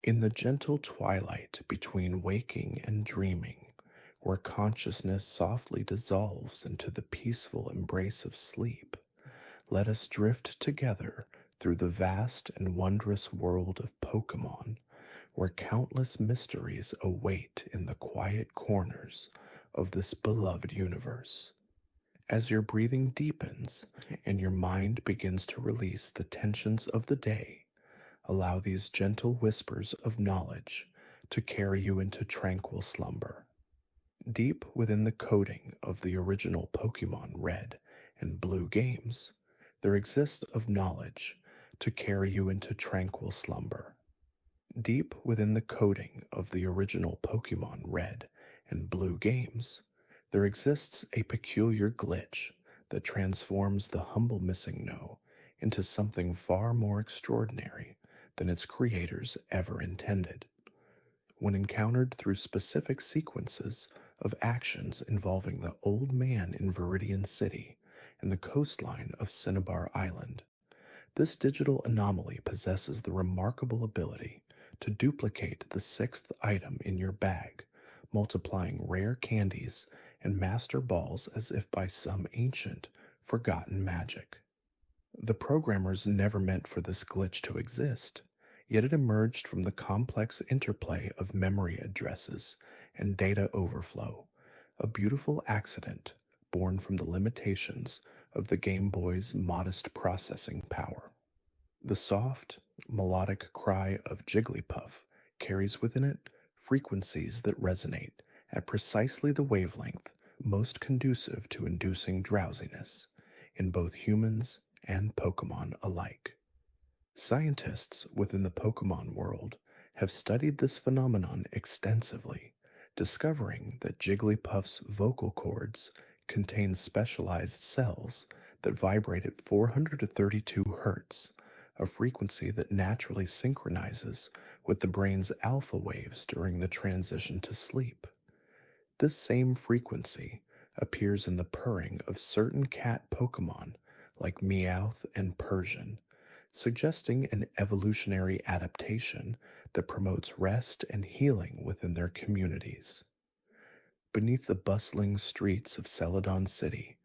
In the gentle twilight between waking and dreaming, where consciousness softly dissolves into the peaceful embrace of sleep, let us drift together through the vast and wondrous world of Pokémon, where countless mysteries await in the quiet corners of this beloved universe. As your breathing deepens and your mind begins to release the tensions of the day, allow these gentle whispers of knowledge to carry you into tranquil slumber. Deep within the coding of the original Pokemon Red and Blue games, there exists of knowledge to carry you into tranquil slumber. Deep within the coding of the original Pokemon Red and Blue games, there exists a peculiar glitch that transforms the humble missing no into something far more extraordinary than its creators ever intended. When encountered through specific sequences of actions involving the Old Man in Viridian City and the coastline of Cinnabar Island, this digital anomaly possesses the remarkable ability to duplicate the sixth item in your bag, multiplying rare candies and master balls as if by some ancient, forgotten magic. The programmers never meant for this glitch to exist, yet it emerged from the complex interplay of memory addresses and data overflow, a beautiful accident born from the limitations of the Game Boy's modest processing power. The soft, melodic cry of Jigglypuff carries within it frequencies that resonate at precisely the wavelength most conducive to inducing drowsiness in both humans and Pokemon alike. Scientists within the Pokemon world have studied this phenomenon extensively, discovering that Jigglypuff's vocal cords contain specialized cells that vibrate at 432 Hz, a frequency that naturally synchronizes with the brain's alpha waves during the transition to sleep. This same frequency appears in the purring of certain cat Pokemon like Meowth and Persian, suggesting an evolutionary adaptation that promotes rest and healing within their communities. Beneath the bustling streets of Celadon City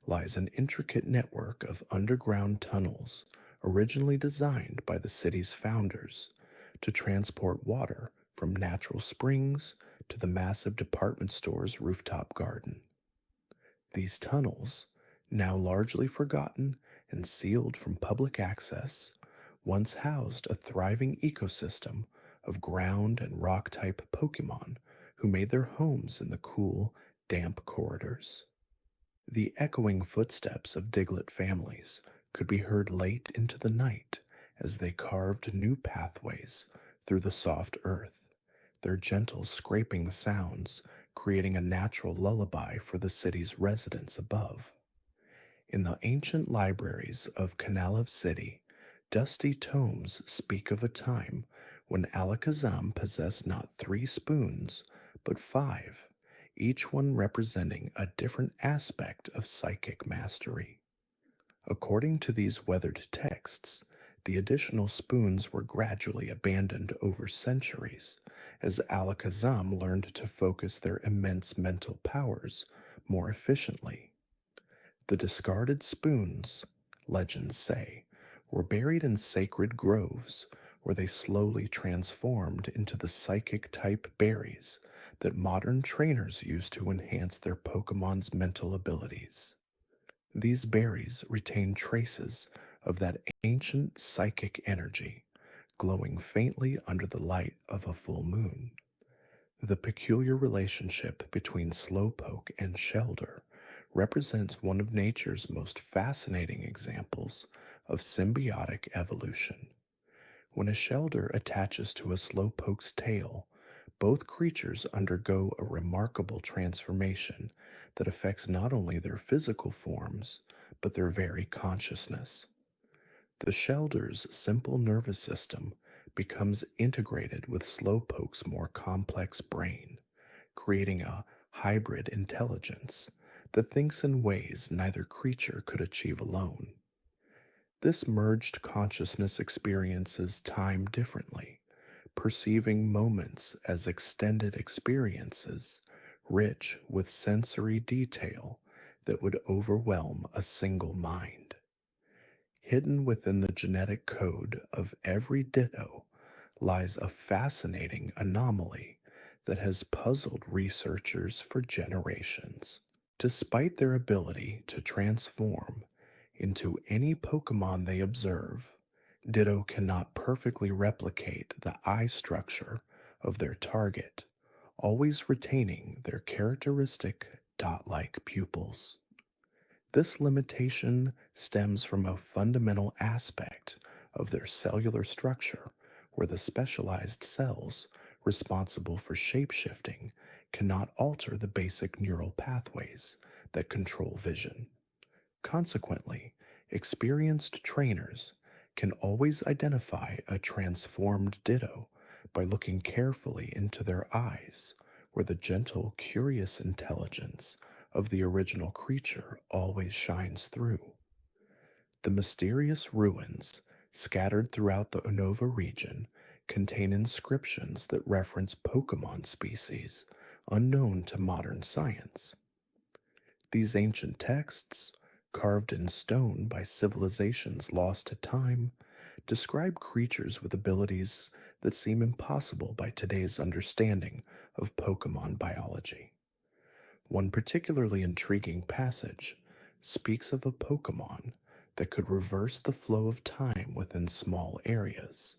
lies an intricate network of underground tunnels originally designed by the city's founders to transport water from natural springs to the massive department store's rooftop garden. These tunnels, now largely forgotten and sealed from public access, once housed a thriving ecosystem of ground and rock type Pokemon who made their homes in the cool, damp corridors. The echoing footsteps of Diglett families could be heard late into the night as they carved new pathways through the soft earth, their gentle scraping sounds creating a natural lullaby for the city's residents above. In the ancient libraries of Canalov City, dusty tomes speak of a time when Alakazam possessed not 3 spoons, but 5, each one representing a different aspect of psychic mastery. According to these weathered texts, the additional spoons were gradually abandoned over centuries as Alakazam learned to focus their immense mental powers more efficiently. The discarded spoons, legends say, were buried in sacred groves where they slowly transformed into the psychic type berries that modern trainers use to enhance their Pokemon's mental abilities. These berries retain traces of that ancient psychic energy, glowing faintly under the light of a full moon. The peculiar relationship between Slowpoke and Shelder represents one of nature's most fascinating examples of symbiotic evolution. When a Shelder attaches to a Slowpoke's tail, both creatures undergo a remarkable transformation that affects not only their physical forms, but their very consciousness. The Shelder's simple nervous system becomes integrated with Slowpoke's more complex brain, creating a hybrid intelligence that thinks in ways neither creature could achieve alone. This merged consciousness experiences time differently, perceiving moments as extended experiences, rich with sensory detail that would overwhelm a single mind. Hidden within the genetic code of every Ditto lies a fascinating anomaly that has puzzled researchers for generations. Despite their ability to transform into any Pokemon they observe, Ditto cannot perfectly replicate the eye structure of their target, always retaining their characteristic dot like pupils. This limitation stems from a fundamental aspect of their cellular structure where the specialized cells responsible for shapeshifting cannot alter the basic neural pathways that control vision. Consequently, experienced trainers can always identify a transformed Ditto by looking carefully into their eyes, where the gentle, curious intelligence of the original creature always shines through. The mysterious ruins scattered throughout the Unova region contain inscriptions that reference Pokemon species unknown to modern science. These ancient texts, carved in stone by civilizations lost to time, describe creatures with abilities that seem impossible by today's understanding of Pokemon biology. One particularly intriguing passage speaks of a Pokemon that could reverse the flow of time within small areas,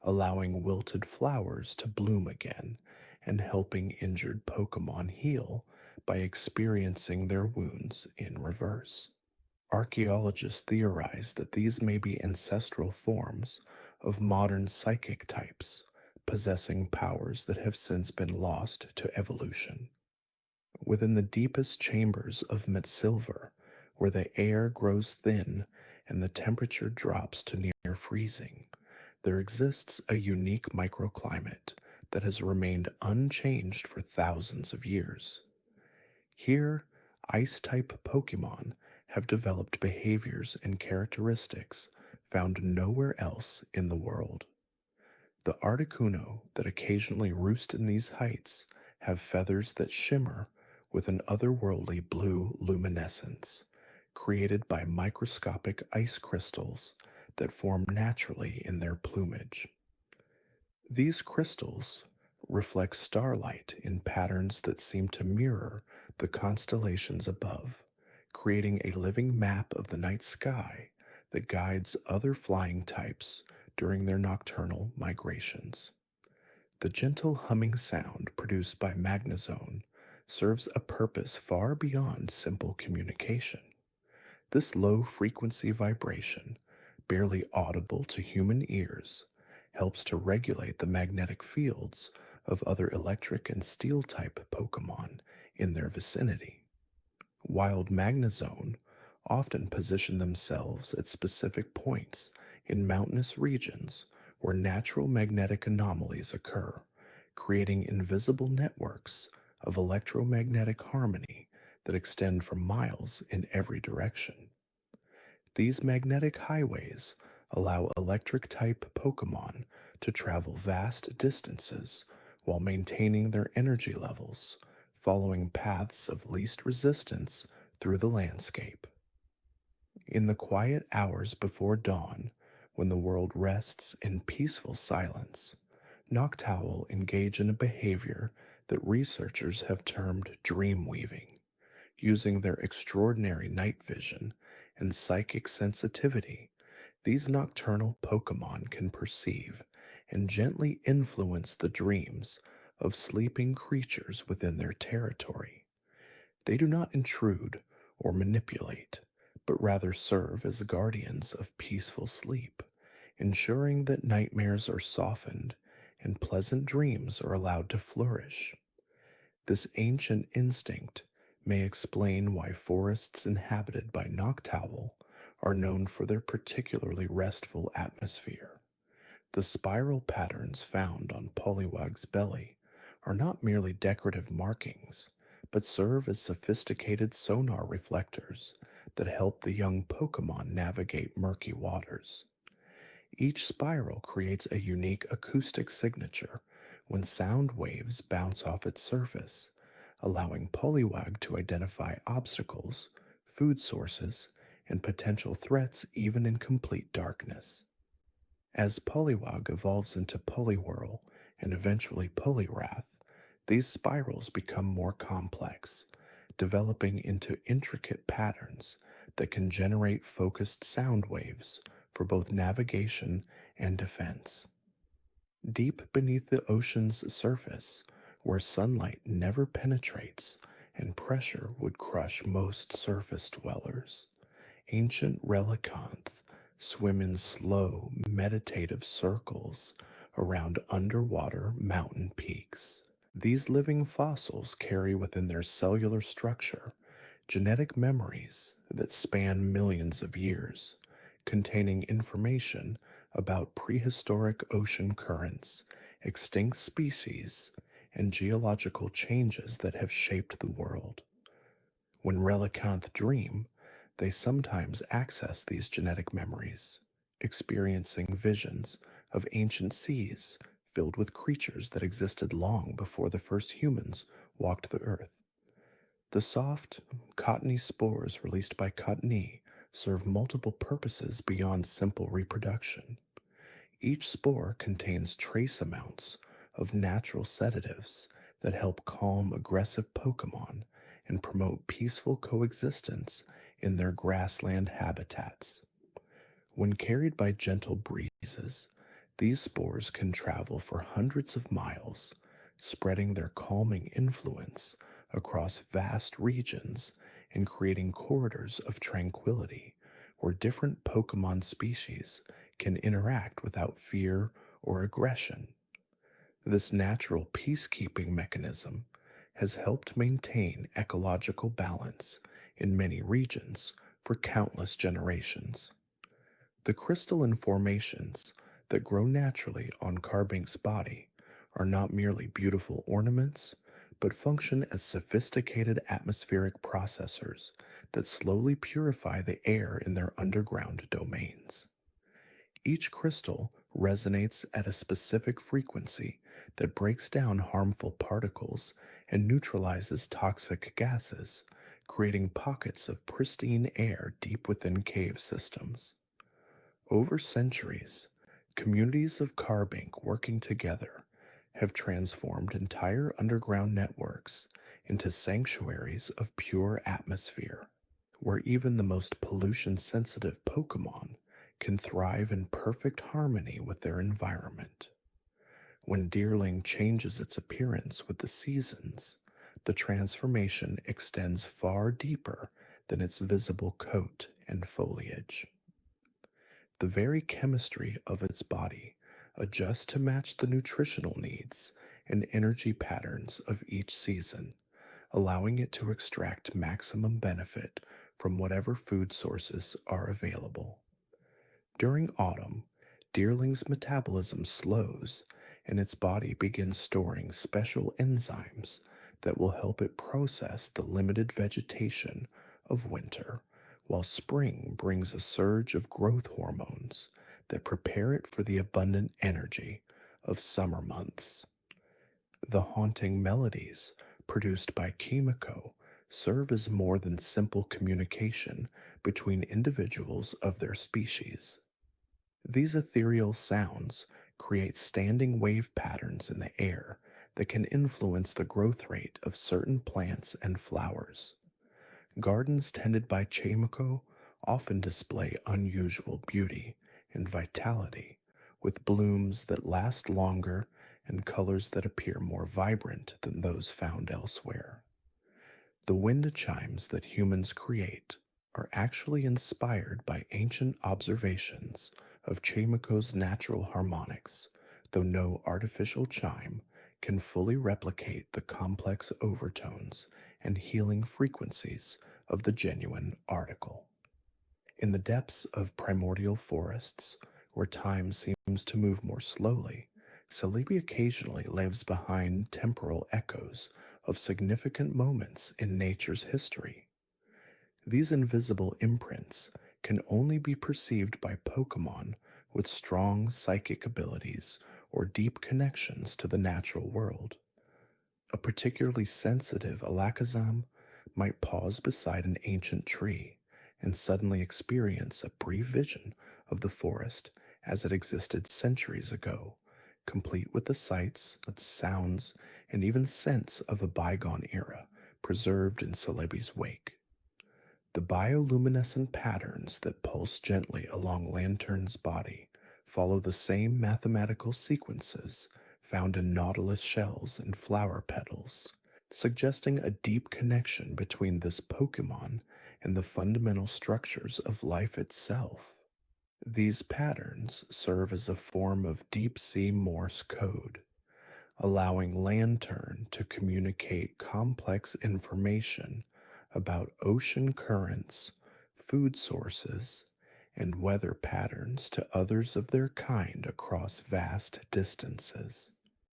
allowing wilted flowers to bloom again and helping injured Pokemon heal by experiencing their wounds in reverse. Archaeologists theorize that these may be ancestral forms of modern psychic types, possessing powers that have since been lost to evolution. Within the deepest chambers of Metsilver, where the air grows thin and the temperature drops to near freezing, there exists a unique microclimate that has remained unchanged for thousands of years. Here, ice-type Pokemon have developed behaviors and characteristics found nowhere else in the world. The Articuno that occasionally roost in these heights have feathers that shimmer with an otherworldly blue luminescence, created by microscopic ice crystals that form naturally in their plumage. These crystals reflect starlight in patterns that seem to mirror the constellations above, creating a living map of the night sky that guides other flying types during their nocturnal migrations. The gentle humming sound produced by Magnezone serves a purpose far beyond simple communication. This low frequency vibration, barely audible to human ears, helps to regulate the magnetic fields of other electric and steel type Pokemon in their vicinity. Wild Magnezone often position themselves at specific points in mountainous regions where natural magnetic anomalies occur, creating invisible networks of electromagnetic harmony that extend for miles in every direction. These magnetic highways allow electric type Pokemon to travel vast distances while maintaining their energy levels, following paths of least resistance through the landscape. In the quiet hours before dawn, when the world rests in peaceful silence, Noctowl engage in a behavior that researchers have termed dream weaving. Using their extraordinary night vision and psychic sensitivity, these nocturnal Pokemon can perceive and gently influence the dreams of sleeping creatures within their territory. They do not intrude or manipulate, but rather serve as guardians of peaceful sleep, ensuring that nightmares are softened and pleasant dreams are allowed to flourish. This ancient instinct may explain why forests inhabited by Noctowl are known for their particularly restful atmosphere. The spiral patterns found on Poliwag's belly are not merely decorative markings, but serve as sophisticated sonar reflectors that help the young Pokemon navigate murky waters. Each spiral creates a unique acoustic signature when sound waves bounce off its surface, allowing Poliwag to identify obstacles, food sources, and potential threats even in complete darkness. As Poliwag evolves into Poliwhirl and eventually Poliwrath, these spirals become more complex, developing into intricate patterns that can generate focused sound waves for both navigation and defense. Deep beneath the ocean's surface, where sunlight never penetrates and pressure would crush most surface dwellers, ancient relicanth swim in slow, meditative circles around underwater mountain peaks. These living fossils carry within their cellular structure genetic memories that span millions of years, containing information about prehistoric ocean currents, extinct species, and geological changes that have shaped the world. When relicanth dream, they sometimes access these genetic memories, experiencing visions of ancient seas filled with creatures that existed long before the first humans walked the earth. The soft, cottony spores released by cottony serve multiple purposes beyond simple reproduction. Each spore contains trace amounts of natural sedatives that help calm aggressive Pokémon and promote peaceful coexistence in their grassland habitats. When carried by gentle breezes, these spores can travel for hundreds of miles, spreading their calming influence across vast regions and creating corridors of tranquility where different Pokémon species can interact without fear or aggression. This natural peacekeeping mechanism has helped maintain ecological balance in many regions for countless generations. The crystalline formations that grow naturally on Carbink's body are not merely beautiful ornaments, but function as sophisticated atmospheric processors that slowly purify the air in their underground domains. Each crystal resonates at a specific frequency that breaks down harmful particles and neutralizes toxic gases, creating pockets of pristine air deep within cave systems. Over centuries, communities of Carbink working together have transformed entire underground networks into sanctuaries of pure atmosphere, where even the most pollution-sensitive Pokémon can thrive in perfect harmony with their environment. When Deerling changes its appearance with the seasons, the transformation extends far deeper than its visible coat and foliage. The very chemistry of its body adjusts to match the nutritional needs and energy patterns of each season, allowing it to extract maximum benefit from whatever food sources are available. During autumn, Deerling's metabolism slows and its body begins storing special enzymes that will help it process the limited vegetation of winter, while spring brings a surge of growth hormones that prepare it for the abundant energy of summer months. The haunting melodies produced by Kimiko serve as more than simple communication between individuals of their species. These ethereal sounds create standing wave patterns in the air that can influence the growth rate of certain plants and flowers. Gardens tended by Kimiko often display unusual beauty and vitality, with blooms that last longer and colors that appear more vibrant than those found elsewhere. The wind chimes that humans create are actually inspired by ancient observations of Kimiko's natural harmonics, though no artificial chime can fully replicate the complex overtones and healing frequencies of the genuine article. In the depths of primordial forests, where time seems to move more slowly, Celebi occasionally leaves behind temporal echoes of significant moments in nature's history. These invisible imprints can only be perceived by Pokémon with strong psychic abilities or deep connections to the natural world. A particularly sensitive Alakazam might pause beside an ancient tree and suddenly experience a brief vision of the forest as it existed centuries ago, complete with the sights, sounds, and even scents of a bygone era preserved in Celebi's wake. The bioluminescent patterns that pulse gently along Lantern's body follow the same mathematical sequences found in nautilus shells and flower petals, suggesting a deep connection between this Pokémon and the fundamental structures of life itself. These patterns serve as a form of deep sea Morse code, allowing Lantern to communicate complex information about ocean currents, food sources, and weather patterns to others of their kind across vast distances.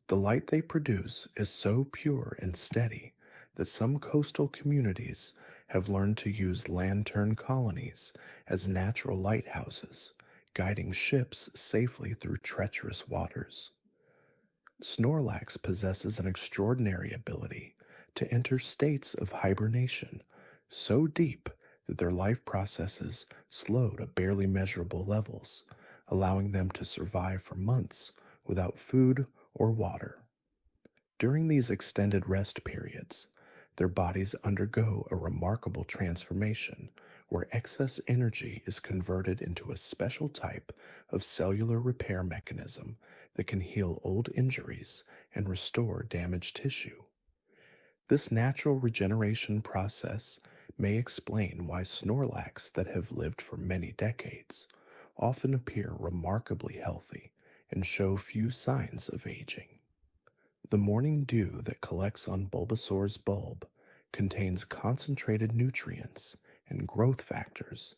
The light they produce is so pure and steady that some coastal communities have learned to use lantern colonies as natural lighthouses, guiding ships safely through treacherous waters. Snorlax possesses an extraordinary ability to enter states of hibernation so deep that their life processes slow to barely measurable levels, allowing them to survive for months without food or water. During these extended rest periods, their bodies undergo a remarkable transformation where excess energy is converted into a special type of cellular repair mechanism that can heal old injuries and restore damaged tissue. This natural regeneration process may explain why Snorlax that have lived for many decades often appear remarkably healthy and show few signs of aging. The morning dew that collects on Bulbasaur's bulb contains concentrated nutrients and growth factors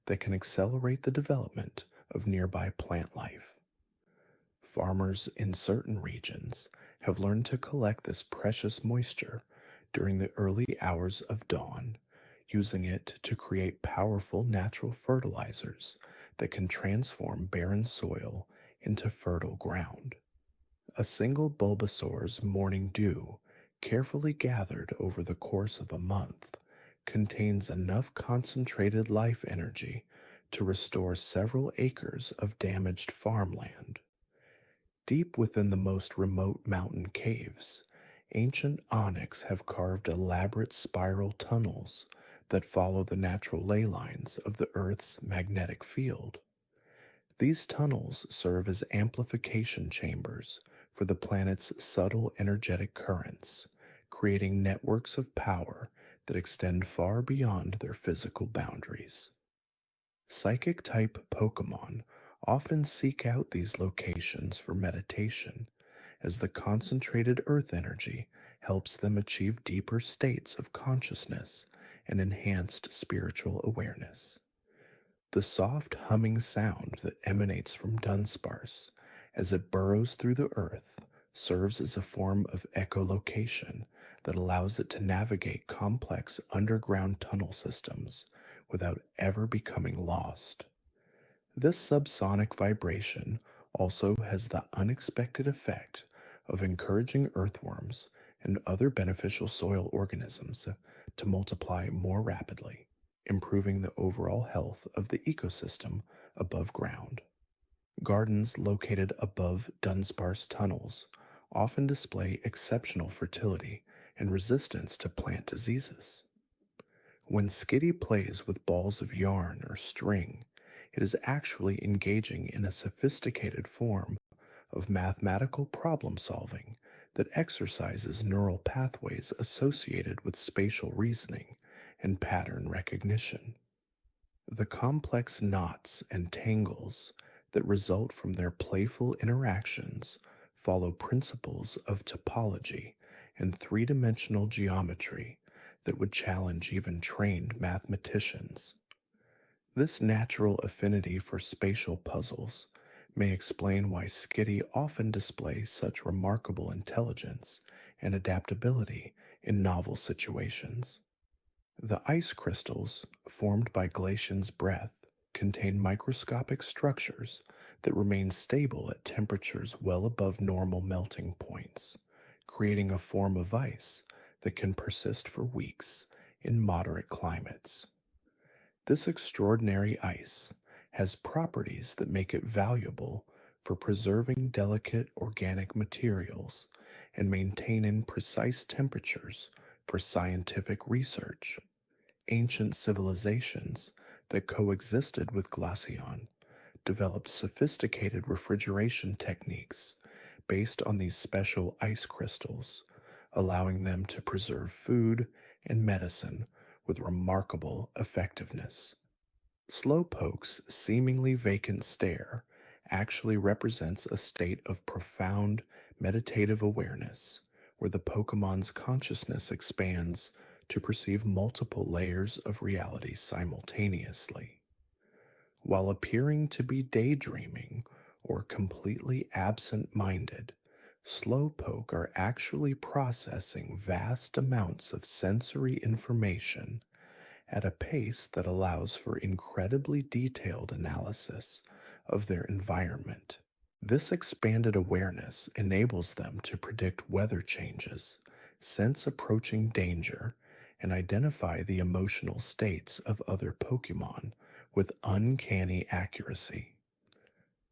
that can accelerate the development of nearby plant life. Farmers in certain regions have learned to collect this precious moisture during the early hours of dawn, using it to create powerful natural fertilizers that can transform barren soil into fertile ground. A single Bulbasaur's morning dew, carefully gathered over the course of a month, contains enough concentrated life energy to restore several acres of damaged farmland. Deep within the most remote mountain caves, ancient onyx have carved elaborate spiral tunnels that follow the natural ley lines of the Earth's magnetic field. These tunnels serve as amplification chambers for the planet's subtle energetic currents, creating networks of power that extend far beyond their physical boundaries. Psychic-type Pokémon often seek out these locations for meditation, as the concentrated earth energy helps them achieve deeper states of consciousness and enhanced spiritual awareness. The soft humming sound that emanates from Dunsparce as it burrows through the earth serves as a form of echolocation that allows it to navigate complex underground tunnel systems without ever becoming lost. This subsonic vibration also has the unexpected effect of encouraging earthworms and other beneficial soil organisms to multiply more rapidly, improving the overall health of the ecosystem above ground. Gardens located above Dunsparce tunnels often display exceptional fertility and resistance to plant diseases. When Skitty plays with balls of yarn or string, it is actually engaging in a sophisticated form of mathematical problem solving that exercises neural pathways associated with spatial reasoning and pattern recognition. The complex knots and tangles that result from their playful interactions follow principles of topology and three-dimensional geometry that would challenge even trained mathematicians. This natural affinity for spatial puzzles may explain why Skitty often displays such remarkable intelligence and adaptability in novel situations. The ice crystals, formed by Glacian's breath, contain microscopic structures that remain stable at temperatures well above normal melting points, creating a form of ice that can persist for weeks in moderate climates. This extraordinary ice has properties that make it valuable for preserving delicate organic materials and maintaining precise temperatures for scientific research. Ancient civilizations that coexisted with Glaceon developed sophisticated refrigeration techniques based on these special ice crystals, allowing them to preserve food and medicine with remarkable effectiveness. Slowpoke's seemingly vacant stare actually represents a state of profound meditative awareness, where the Pokemon's consciousness expands to perceive multiple layers of reality simultaneously. While appearing to be daydreaming or completely absent minded, Slowpoke are actually processing vast amounts of sensory information at a pace that allows for incredibly detailed analysis of their environment. This expanded awareness enables them to predict weather changes, sense approaching danger, and identify the emotional states of other Pokemon with uncanny accuracy.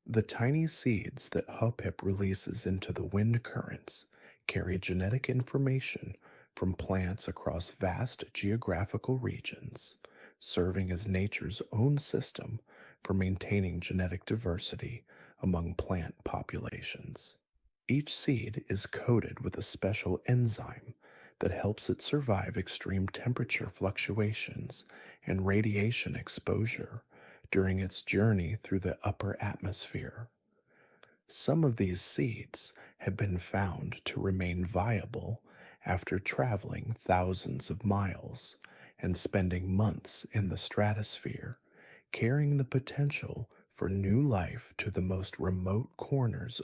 The tiny seeds that Hoppip releases into the wind currents carry genetic information from plants across vast geographical regions, serving as nature's own system for maintaining genetic diversity among plant populations. Each seed is coated with a special enzyme that helps it survive extreme temperature fluctuations and radiation exposure during its journey through the upper atmosphere. Some of these seeds have been found to remain viable after traveling thousands of miles and spending months in the stratosphere, carrying the potential for new life to the most remote corners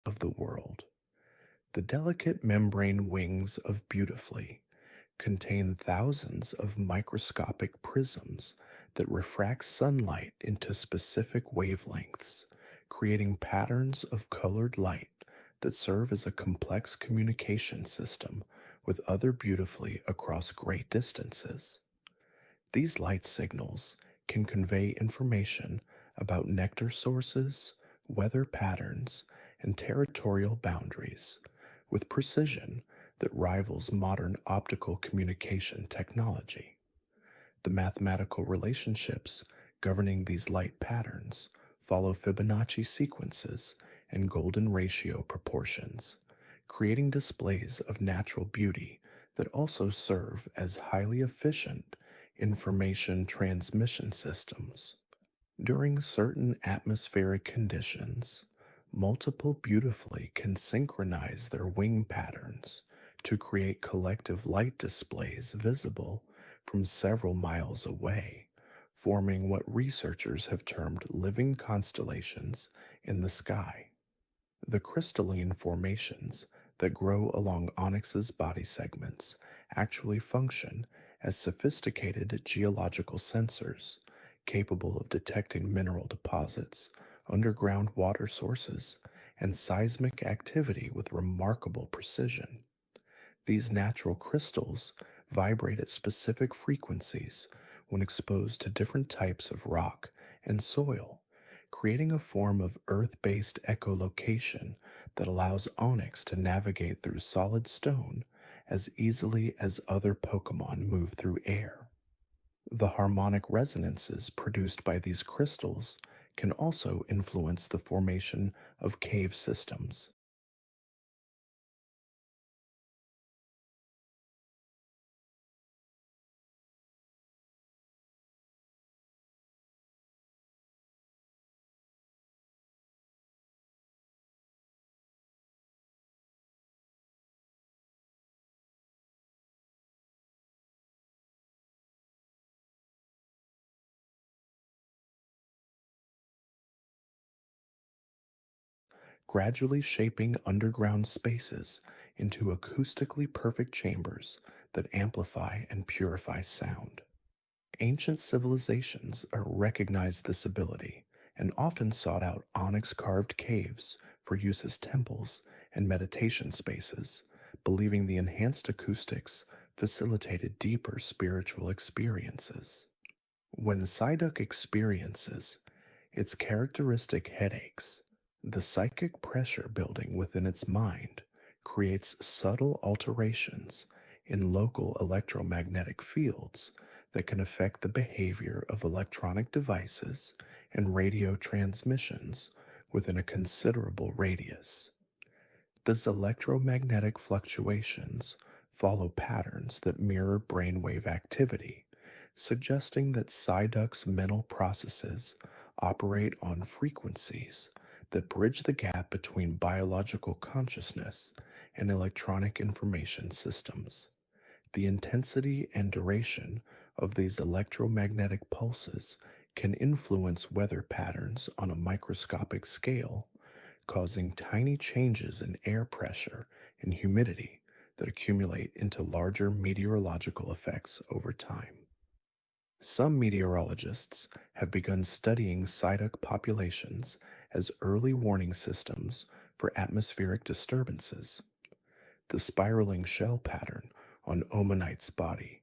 of the world. The delicate membrane wings of Beautifully contain thousands of microscopic prisms that refract sunlight into specific wavelengths, creating patterns of colored light that serve as a complex communication system with other Beautifully across great distances. These light signals can convey information about nectar sources, weather patterns, and territorial boundaries with precision that rivals modern optical communication technology. The mathematical relationships governing these light patterns follow Fibonacci sequences and golden ratio proportions, creating displays of natural beauty that also serve as highly efficient information transmission systems. During certain atmospheric conditions, multiple Beautifully can synchronize their wing patterns to create collective light displays visible from several miles away, forming what researchers have termed living constellations in the sky. The crystalline formations that grow along Onyx's body segments actually function as sophisticated geological sensors capable of detecting mineral deposits, underground water sources, and seismic activity with remarkable precision. These natural crystals vibrate at specific frequencies when exposed to different types of rock and soil, creating a form of earth-based echolocation that allows Onyx to navigate through solid stone as easily as other Pokemon move through air. The harmonic resonances produced by these crystals can also influence the formation of cave systems. gradually shaping underground spaces into acoustically perfect chambers that amplify and purify sound. Ancient civilizations recognized this ability and often sought out onyx carved caves for use as temples and meditation spaces, believing the enhanced acoustics facilitated deeper spiritual experiences. When Psyduck experiences its characteristic headaches, the psychic pressure building within its mind creates subtle alterations in local electromagnetic fields that can affect the behavior of electronic devices and radio transmissions within a considerable radius. These electromagnetic fluctuations follow patterns that mirror brainwave activity, suggesting that Psyduck's mental processes operate on frequencies that bridge the gap between biological consciousness and electronic information systems. The intensity and duration of these electromagnetic pulses can influence weather patterns on a microscopic scale, causing tiny changes in air pressure and humidity that accumulate into larger meteorological effects over time. Some meteorologists have begun studying Psyduck populations as early warning systems for atmospheric disturbances. The spiraling shell pattern on Omanite's body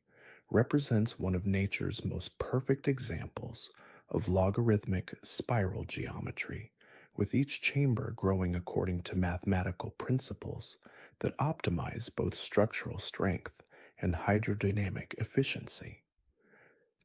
represents one of nature's most perfect examples of logarithmic spiral geometry, with each chamber growing according to mathematical principles that optimize both structural strength and hydrodynamic efficiency.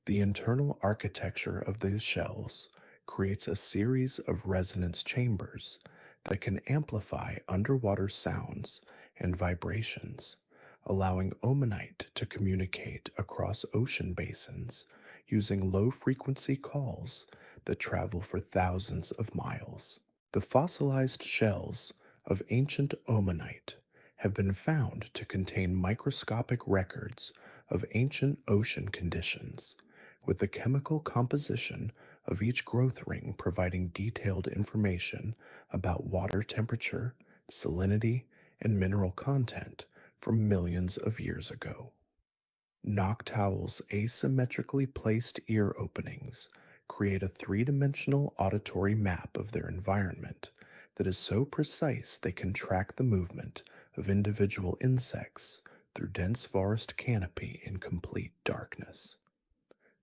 The internal architecture of these shells creates a series of resonance chambers that can amplify underwater sounds and vibrations, allowing Omanite to communicate across ocean basins using low frequency calls that travel for thousands of miles. The fossilized shells of ancient Omanite have been found to contain microscopic records of ancient ocean conditions, with the chemical composition of each growth ring providing detailed information about water temperature, salinity, and mineral content from millions of years ago. Noctowl's asymmetrically placed ear openings create a three-dimensional auditory map of their environment that is so precise they can track the movement of individual insects through dense forest canopy in complete darkness.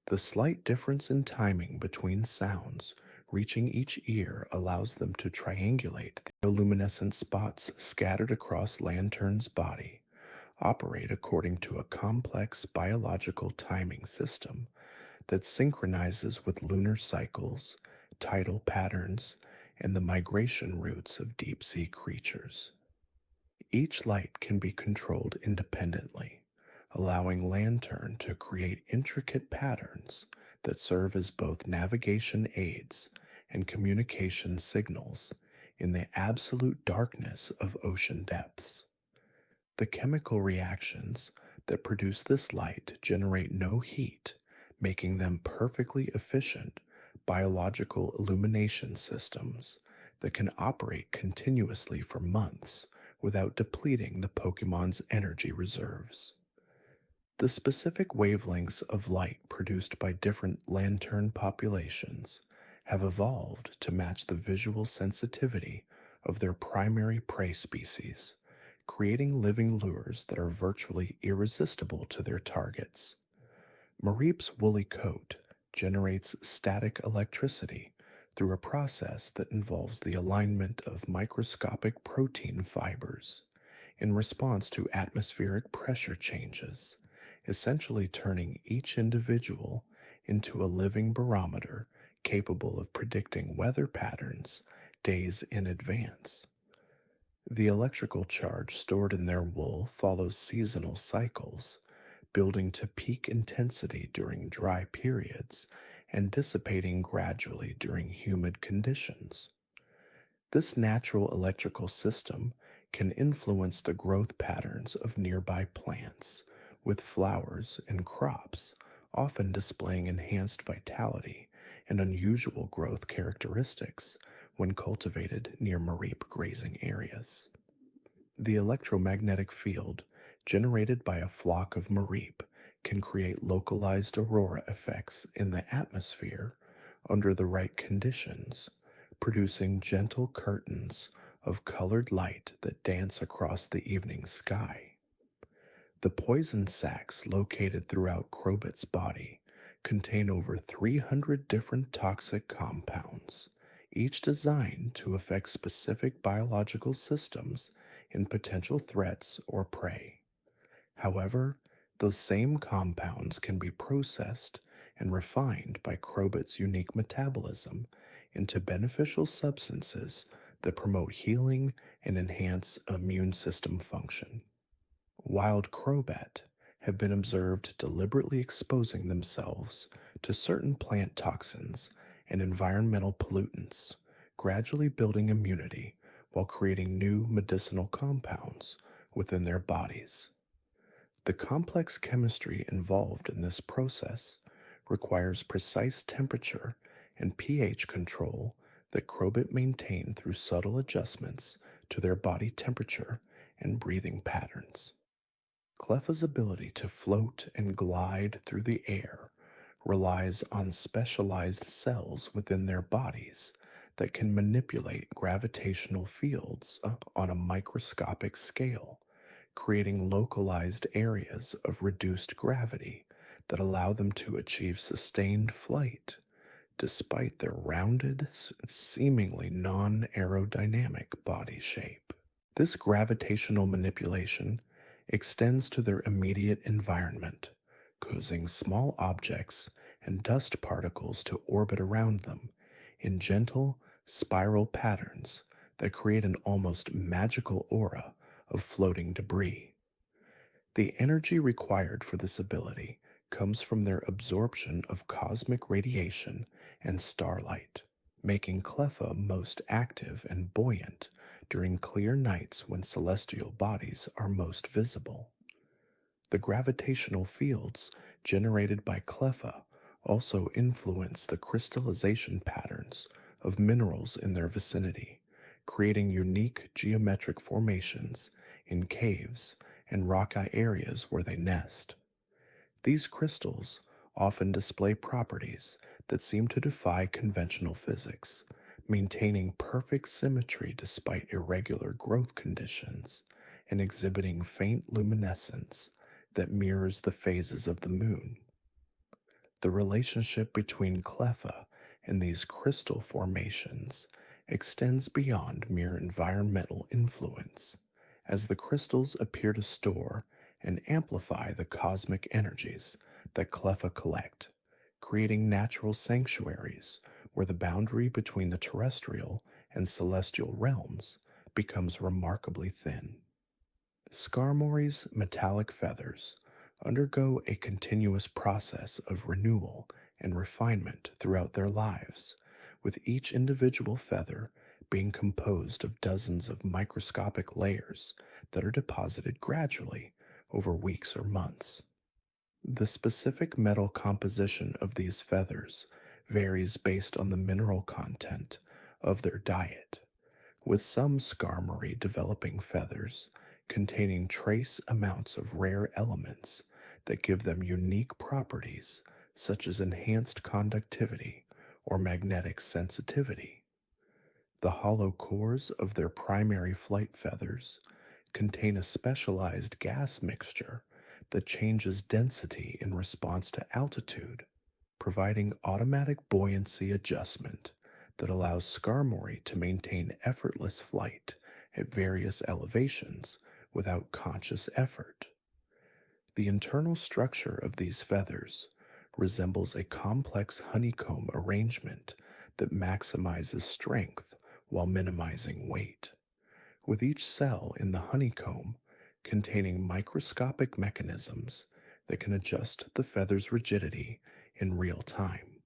The slight difference in timing between sounds reaching each ear allows them to triangulate the luminescent spots scattered across Lantern's body, operate according to a complex biological timing system that synchronizes with lunar cycles, tidal patterns, and the migration routes of deep-sea creatures. Each light can be controlled independently, allowing Lantern to create intricate patterns that serve as both navigation aids and communication signals in the absolute darkness of ocean depths. The chemical reactions that produce this light generate no heat, making them perfectly efficient biological illumination systems that can operate continuously for months without depleting the Pokemon's energy reserves. The specific wavelengths of light produced by different Lantern populations have evolved to match the visual sensitivity of their primary prey species, creating living lures that are virtually irresistible to their targets. Mareep's woolly coat generates static electricity through a process that involves the alignment of microscopic protein fibers in response to atmospheric pressure changes, essentially turning each individual into a living barometer capable of predicting weather patterns days in advance. The electrical charge stored in their wool follows seasonal cycles, building to peak intensity during dry periods and dissipating gradually during humid conditions. This natural electrical system can influence the growth patterns of nearby plants, with flowers and crops often displaying enhanced vitality and unusual growth characteristics when cultivated near mareep grazing areas. The electromagnetic field generated by a flock of mareep can create localized aurora effects in the atmosphere under the right conditions, producing gentle curtains of colored light that dance across the evening sky. The poison sacs located throughout Crobit's body contain over 300 different toxic compounds, each designed to affect specific biological systems in potential threats or prey. However, those same compounds can be processed and refined by Crobit's unique metabolism into beneficial substances that promote healing and enhance immune system function. Wild Crobat have been observed deliberately exposing themselves to certain plant toxins and environmental pollutants, gradually building immunity while creating new medicinal compounds within their bodies. The complex chemistry involved in this process requires precise temperature and pH control that Crobit maintain through subtle adjustments to their body temperature and breathing patterns. Cleffa's ability to float and glide through the air relies on specialized cells within their bodies that can manipulate gravitational fields on a microscopic scale, creating localized areas of reduced gravity that allow them to achieve sustained flight despite their rounded, seemingly non-aerodynamic body shape. This gravitational manipulation extends to their immediate environment, causing small objects and dust particles to orbit around them in gentle, spiral patterns that create an almost magical aura of floating debris. The energy required for this ability comes from their absorption of cosmic radiation and starlight, making Cleffa most active and buoyant during clear nights when celestial bodies are most visible. The gravitational fields generated by Cleffa also influence the crystallization patterns of minerals in their vicinity, creating unique geometric formations in caves and rocky areas where they nest. These crystals often display properties that seem to defy conventional physics, maintaining perfect symmetry despite irregular growth conditions and exhibiting faint luminescence that mirrors the phases of the moon. The relationship between Cleffa and these crystal formations extends beyond mere environmental influence, as the crystals appear to store and amplify the cosmic energies that Cleffa collect, creating natural sanctuaries where the boundary between the terrestrial and celestial realms becomes remarkably thin. Skarmory's metallic feathers undergo a continuous process of renewal and refinement throughout their lives, with each individual feather being composed of dozens of microscopic layers that are deposited gradually over weeks or months. The specific metal composition of these feathers varies based on the mineral content of their diet, with some Skarmory developing feathers containing trace amounts of rare elements that give them unique properties such as enhanced conductivity or magnetic sensitivity. The hollow cores of their primary flight feathers contain a specialized gas mixture that changes density in response to altitude, providing automatic buoyancy adjustment that allows Skarmory to maintain effortless flight at various elevations without conscious effort. The internal structure of these feathers resembles a complex honeycomb arrangement that maximizes strength while minimizing weight, with each cell in the honeycomb containing microscopic mechanisms that can adjust the feather's rigidity in real time.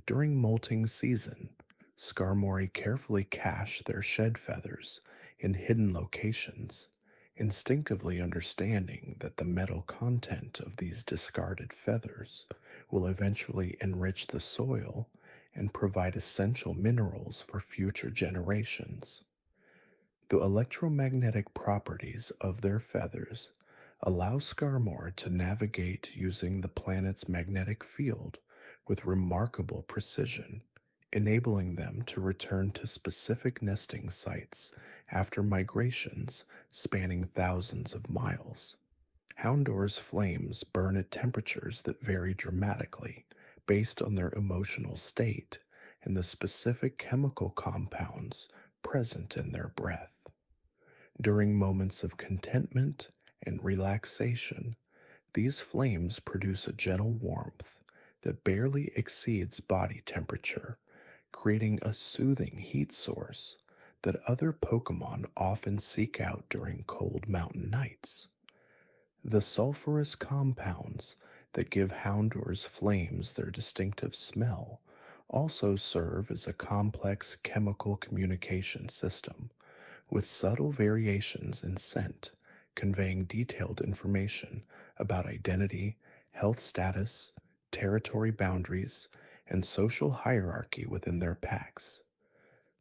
During molting season, Skarmory carefully cache their shed feathers in hidden locations, instinctively understanding that the metal content of these discarded feathers will eventually enrich the soil and provide essential minerals for future generations. The electromagnetic properties of their feathers allow Skarmory to navigate using the planet's magnetic field with remarkable precision, enabling them to return to specific nesting sites after migrations spanning thousands of miles. Houndour's flames burn at temperatures that vary dramatically based on their emotional state and the specific chemical compounds present in their breath. During moments of contentment and relaxation, these flames produce a gentle warmth that barely exceeds body temperature, creating a soothing heat source that other Pokémon often seek out during cold mountain nights. The sulfurous compounds that give Houndour's flames their distinctive smell also serve as a complex chemical communication system, with subtle variations in scent conveying detailed information about identity, health status, territory boundaries, and social hierarchy within their packs.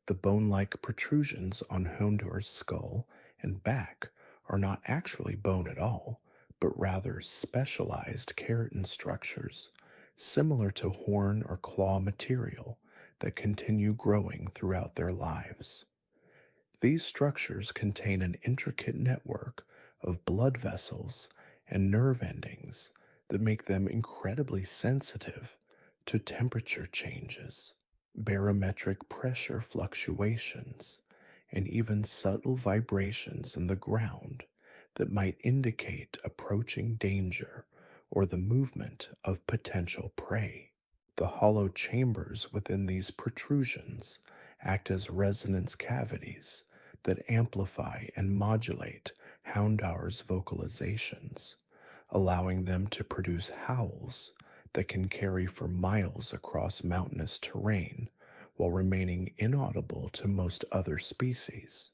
The bone-like protrusions on Houndour's skull and back are not actually bone at all, but rather specialized keratin structures, similar to horn or claw material that continue growing throughout their lives. These structures contain an intricate network of blood vessels and nerve endings that make them incredibly sensitive to temperature changes, barometric pressure fluctuations, and even subtle vibrations in the ground that might indicate approaching danger or the movement of potential prey. The hollow chambers within these protrusions act as resonance cavities that amplify and modulate Houndour's vocalizations, allowing them to produce howls that can carry for miles across mountainous terrain while remaining inaudible to most other species.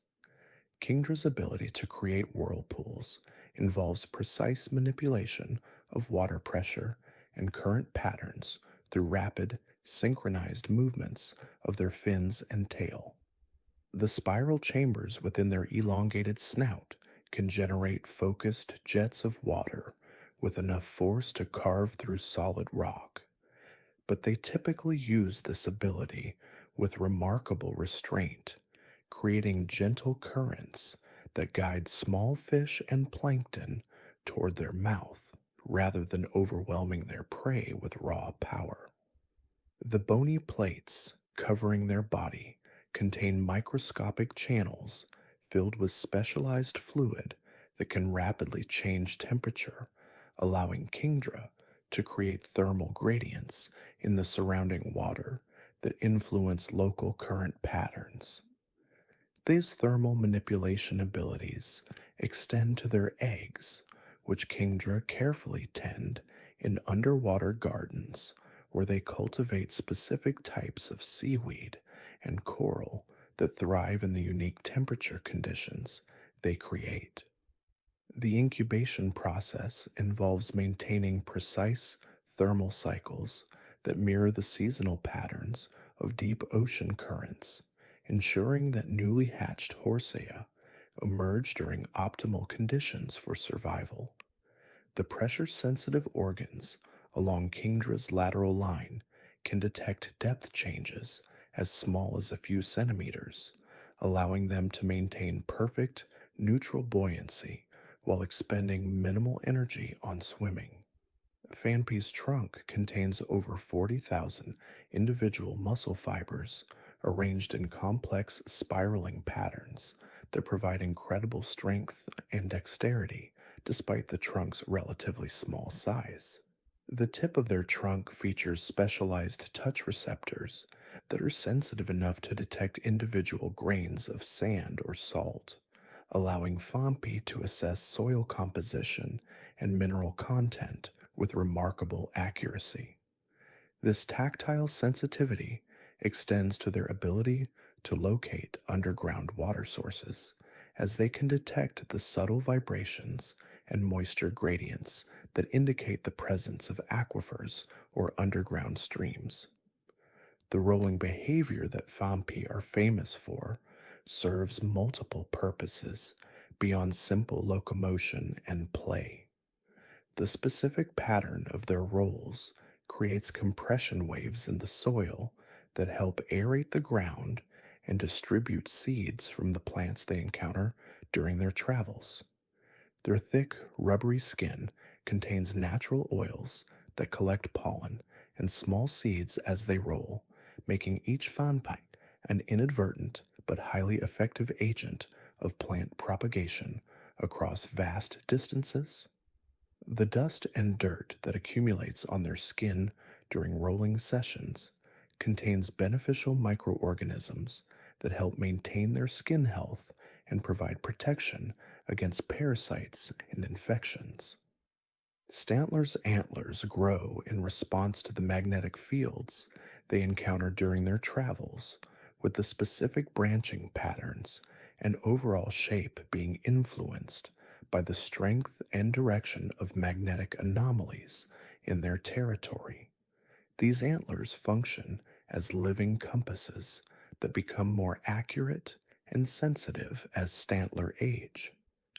Kingdra's ability to create whirlpools involves precise manipulation of water pressure and current patterns through rapid, synchronized movements of their fins and tail. The spiral chambers within their elongated snout can generate focused jets of water with enough force to carve through solid rock, but they typically use this ability with remarkable restraint, creating gentle currents that guide small fish and plankton toward their mouth rather than overwhelming their prey with raw power. The bony plates covering their body contain microscopic channels filled with specialized fluid that can rapidly change temperature, allowing Kingdra to create thermal gradients in the surrounding water that influence local current patterns. These thermal manipulation abilities extend to their eggs, which Kingdra carefully tend in underwater gardens where they cultivate specific types of seaweed and coral that thrive in the unique temperature conditions they create. The incubation process involves maintaining precise thermal cycles that mirror the seasonal patterns of deep ocean currents, ensuring that newly hatched Horsea emerge during optimal conditions for survival. The pressure-sensitive organs along Kingdra's lateral line can detect depth changes as small as a few centimeters, allowing them to maintain perfect, neutral buoyancy while expending minimal energy on swimming. Phanpy's trunk contains over 40,000 individual muscle fibers arranged in complex spiraling patterns that provide incredible strength and dexterity despite the trunk's relatively small size. The tip of their trunk features specialized touch receptors that are sensitive enough to detect individual grains of sand or salt, allowing Phanpy to assess soil composition and mineral content with remarkable accuracy. This tactile sensitivity extends to their ability to locate underground water sources, as they can detect the subtle vibrations and moisture gradients that indicate the presence of aquifers or underground streams. The rolling behavior that Fampi are famous for serves multiple purposes beyond simple locomotion and play. The specific pattern of their rolls creates compression waves in the soil that help aerate the ground and distribute seeds from the plants they encounter during their travels. Their thick, rubbery skin contains natural oils that collect pollen and small seeds as they roll, making each fanpai an inadvertent but highly effective agent of plant propagation across vast distances. The dust and dirt that accumulates on their skin during rolling sessions contains beneficial microorganisms that help maintain their skin health and provide protection against parasites and infections. Stantler's antlers grow in response to the magnetic fields they encounter during their travels, with the specific branching patterns and overall shape being influenced by the strength and direction of magnetic anomalies in their territory. These antlers function as living compasses that become more accurate and sensitive as Stantler age,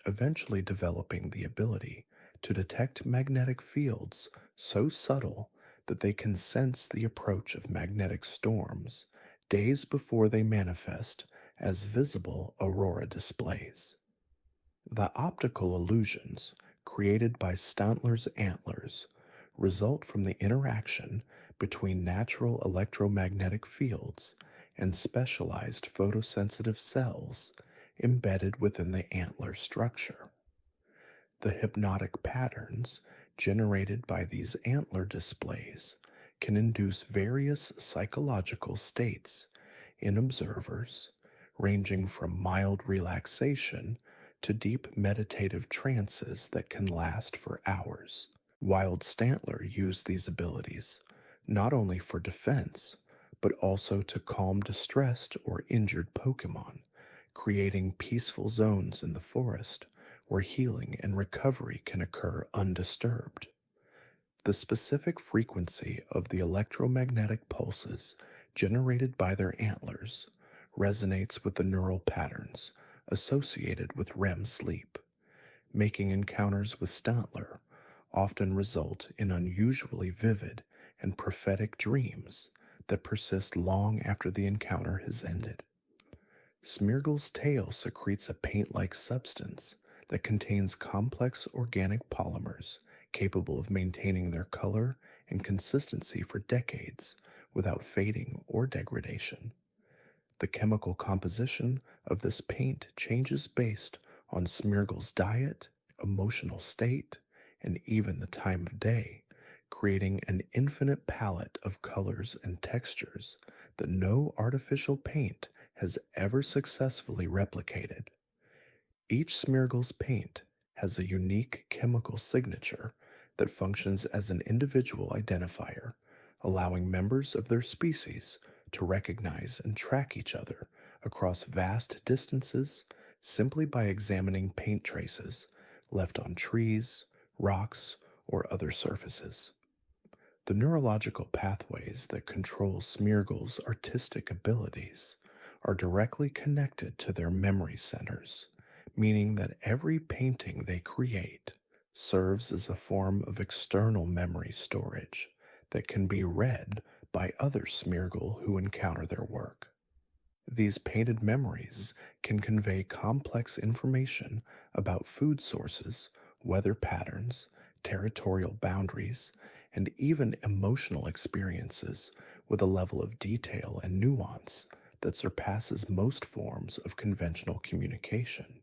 eventually developing the ability to detect magnetic fields so subtle that they can sense the approach of magnetic storms days before they manifest as visible aurora displays. The optical illusions created by Stantler's antlers result from the interaction between natural electromagnetic fields and specialized photosensitive cells embedded within the antler structure. The hypnotic patterns generated by these antler displays can induce various psychological states in observers, ranging from mild relaxation to deep meditative trances that can last for hours. Wild Stantler use these abilities not only for defense, but also to calm distressed or injured Pokémon, creating peaceful zones in the forest where healing and recovery can occur undisturbed. The specific frequency of the electromagnetic pulses generated by their antlers resonates with the neural patterns associated with REM sleep, making encounters with Stantler often result in unusually vivid and prophetic dreams that persist long after the encounter has ended. Smeargle's tail secretes a paint-like substance that contains complex organic polymers capable of maintaining their color and consistency for decades without fading or degradation. The chemical composition of this paint changes based on Smeargle's diet, emotional state, and even the time of day, creating an infinite palette of colors and textures that no artificial paint has ever successfully replicated. Each Smeargle's paint has a unique chemical signature that functions as an individual identifier, allowing members of their species to recognize and track each other across vast distances simply by examining paint traces left on trees, rocks, or other surfaces. The neurological pathways that control Smeargle's artistic abilities are directly connected to their memory centers, meaning that every painting they create serves as a form of external memory storage that can be read by other Smeargle who encounter their work. These painted memories can convey complex information about food sources, weather patterns, territorial boundaries, and even emotional experiences with a level of detail and nuance that surpasses most forms of conventional communication.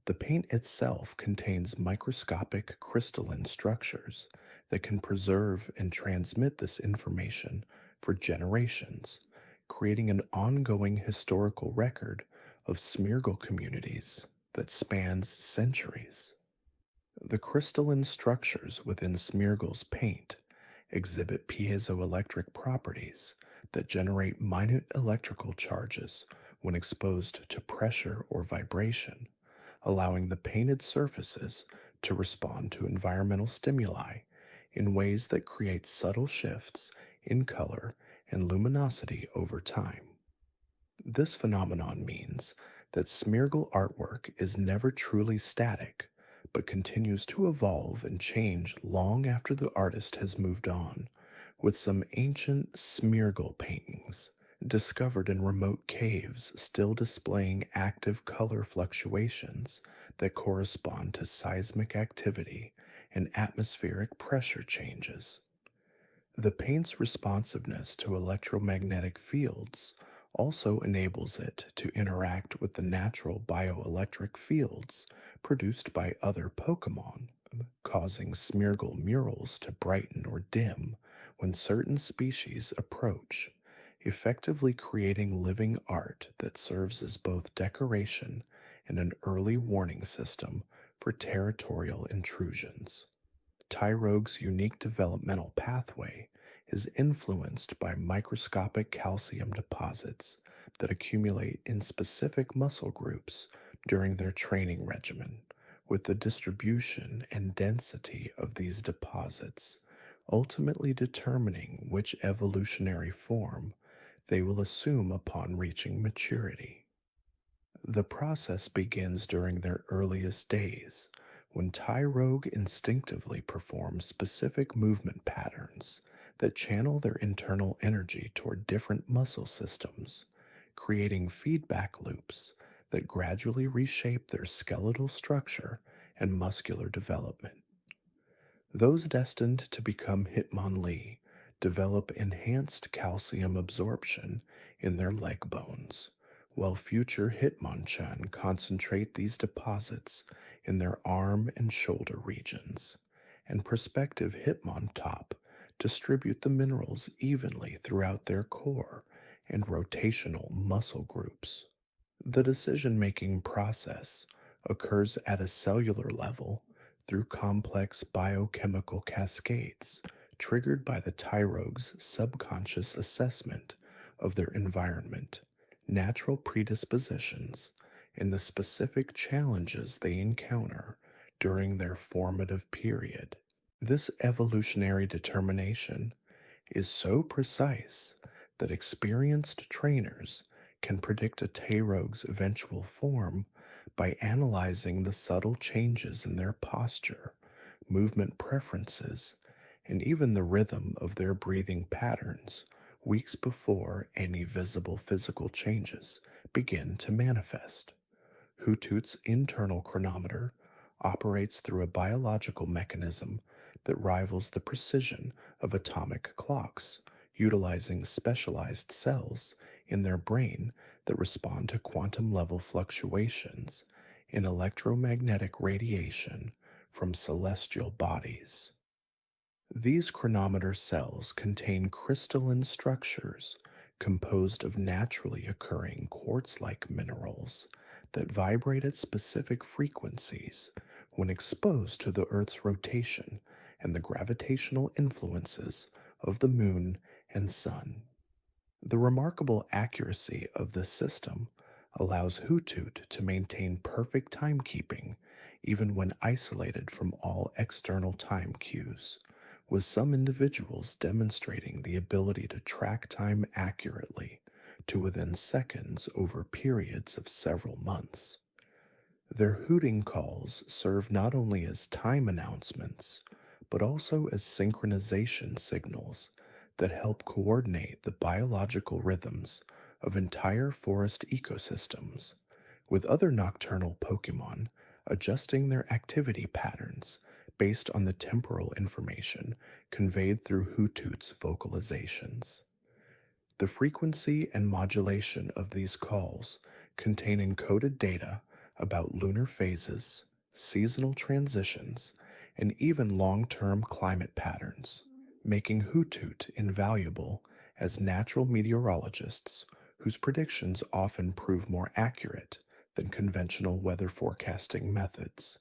The paint itself contains microscopic crystalline structures that can preserve and transmit this information for generations, creating an ongoing historical record of Smeargle communities that spans centuries. The crystalline structures within Smeargle's paint exhibit piezoelectric properties that generate minute electrical charges when exposed to pressure or vibration, allowing the painted surfaces to respond to environmental stimuli in ways that create subtle shifts in color and luminosity over time. This phenomenon means that Smeargle artwork is never truly static, but continues to evolve and change long after the artist has moved on, with some ancient Smeargle paintings discovered in remote caves still displaying active color fluctuations that correspond to seismic activity and atmospheric pressure changes. The paint's responsiveness to electromagnetic fields also enables it to interact with the natural bioelectric fields produced by other Pokémon, causing Smeargle murals to brighten or dim when certain species approach, effectively creating living art that serves as both decoration and an early warning system for territorial intrusions. Tyrogue's unique developmental pathway is influenced by microscopic calcium deposits that accumulate in specific muscle groups during their training regimen, with the distribution and density of these deposits ultimately determining which evolutionary form they will assume upon reaching maturity. The process begins during their earliest days, when Tyrogue instinctively performs specific movement patterns that channel their internal energy toward different muscle systems, creating feedback loops that gradually reshape their skeletal structure and muscular development. Those destined to become Hitmonlee develop enhanced calcium absorption in their leg bones, while future Hitmonchan concentrate these deposits in their arm and shoulder regions, and prospective Hitmontop distribute the minerals evenly throughout their core and rotational muscle groups. The decision making process occurs at a cellular level through complex biochemical cascades triggered by the Tyrogue's subconscious assessment of their environment, natural predispositions, and the specific challenges they encounter during their formative period. This evolutionary determination is so precise that experienced trainers can predict a Tyrogue's eventual form by analyzing the subtle changes in their posture, movement preferences, and even the rhythm of their breathing patterns weeks before any visible physical changes begin to manifest. Hoothoot's internal chronometer operates through a biological mechanism that rivals the precision of atomic clocks, utilizing specialized cells in their brain that respond to quantum level fluctuations in electromagnetic radiation from celestial bodies. These chronometer cells contain crystalline structures composed of naturally occurring quartz-like minerals that vibrate at specific frequencies when exposed to the Earth's rotation and the gravitational influences of the Moon and Sun. The remarkable accuracy of this system allows Hoothoot to maintain perfect timekeeping even when isolated from all external time cues, with some individuals demonstrating the ability to track time accurately to within seconds over periods of several months. Their hooting calls serve not only as time announcements, but also as synchronization signals that help coordinate the biological rhythms of entire forest ecosystems, with other nocturnal Pokémon adjusting their activity patterns based on the temporal information conveyed through Hoothoot's vocalizations. The frequency and modulation of these calls contain encoded data about lunar phases, seasonal transitions, and even long-term climate patterns, making Hoothoot invaluable as natural meteorologists whose predictions often prove more accurate than conventional weather forecasting methods.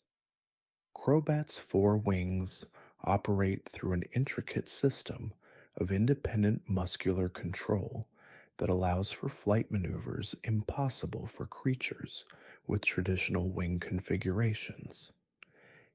Crobat's four wings operate through an intricate system of independent muscular control that allows for flight maneuvers impossible for creatures with traditional wing configurations.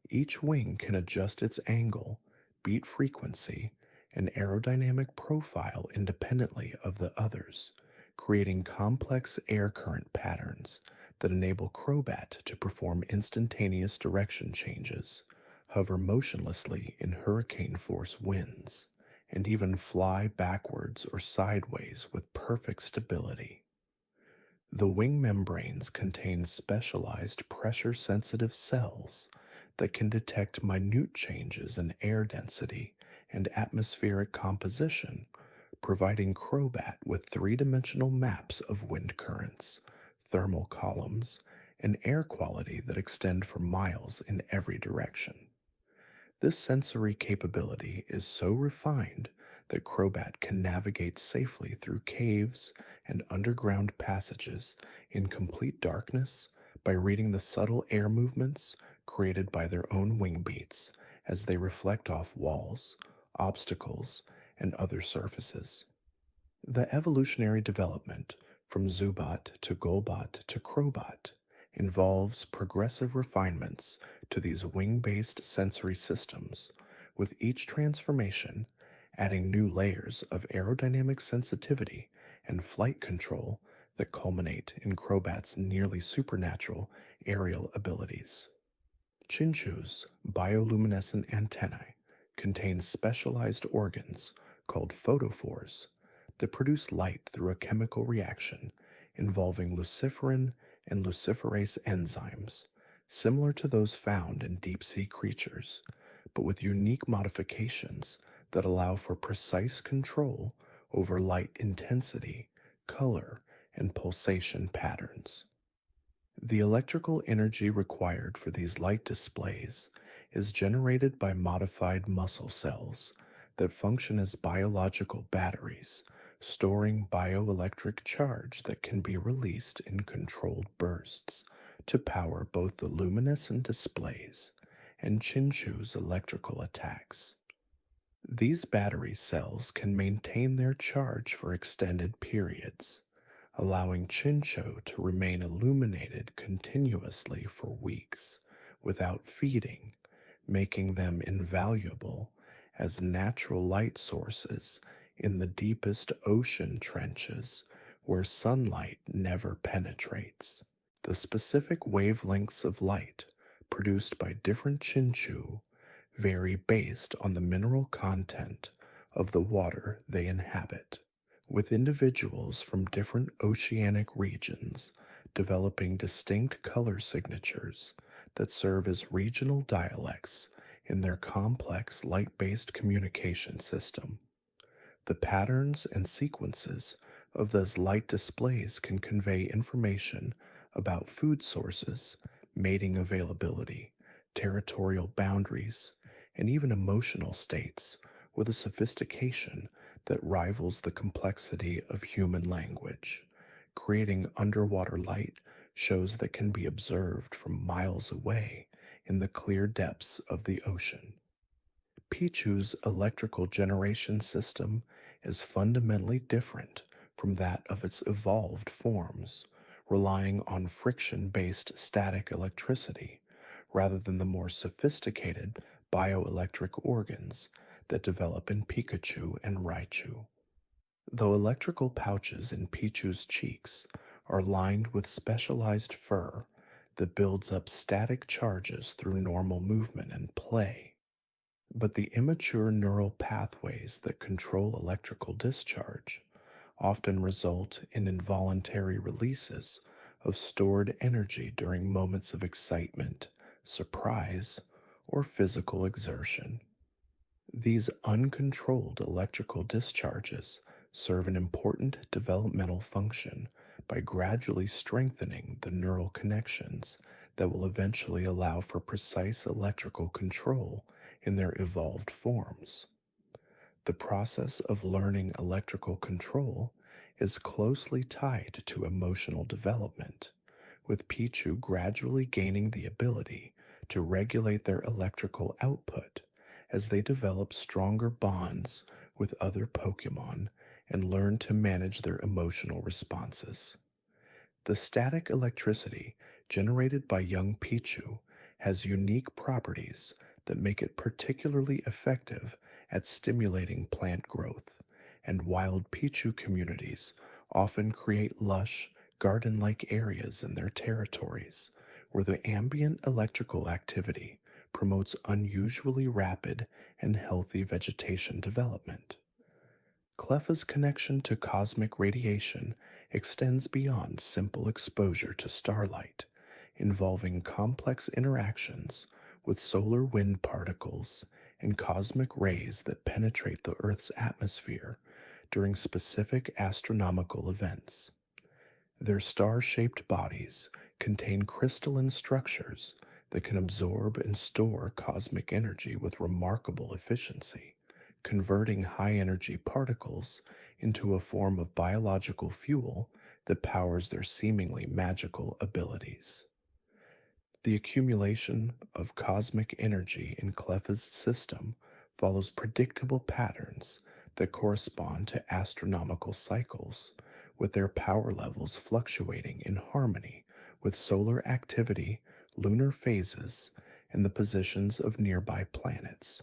Each wing can adjust its angle, beat frequency, an aerodynamic profile independently of the others, creating complex air current patterns that enable Crobat to perform instantaneous direction changes, hover motionlessly in hurricane force winds, and even fly backwards or sideways with perfect stability. The wing membranes contain specialized pressure sensitive cells that can detect minute changes in air density and atmospheric composition, providing Crobat with three-dimensional maps of wind currents, thermal columns, and air quality that extend for miles in every direction. This sensory capability is so refined that Crobat can navigate safely through caves and underground passages in complete darkness by reading the subtle air movements created by their own wing beats as they reflect off walls, obstacles, and other surfaces. The evolutionary development from Zubat to Golbat to Crobat involves progressive refinements to these wing based sensory systems, with each transformation adding new layers of aerodynamic sensitivity and flight control that culminate in Crobat's nearly supernatural aerial abilities. Chinchu's bioluminescent antennae contain specialized organs called photophores that produce light through a chemical reaction involving luciferin and luciferase enzymes, similar to those found in deep sea creatures, but with unique modifications that allow for precise control over light intensity, color, and pulsation patterns. The electrical energy required for these light displays is generated by modified muscle cells that function as biological batteries, storing bioelectric charge that can be released in controlled bursts to power both the luminescent displays and Chinchu's electrical attacks. These battery cells can maintain their charge for extended periods, allowing Chinchou to remain illuminated continuously for weeks without feeding, making them invaluable as natural light sources in the deepest ocean trenches where sunlight never penetrates. The specific wavelengths of light produced by different Chinchou vary based on the mineral content of the water they inhabit, with individuals from different oceanic regions developing distinct color signatures that serve as regional dialects in their complex light-based communication system. The patterns and sequences of those light displays can convey information about food sources, mating availability, territorial boundaries, and even emotional states with a sophistication that rivals the complexity of human language, creating underwater light shows that can be observed from miles away in the clear depths of the ocean. Pichu's electrical generation system is fundamentally different from that of its evolved forms, relying on friction-based static electricity rather than the more sophisticated bioelectric organs that develop in Pikachu and Raichu. Though electrical pouches in Pichu's cheeks are lined with specialized fur that builds up static charges through normal movement and play, but the immature neural pathways that control electrical discharge often result in involuntary releases of stored energy during moments of excitement, surprise, or physical exertion. These uncontrolled electrical discharges serve an important developmental function by gradually strengthening the neural connections that will eventually allow for precise electrical control in their evolved forms. The process of learning electrical control is closely tied to emotional development, with Pichu gradually gaining the ability to regulate their electrical output as they develop stronger bonds with other Pokémon and learn to manage their emotional responses. The static electricity generated by young Pichu has unique properties that make it particularly effective at stimulating plant growth, and wild Pichu communities often create lush, garden like areas in their territories where the ambient electrical activity promotes unusually rapid and healthy vegetation development. Cleffa's connection to cosmic radiation extends beyond simple exposure to starlight, involving complex interactions with solar wind particles and cosmic rays that penetrate the Earth's atmosphere during specific astronomical events. Their star shaped bodies contain crystalline structures that can absorb and store cosmic energy with remarkable efficiency, converting high energy particles into a form of biological fuel that powers their seemingly magical abilities. The accumulation of cosmic energy in Cleffa's system follows predictable patterns that correspond to astronomical cycles, with their power levels fluctuating in harmony with solar activity, lunar phases, and the positions of nearby planets.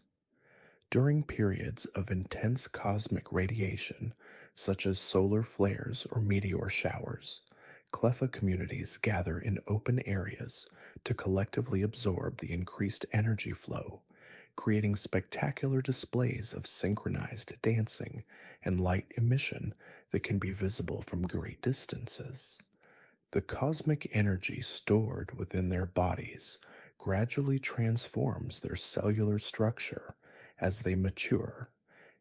During periods of intense cosmic radiation, such as solar flares or meteor showers, Cleffa communities gather in open areas to collectively absorb the increased energy flow, creating spectacular displays of synchronized dancing and light emission that can be visible from great distances. The cosmic energy stored within their bodies gradually transforms their cellular structure as they mature,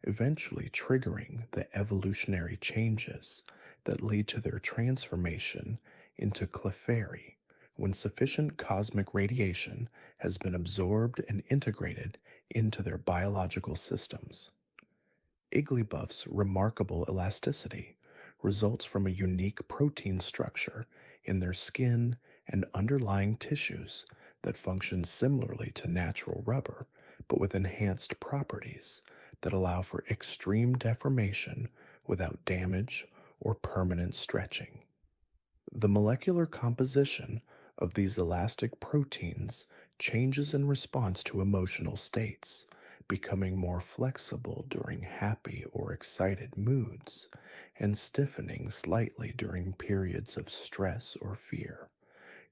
eventually triggering the evolutionary changes that lead to their transformation into Clefairy when sufficient cosmic radiation has been absorbed and integrated into their biological systems. Igglybuff's remarkable elasticity results from a unique protein structure in their skin and underlying tissues that functions similarly to natural rubber, but with enhanced properties that allow for extreme deformation without damage or permanent stretching. The molecular composition of these elastic proteins changes in response to emotional states, becoming more flexible during happy or excited moods, and stiffening slightly during periods of stress or fear,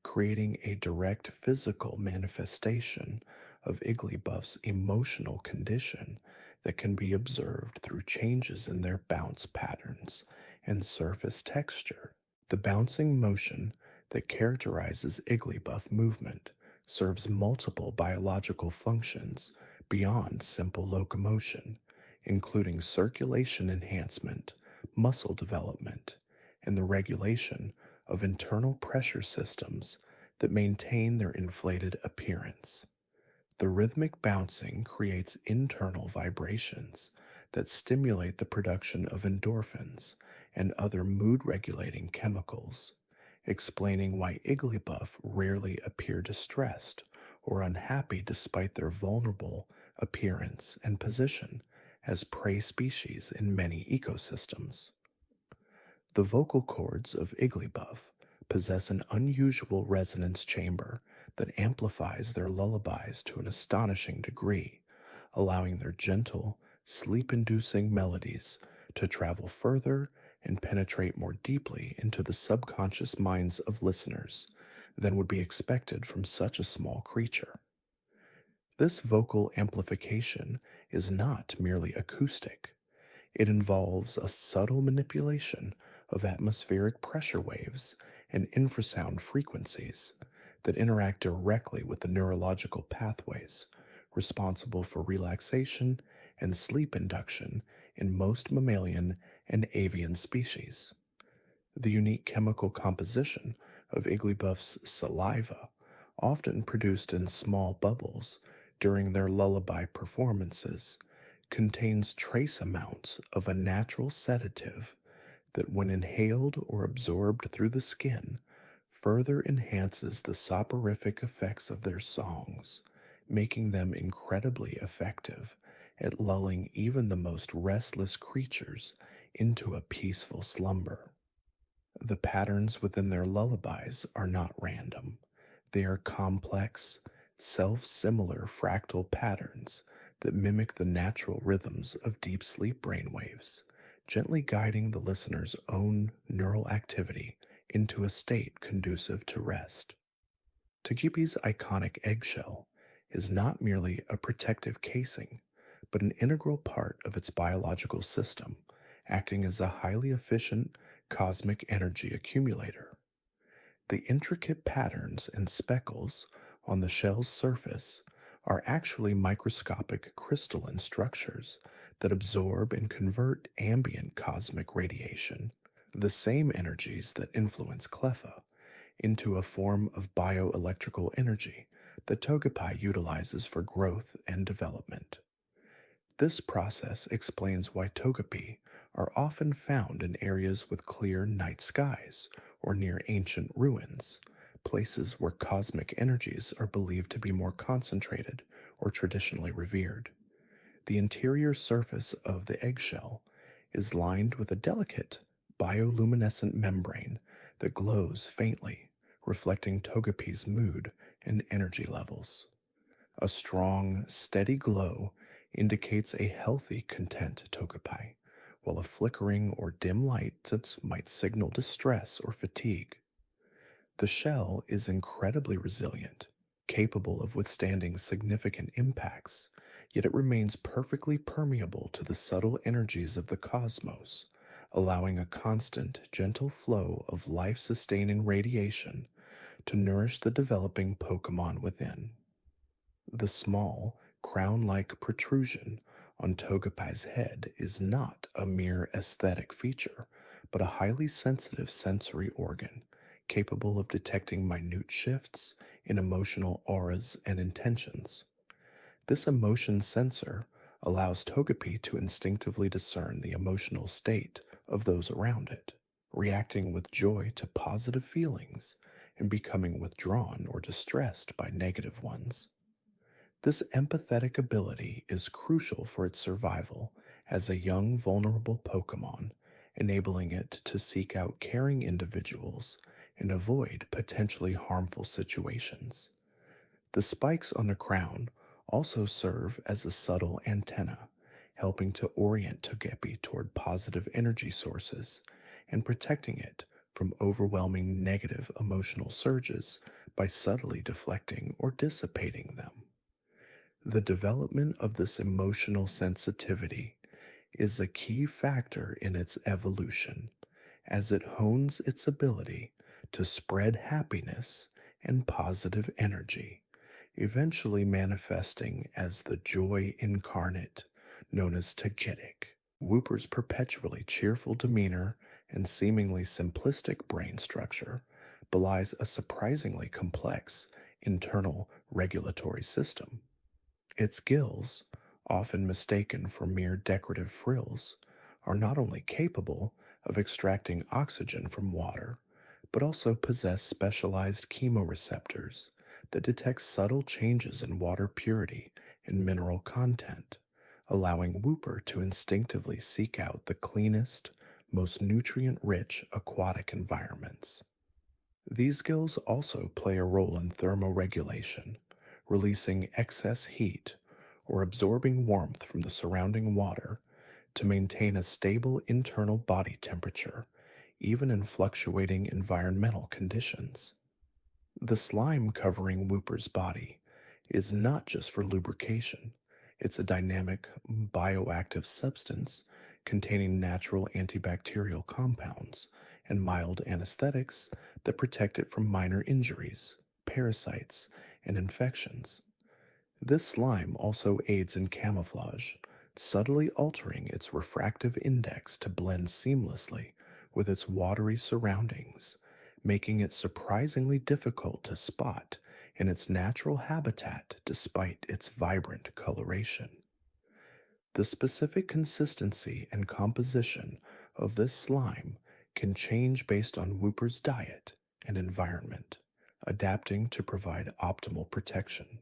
creating a direct physical manifestation of Igglybuff's emotional condition that can be observed through changes in their bounce patterns and surface texture. The bouncing motion that characterizes Igglybuff movement serves multiple biological functions beyond simple locomotion, including circulation enhancement, muscle development, and the regulation of internal pressure systems that maintain their inflated appearance. The rhythmic bouncing creates internal vibrations that stimulate the production of endorphins and other mood regulating chemicals, explaining why Igglybuff rarely appear distressed or unhappy despite their vulnerable appearance and position as prey species in many ecosystems. The vocal cords of Igglybuff possess an unusual resonance chamber that amplifies their lullabies to an astonishing degree, allowing their gentle, sleep-inducing melodies to travel further and penetrate more deeply into the subconscious minds of listeners than would be expected from such a small creature. This vocal amplification is not merely acoustic. It involves a subtle manipulation of atmospheric pressure waves and infrasound frequencies that interact directly with the neurological pathways responsible for relaxation and sleep induction in most mammalian and avian species. The unique chemical composition of Igglybuff's saliva, often produced in small bubbles during their lullaby performances, contains trace amounts of a natural sedative that, when inhaled or absorbed through the skin, further enhances the soporific effects of their songs, making them incredibly effective at lulling even the most restless creatures into a peaceful slumber. The patterns within their lullabies are not random. They are complex, self-similar fractal patterns that mimic the natural rhythms of deep sleep brainwaves, gently guiding the listener's own neural activity into a state conducive to rest. Togepi's iconic eggshell is not merely a protective casing, but an integral part of its biological system, acting as a highly efficient cosmic energy accumulator. The intricate patterns and speckles on the shell's surface are actually microscopic crystalline structures that absorb and convert ambient cosmic radiation, the same energies that influence Cleffa, into a form of bioelectrical energy that Togepi utilizes for growth and development. This process explains why Togepi are often found in areas with clear night skies or near ancient ruins, places where cosmic energies are believed to be more concentrated or traditionally revered. The interior surface of the eggshell is lined with a delicate bioluminescent membrane that glows faintly, reflecting Togepi's mood and energy levels. A strong, steady glow indicates a healthy, content Togepi, while a flickering or dim light might signal distress or fatigue. The shell is incredibly resilient, capable of withstanding significant impacts, yet it remains perfectly permeable to the subtle energies of the cosmos, allowing a constant, gentle flow of life-sustaining radiation to nourish the developing Pokémon within. The small, crown-like protrusion on Togepi's head is not a mere aesthetic feature, but a highly sensitive sensory organ, capable of detecting minute shifts in emotional auras and intentions. This emotion sensor allows Togepi to instinctively discern the emotional state of those around it, reacting with joy to positive feelings and becoming withdrawn or distressed by negative ones. This empathetic ability is crucial for its survival as a young, vulnerable Pokémon, enabling it to seek out caring individuals and avoid potentially harmful situations. The spikes on the crown also serve as a subtle antenna, helping to orient Togepi toward positive energy sources and protecting it from overwhelming negative emotional surges by subtly deflecting or dissipating them. The development of this emotional sensitivity is a key factor in its evolution, as it hones its ability to spread happiness and positive energy, eventually manifesting as the joy incarnate known as Togetic. Wooper's perpetually cheerful demeanor and seemingly simplistic brain structure belies a surprisingly complex internal regulatory system. Its gills, often mistaken for mere decorative frills, are not only capable of extracting oxygen from water, but also possess specialized chemoreceptors that detect subtle changes in water purity and mineral content, allowing Wooper to instinctively seek out the cleanest, most nutrient-rich aquatic environments. These gills also play a role in thermoregulation, releasing excess heat or absorbing warmth from the surrounding water to maintain a stable internal body temperature, even in fluctuating environmental conditions. The slime covering Wooper's body is not just for lubrication, it's a dynamic, bioactive substance containing natural antibacterial compounds and mild anesthetics that protect it from minor injuries, parasites, and infections. This slime also aids in camouflage, subtly altering its refractive index to blend seamlessly with its watery surroundings, making it surprisingly difficult to spot in its natural habitat despite its vibrant coloration. The specific consistency and composition of this slime can change based on Wooper's diet and environment, adapting to provide optimal protection.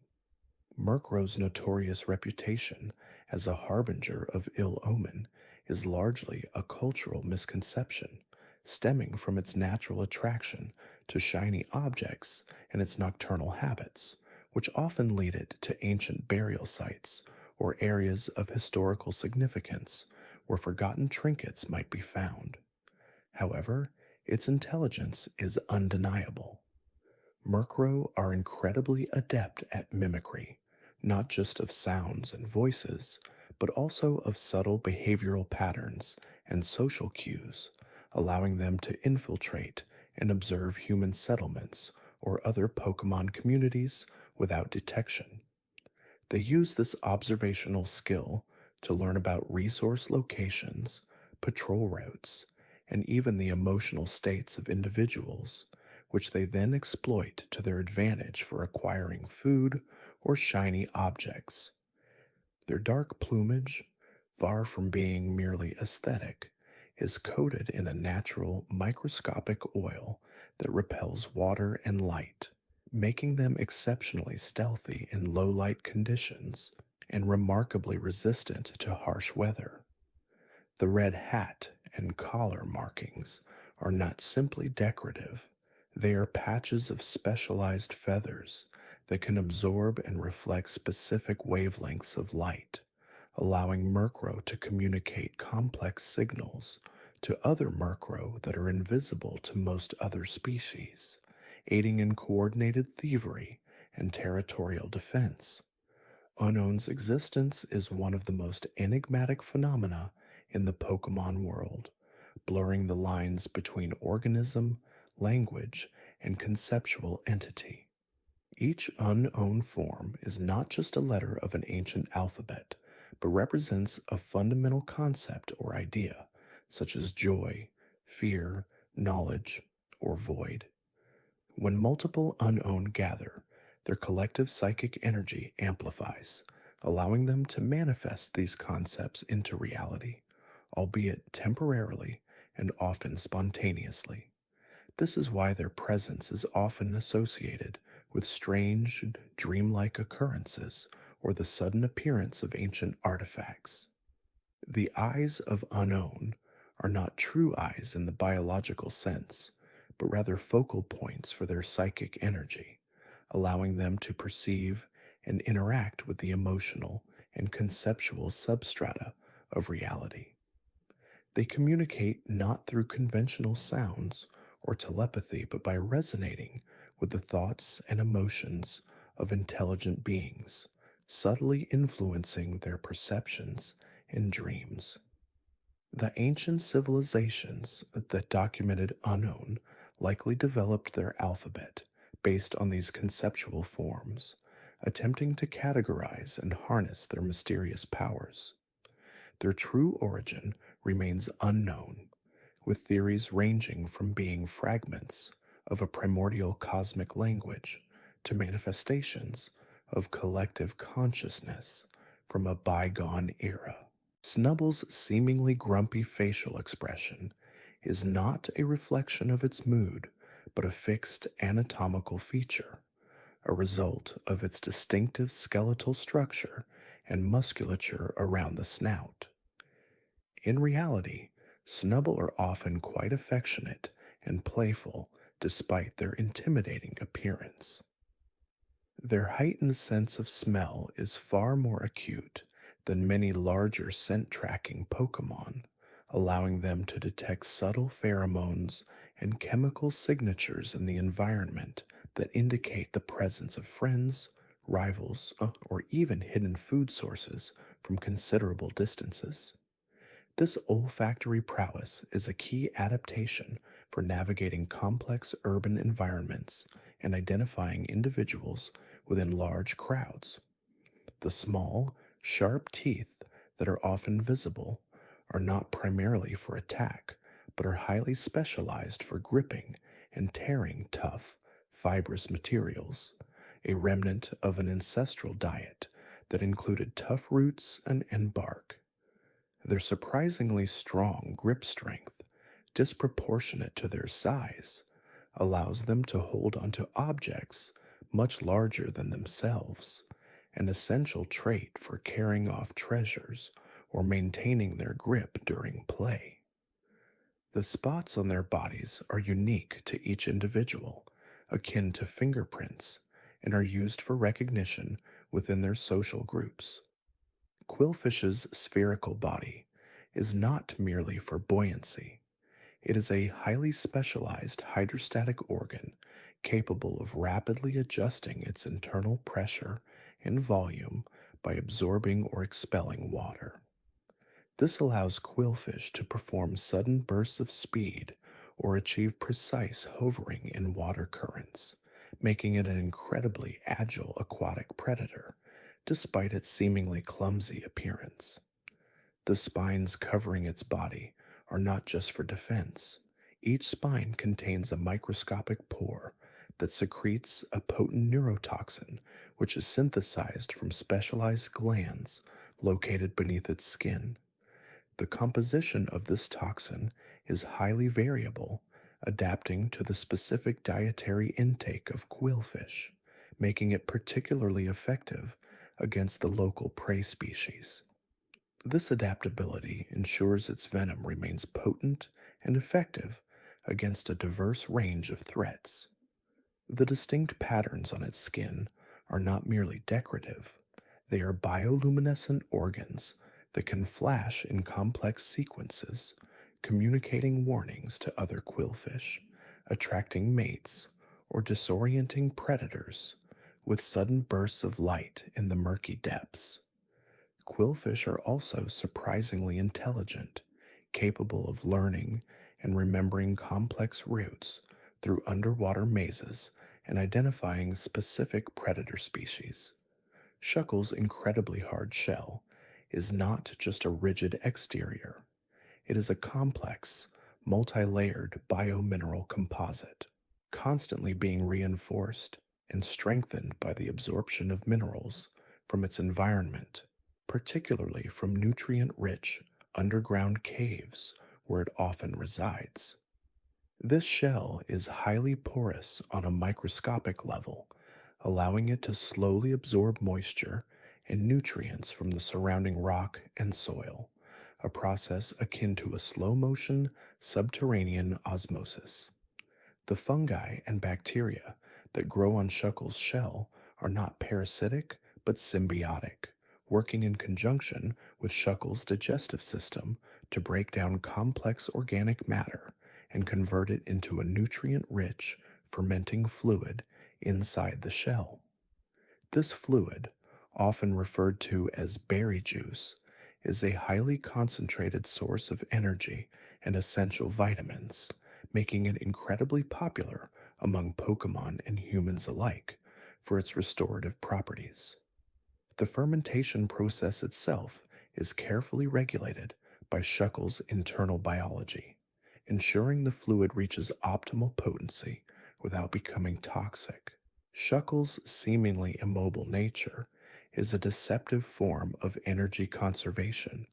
Murkrow's notorious reputation as a harbinger of ill omen is largely a cultural misconception, stemming from its natural attraction to shiny objects and its nocturnal habits, which often lead it to ancient burial sites or areas of historical significance where forgotten trinkets might be found. However, its intelligence is undeniable. Murkrow are incredibly adept at mimicry, not just of sounds and voices, but also of subtle behavioral patterns and social cues, allowing them to infiltrate and observe human settlements or other Pokemon communities without detection. They use this observational skill to learn about resource locations, patrol routes, and even the emotional states of individuals, which they then exploit to their advantage for acquiring food or shiny objects. Their dark plumage, far from being merely aesthetic, is coated in a natural microscopic oil that repels water and light, making them exceptionally stealthy in low light conditions and remarkably resistant to harsh weather. The red hat and collar markings are not simply decorative, they are patches of specialized feathers that can absorb and reflect specific wavelengths of light, allowing Murkrow to communicate complex signals to other Murkrow that are invisible to most other species, aiding in coordinated thievery and territorial defense. Unown's existence is one of the most enigmatic phenomena in the Pokemon world, blurring the lines between organism, language, and conceptual entity. Each unknown form is not just a letter of an ancient alphabet, but represents a fundamental concept or idea, such as joy, fear, knowledge, or void. When multiple unknown gather, their collective psychic energy amplifies, allowing them to manifest these concepts into reality, albeit temporarily and often spontaneously. This is why their presence is often associated with strange, dreamlike occurrences or the sudden appearance of ancient artifacts. The eyes of unknown are not true eyes in the biological sense, but rather focal points for their psychic energy, allowing them to perceive and interact with the emotional and conceptual substrata of reality. They communicate not through conventional sounds or telepathy, but by resonating with the thoughts and emotions of intelligent beings, subtly influencing their perceptions and dreams. The ancient civilizations that documented unknown likely developed their alphabet based on these conceptual forms, attempting to categorize and harness their mysterious powers. Their true origin remains unknown, with theories ranging from being fragments of a primordial cosmic language to manifestations of collective consciousness from a bygone era. Snubble's seemingly grumpy facial expression is not a reflection of its mood, but a fixed anatomical feature, a result of its distinctive skeletal structure and musculature around the snout. In reality, Snubble are often quite affectionate and playful despite their intimidating appearance. Their heightened sense of smell is far more acute than many larger scent tracking Pokemon, allowing them to detect subtle pheromones and chemical signatures in the environment that indicate the presence of friends, rivals, or even hidden food sources from considerable distances. This olfactory prowess is a key adaptation for navigating complex urban environments and identifying individuals within large crowds. The small, sharp teeth that are often visible are not primarily for attack, but are highly specialized for gripping and tearing tough, fibrous materials, a remnant of an ancestral diet that included tough roots and bark. Their surprisingly strong grip strength, disproportionate to their size, allows them to hold onto objects much larger than themselves, an essential trait for carrying off treasures or maintaining their grip during play. The spots on their bodies are unique to each individual, akin to fingerprints, and are used for recognition within their social groups. Quillfish's spherical body is not merely for buoyancy. It is a highly specialized hydrostatic organ capable of rapidly adjusting its internal pressure and volume by absorbing or expelling water. This allows quillfish to perform sudden bursts of speed or achieve precise hovering in water currents, making it an incredibly agile aquatic predator, despite its seemingly clumsy appearance. The spines covering its body are not just for defense. Each spine contains a microscopic pore that secretes a potent neurotoxin which is synthesized from specialized glands located beneath its skin. The composition of this toxin is highly variable, adapting to the specific dietary intake of quillfish, making it particularly effective against the local prey species. This adaptability ensures its venom remains potent and effective against a diverse range of threats. The distinct patterns on its skin are not merely decorative, they are bioluminescent organs that can flash in complex sequences, communicating warnings to other quillfish, attracting mates, or disorienting predators with sudden bursts of light in the murky depths. Quillfish are also surprisingly intelligent, capable of learning and remembering complex routes through underwater mazes and identifying specific predator species. Shuckle's incredibly hard shell is not just a rigid exterior. It is a complex, multi-layered biomineral composite, constantly being reinforced and strengthened by the absorption of minerals from its environment, particularly from nutrient-rich underground caves where it often resides. This shell is highly porous on a microscopic level, allowing it to slowly absorb moisture and nutrients from the surrounding rock and soil, a process akin to a slow-motion subterranean osmosis. The fungi and bacteria that grow on Shuckle's shell are not parasitic but symbiotic, working in conjunction with Shuckle's digestive system to break down complex organic matter and convert it into a nutrient-rich, fermenting fluid inside the shell. This fluid, often referred to as berry juice, is a highly concentrated source of energy and essential vitamins, making it incredibly popular among Pokémon and humans alike for its restorative properties. The fermentation process itself is carefully regulated by Shuckle's internal biology, ensuring the fluid reaches optimal potency without becoming toxic. Shuckle's seemingly immobile nature is a deceptive form of energy conservation,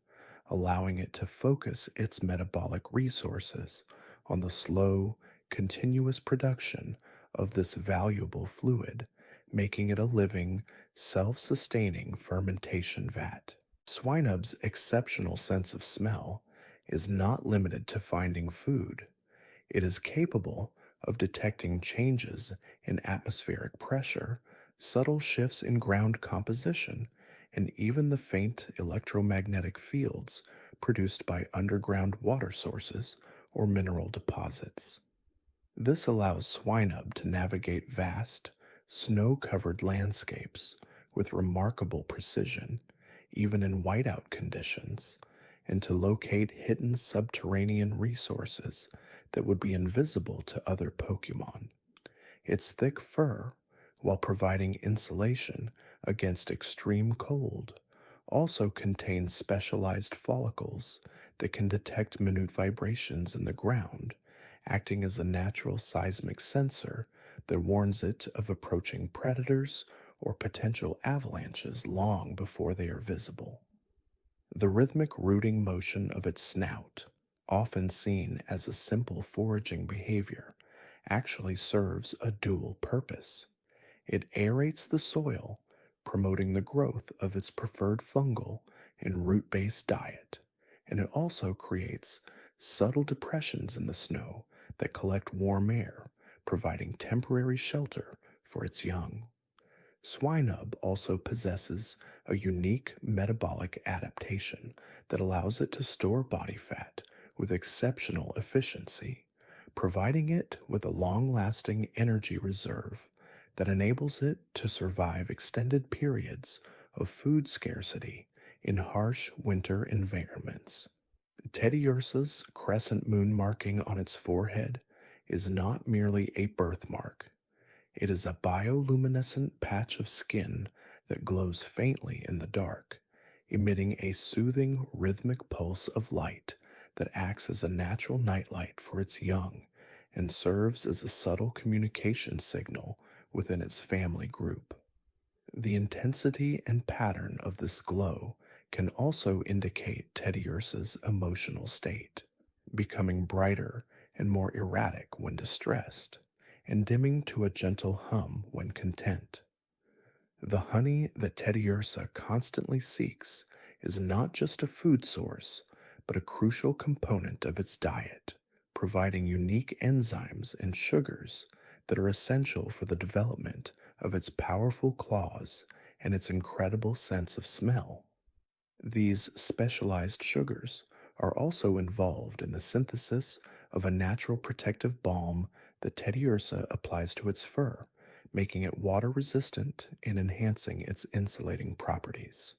allowing it to focus its metabolic resources on the slow, continuous production of this valuable fluid, making it a living, self-sustaining fermentation vat. Swinub's exceptional sense of smell is not limited to finding food. It is capable of detecting changes in atmospheric pressure, subtle shifts in ground composition, and even the faint electromagnetic fields produced by underground water sources or mineral deposits. This allows Swinub to navigate vast, snow-covered landscapes with remarkable precision, even in whiteout conditions, and to locate hidden subterranean resources that would be invisible to other Pokémon. Its thick fur, while providing insulation against extreme cold, also contains specialized follicles that can detect minute vibrations in the ground, acting as a natural seismic sensor that warns it of approaching predators or potential avalanches long before they are visible. The rhythmic rooting motion of its snout, often seen as a simple foraging behavior, actually serves a dual purpose. It aerates the soil, promoting the growth of its preferred fungal and root-based diet, and it also creates subtle depressions in the snow that collect warm air, providing temporary shelter for its young. Swinub also possesses a unique metabolic adaptation that allows it to store body fat with exceptional efficiency, providing it with a long lasting energy reserve that enables it to survive extended periods of food scarcity in harsh winter environments. Teddiursa's crescent moon marking on its forehead is not merely a birthmark. It is a bioluminescent patch of skin that glows faintly in the dark, emitting a soothing rhythmic pulse of light that acts as a natural nightlight for its young and serves as a subtle communication signal within its family group. The intensity and pattern of this glow can also indicate Teddiursa's emotional state, becoming brighter and more erratic when distressed, and dimming to a gentle hum when content. The honey that Teddiursa constantly seeks is not just a food source, but a crucial component of its diet, providing unique enzymes and sugars that are essential for the development of its powerful claws and its incredible sense of smell. These specialized sugars are also involved in the synthesis of a natural protective balm that Teddiursa applies to its fur, making it water resistant and enhancing its insulating properties.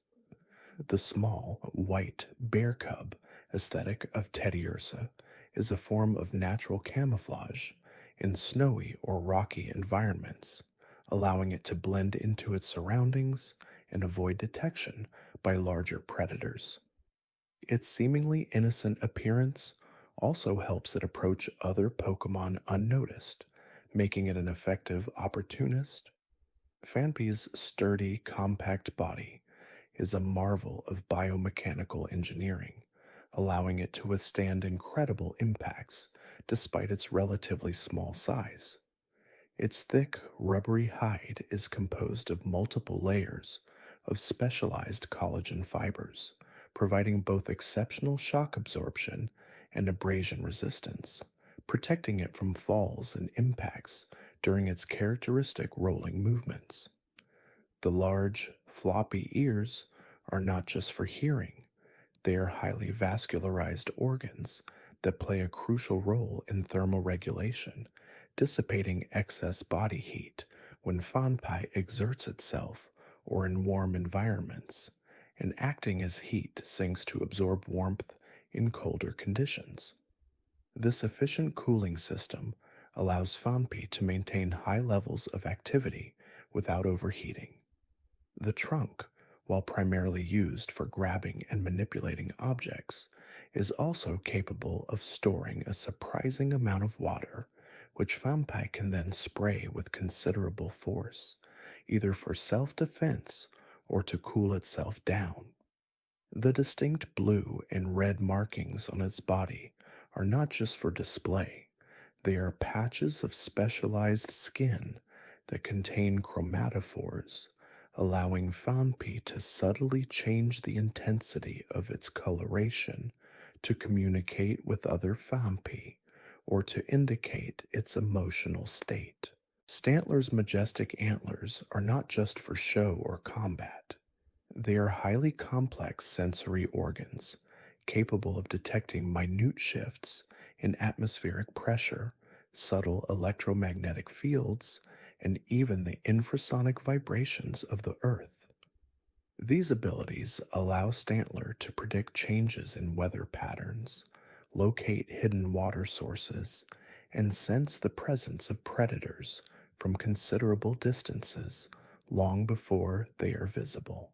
The small, white bear cub aesthetic of Teddiursa is a form of natural camouflage in snowy or rocky environments, allowing it to blend into its surroundings and avoid detection by larger predators. Its seemingly innocent appearance also helps it approach other Pokemon unnoticed, making it an effective opportunist. Phanpy's sturdy, compact body is a marvel of biomechanical engineering, allowing it to withstand incredible impacts despite its relatively small size. Its thick, rubbery hide is composed of multiple layers of specialized collagen fibers, providing both exceptional shock absorption and abrasion resistance, protecting it from falls and impacts during its characteristic rolling movements. The large, floppy ears are not just for hearing, they are highly vascularized organs that play a crucial role in thermal regulation, dissipating excess body heat when Fanpai exerts itself or in warm environments, and acting as heat sinks to absorb warmth in colder conditions. This efficient cooling system allows Fanpi to maintain high levels of activity without overheating. The trunk, while primarily used for grabbing and manipulating objects, is also capable of storing a surprising amount of water, which Fanpai can then spray with considerable force, either for self-defense or to cool itself down. The distinct blue and red markings on its body are not just for display, they are patches of specialized skin that contain chromatophores, allowing Fanpi to subtly change the intensity of its coloration to communicate with other Fanpi or to indicate its emotional state. Stantler's majestic antlers are not just for show or combat. They are highly complex sensory organs, capable of detecting minute shifts in atmospheric pressure, subtle electromagnetic fields, and even the infrasonic vibrations of the Earth. These abilities allow Stantler to predict changes in weather patterns, locate hidden water sources, and sense the presence of predators from considerable distances long before they are visible.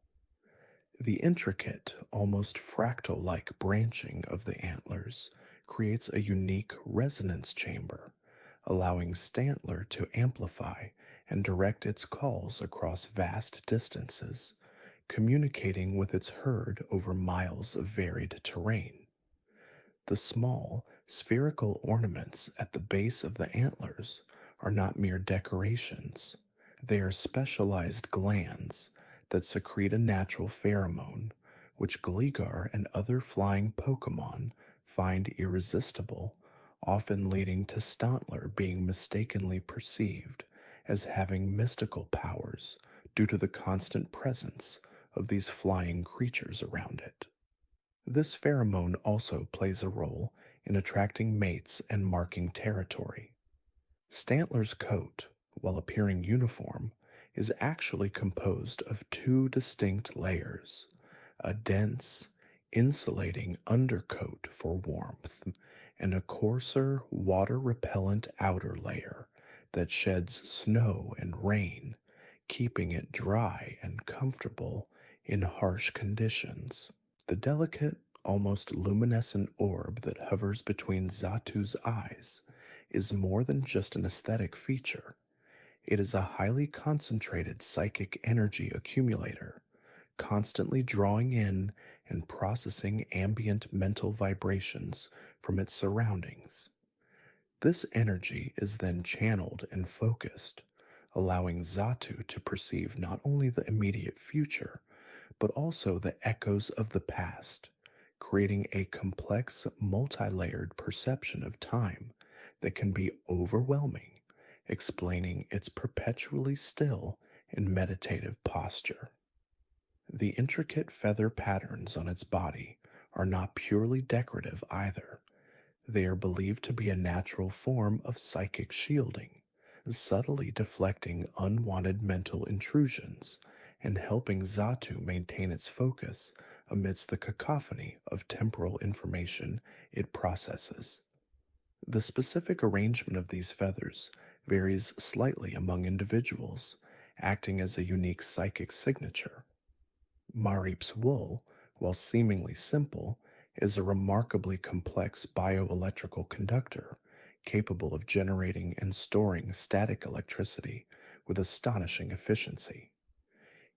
The intricate, almost fractal like branching of the antlers creates a unique resonance chamber, allowing Stantler to amplify and direct its calls across vast distances, communicating with its herd over miles of varied terrain. The small, spherical ornaments at the base of the antlers are not mere decorations. They are specialized glands that secrete a natural pheromone, which Gligar and other flying Pokémon find irresistible, often leading to Stantler being mistakenly perceived as having mystical powers due to the constant presence of these flying creatures around it. This pheromone also plays a role in attracting mates and marking territory. Stantler's coat, while appearing uniform, is actually composed of two distinct layers: a dense, insulating undercoat for warmth, and a coarser, water repellent outer layer that sheds snow and rain, keeping it dry and comfortable in harsh conditions. The delicate, almost luminescent orb that hovers between Zatu's eyes is more than just an aesthetic feature. It is a highly concentrated psychic energy accumulator, constantly drawing in and processing ambient mental vibrations from its surroundings. This energy is then channeled and focused, allowing Zatu to perceive not only the immediate future, but also the echoes of the past, creating a complex, multi-layered perception of time that can be overwhelming, explaining its perpetually still and meditative posture. The intricate feather patterns on its body are not purely decorative either. They are believed to be a natural form of psychic shielding, subtly deflecting unwanted mental intrusions and helping Zatu maintain its focus amidst the cacophony of temporal information it processes. The specific arrangement of these feathers varies slightly among individuals, acting as a unique psychic signature. Marip's wool, while seemingly simple, is a remarkably complex bioelectrical conductor, capable of generating and storing static electricity with astonishing efficiency.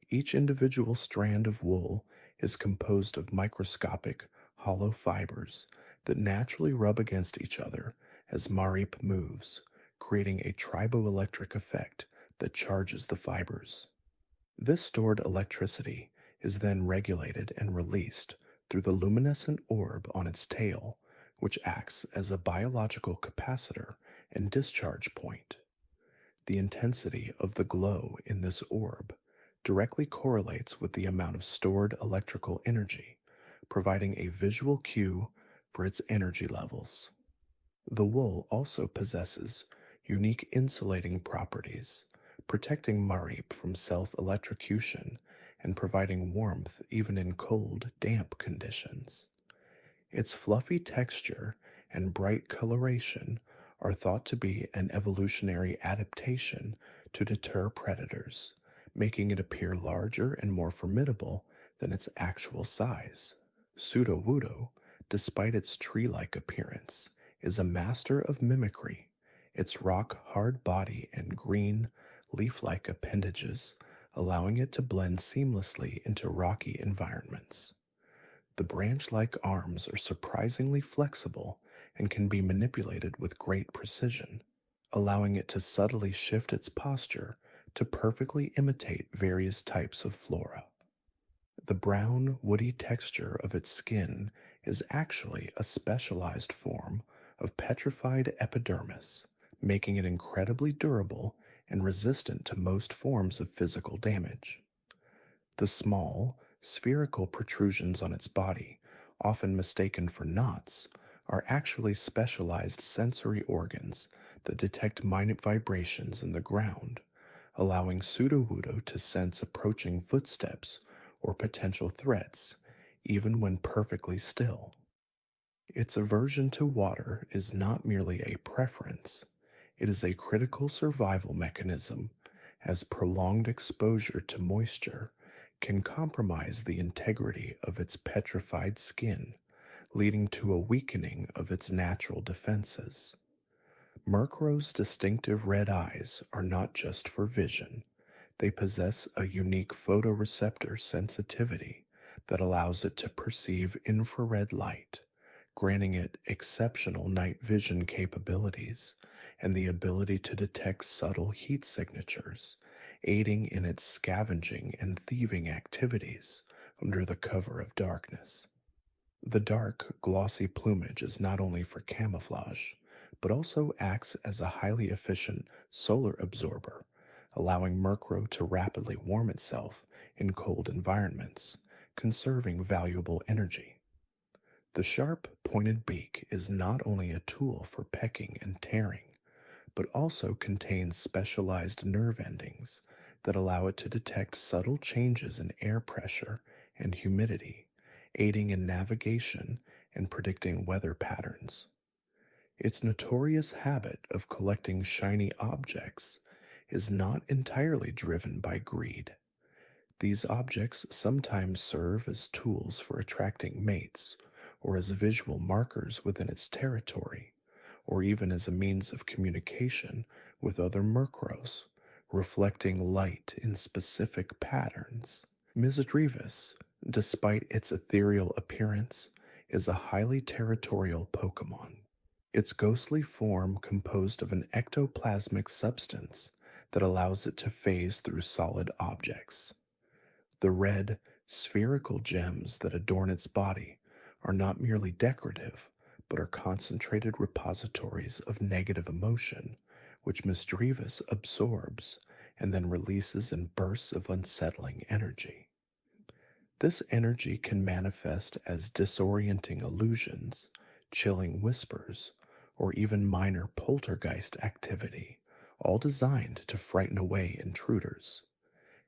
Each individual strand of wool is composed of microscopic, hollow fibers that naturally rub against each other as Marip moves, creating a triboelectric effect that charges the fibers. This stored electricity is then regulated and released through the luminescent orb on its tail, which acts as a biological capacitor and discharge point. The intensity of the glow in this orb directly correlates with the amount of stored electrical energy, providing a visual cue for its energy levels. The wool also possesses unique insulating properties, protecting Marip from self-electrocution and providing warmth even in cold, damp conditions. Its fluffy texture and bright coloration are thought to be an evolutionary adaptation to deter predators, making it appear larger and more formidable than its actual size. Sudowoodo, despite its tree-like appearance, is a master of mimicry. Its rock-hard body and green, leaf-like appendages allowing it to blend seamlessly into rocky environments. The branch-like arms are surprisingly flexible and can be manipulated with great precision, allowing it to subtly shift its posture to perfectly imitate various types of flora. The brown, woody texture of its skin is actually a specialized form of petrified epidermis, making it incredibly durable and resistant to most forms of physical damage. The small, spherical protrusions on its body, often mistaken for knots, are actually specialized sensory organs that detect minute vibrations in the ground, allowing Sudowoodo to sense approaching footsteps or potential threats, even when perfectly still. Its aversion to water is not merely a preference, it is a critical survival mechanism, as prolonged exposure to moisture can compromise the integrity of its petrified skin, leading to a weakening of its natural defenses. Murkrow's distinctive red eyes are not just for vision. They possess a unique photoreceptor sensitivity that allows it to perceive infrared light, granting it exceptional night vision capabilities and the ability to detect subtle heat signatures, aiding in its scavenging and thieving activities under the cover of darkness. The dark, glossy plumage is not only for camouflage, but also acts as a highly efficient solar absorber, allowing Murkrow to rapidly warm itself in cold environments, conserving valuable energy. The sharp, pointed beak is not only a tool for pecking and tearing, but also contains specialized nerve endings that allow it to detect subtle changes in air pressure and humidity, aiding in navigation and predicting weather patterns. Its notorious habit of collecting shiny objects is not entirely driven by greed. These objects sometimes serve as tools for attracting mates, or as visual markers within its territory, or even as a means of communication with other Murkrows, reflecting light in specific patterns. Misdreavus, despite its ethereal appearance, is a highly territorial Pokémon. Its ghostly form composed of an ectoplasmic substance that allows it to phase through solid objects. The red, spherical gems that adorn its body are not merely decorative, but are concentrated repositories of negative emotion, which Misdreavus absorbs and then releases in bursts of unsettling energy. This energy can manifest as disorienting illusions, chilling whispers, or even minor poltergeist activity, all designed to frighten away intruders.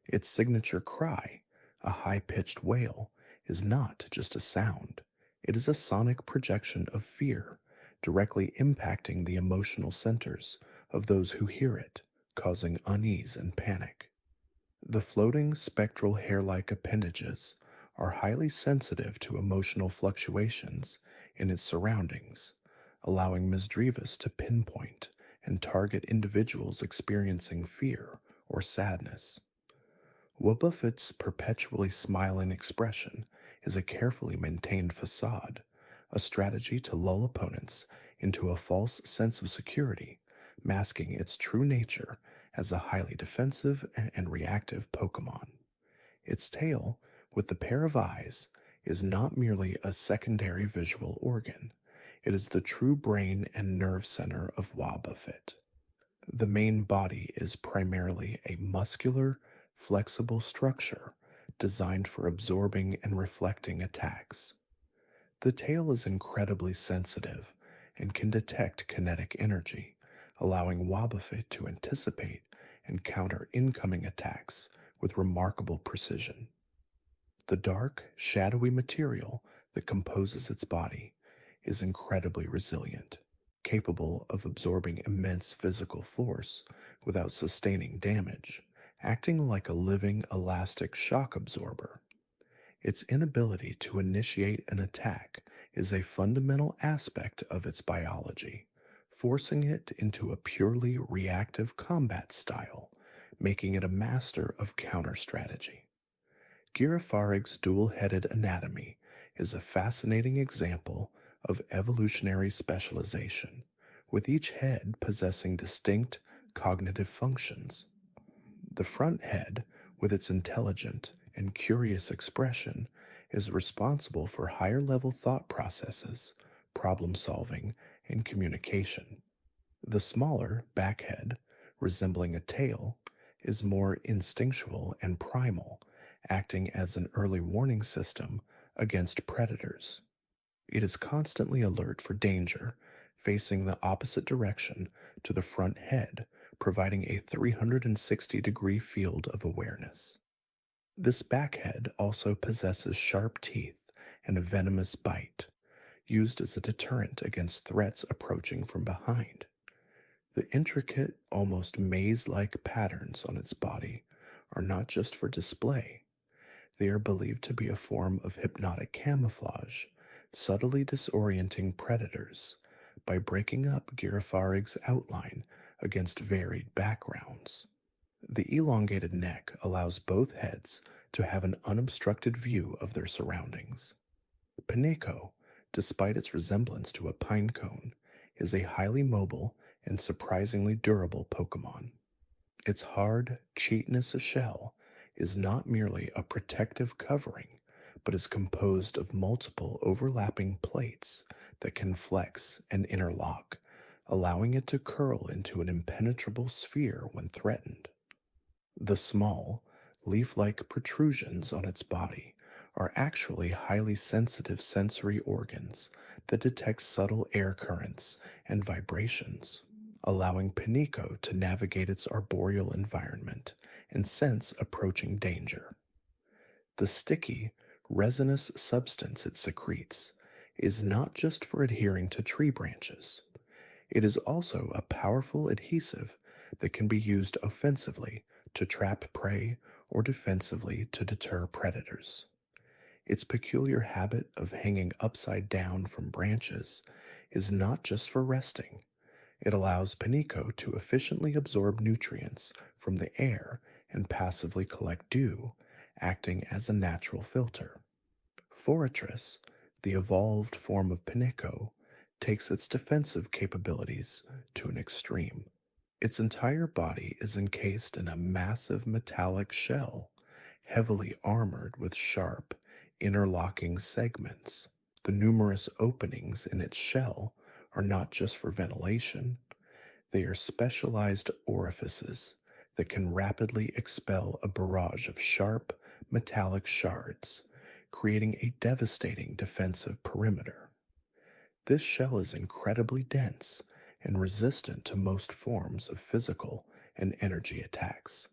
Its signature cry, a high-pitched wail, is not just a sound. It is a sonic projection of fear, directly impacting the emotional centers of those who hear it, causing unease and panic. The floating spectral hair-like appendages are highly sensitive to emotional fluctuations in its surroundings, allowing Misdreavus to pinpoint and target individuals experiencing fear or sadness. Wobbuffet's perpetually smiling expression is a carefully maintained facade, a strategy to lull opponents into a false sense of security, masking its true nature as a highly defensive and reactive Pokémon. Its tail, with the pair of eyes, is not merely a secondary visual organ. It is the true brain and nerve center of Wobbuffet. The main body is primarily a muscular, flexible structure designed for absorbing and reflecting attacks. The tail is incredibly sensitive and can detect kinetic energy, allowing Wobbuffet to anticipate and counter incoming attacks with remarkable precision. The dark, shadowy material that composes its body is incredibly resilient, capable of absorbing immense physical force without sustaining damage, acting like a living elastic shock absorber. Its inability to initiate an attack is a fundamental aspect of its biology, forcing it into a purely reactive combat style, making it a master of counter-strategy. Girafarig's dual-headed anatomy is a fascinating example of evolutionary specialization, with each head possessing distinct cognitive functions. The front head, with its intelligent and curious expression, is responsible for higher-level thought processes, problem-solving, and communication. The smaller back head, resembling a tail, is more instinctual and primal, acting as an early warning system against predators. It is constantly alert for danger, facing the opposite direction to the front head, providing a 360-degree field of awareness. This back head also possesses sharp teeth and a venomous bite, used as a deterrent against threats approaching from behind. The intricate, almost maze-like patterns on its body are not just for display. They are believed to be a form of hypnotic camouflage, subtly disorienting predators by breaking up Girafarig's outline against varied backgrounds. The elongated neck allows both heads to have an unobstructed view of their surroundings. Pineco, despite its resemblance to a pinecone, is a highly mobile and surprisingly durable Pokémon. Its hard, chitinous shell is not merely a protective covering, but is composed of multiple overlapping plates that can flex and interlock, allowing it to curl into an impenetrable sphere when threatened. The small, leaf-like protrusions on its body are actually highly sensitive sensory organs that detect subtle air currents and vibrations, allowing Panico to navigate its arboreal environment and sense approaching danger. The sticky, resinous substance it secretes is not just for adhering to tree branches. It is also a powerful adhesive that can be used offensively to trap prey or defensively to deter predators. Its peculiar habit of hanging upside down from branches is not just for resting. It allows Panico to efficiently absorb nutrients from the air and passively collect dew, acting as a natural filter. Fortress, the evolved form of Panico, takes its defensive capabilities to an extreme. Its entire body is encased in a massive metallic shell, heavily armored with sharp, interlocking segments. The numerous openings in its shell are not just for ventilation, they are specialized orifices that can rapidly expel a barrage of sharp, metallic shards, creating a devastating defensive perimeter. This shell is incredibly dense and resistant to most forms of physical and energy attacks.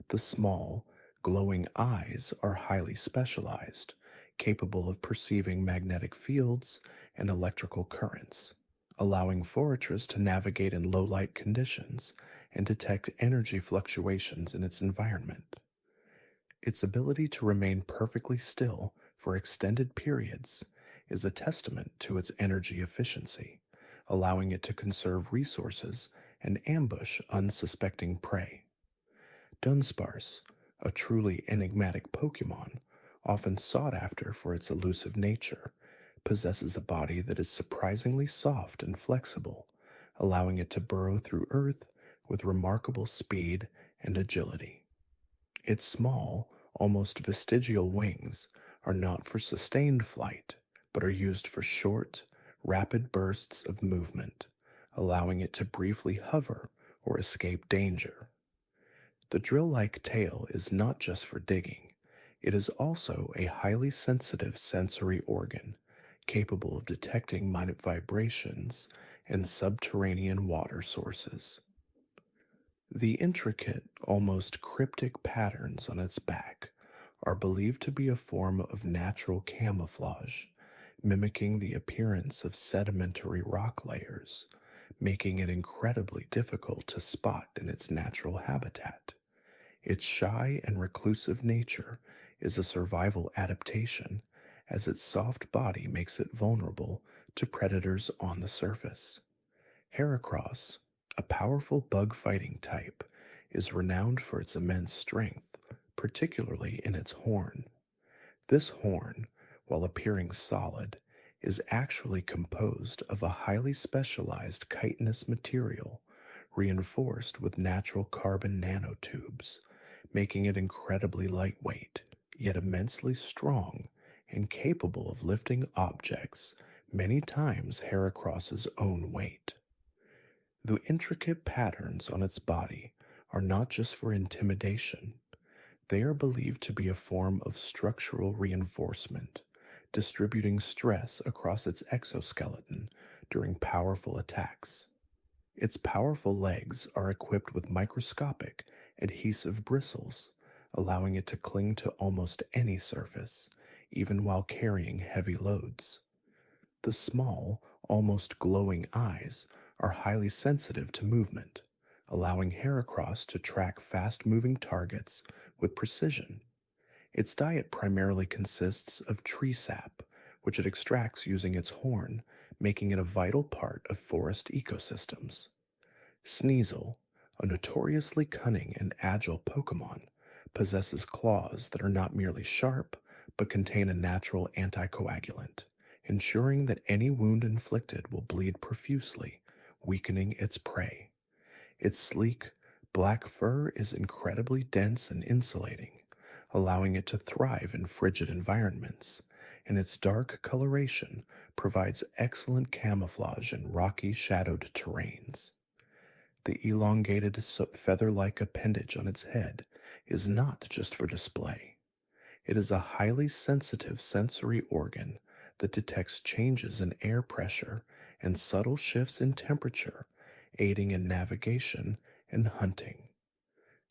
The small, glowing eyes are highly specialized, capable of perceiving magnetic fields and electrical currents, allowing Fortress to navigate in low light conditions and detect energy fluctuations in its environment. Its ability to remain perfectly still for extended periods is a testament to its energy efficiency, allowing it to conserve resources and ambush unsuspecting prey. Dunsparce, a truly enigmatic Pokémon, often sought after for its elusive nature, possesses a body that is surprisingly soft and flexible, allowing it to burrow through earth with remarkable speed and agility. Its small, almost vestigial wings are not for sustained flight, but are used for short, rapid bursts of movement, allowing it to briefly hover or escape danger. The drill-like tail is not just for digging, it is also a highly sensitive sensory organ, capable of detecting minute vibrations and subterranean water sources. The intricate, almost cryptic patterns on its back are believed to be a form of natural camouflage, mimicking the appearance of sedimentary rock layers, making it incredibly difficult to spot in its natural habitat. Its shy and reclusive nature is a survival adaptation, as its soft body makes it vulnerable to predators on the surface. Heracross, a powerful bug-fighting type, is renowned for its immense strength, particularly in its horn. This horn, while appearing solid, is actually composed of a highly specialized chitinous material reinforced with natural carbon nanotubes, making it incredibly lightweight, yet immensely strong and capable of lifting objects many times Heracross's own weight. The intricate patterns on its body are not just for intimidation, they are believed to be a form of structural reinforcement, distributing stress across its exoskeleton during powerful attacks. Its powerful legs are equipped with microscopic, adhesive bristles, allowing it to cling to almost any surface, even while carrying heavy loads. The small, almost glowing eyes are highly sensitive to movement, allowing Heracross to track fast-moving targets with precision. Its diet primarily consists of tree sap, which it extracts using its horn, making it a vital part of forest ecosystems. Sneasel, a notoriously cunning and agile Pokémon, possesses claws that are not merely sharp, but contain a natural anticoagulant, ensuring that any wound inflicted will bleed profusely, weakening its prey. Its sleek, black fur is incredibly dense and insulating, allowing it to thrive in frigid environments, and its dark coloration provides excellent camouflage in rocky, shadowed terrains. The elongated feather-like appendage on its head is not just for display. It is a highly sensitive sensory organ that detects changes in air pressure and subtle shifts in temperature, aiding in navigation and hunting.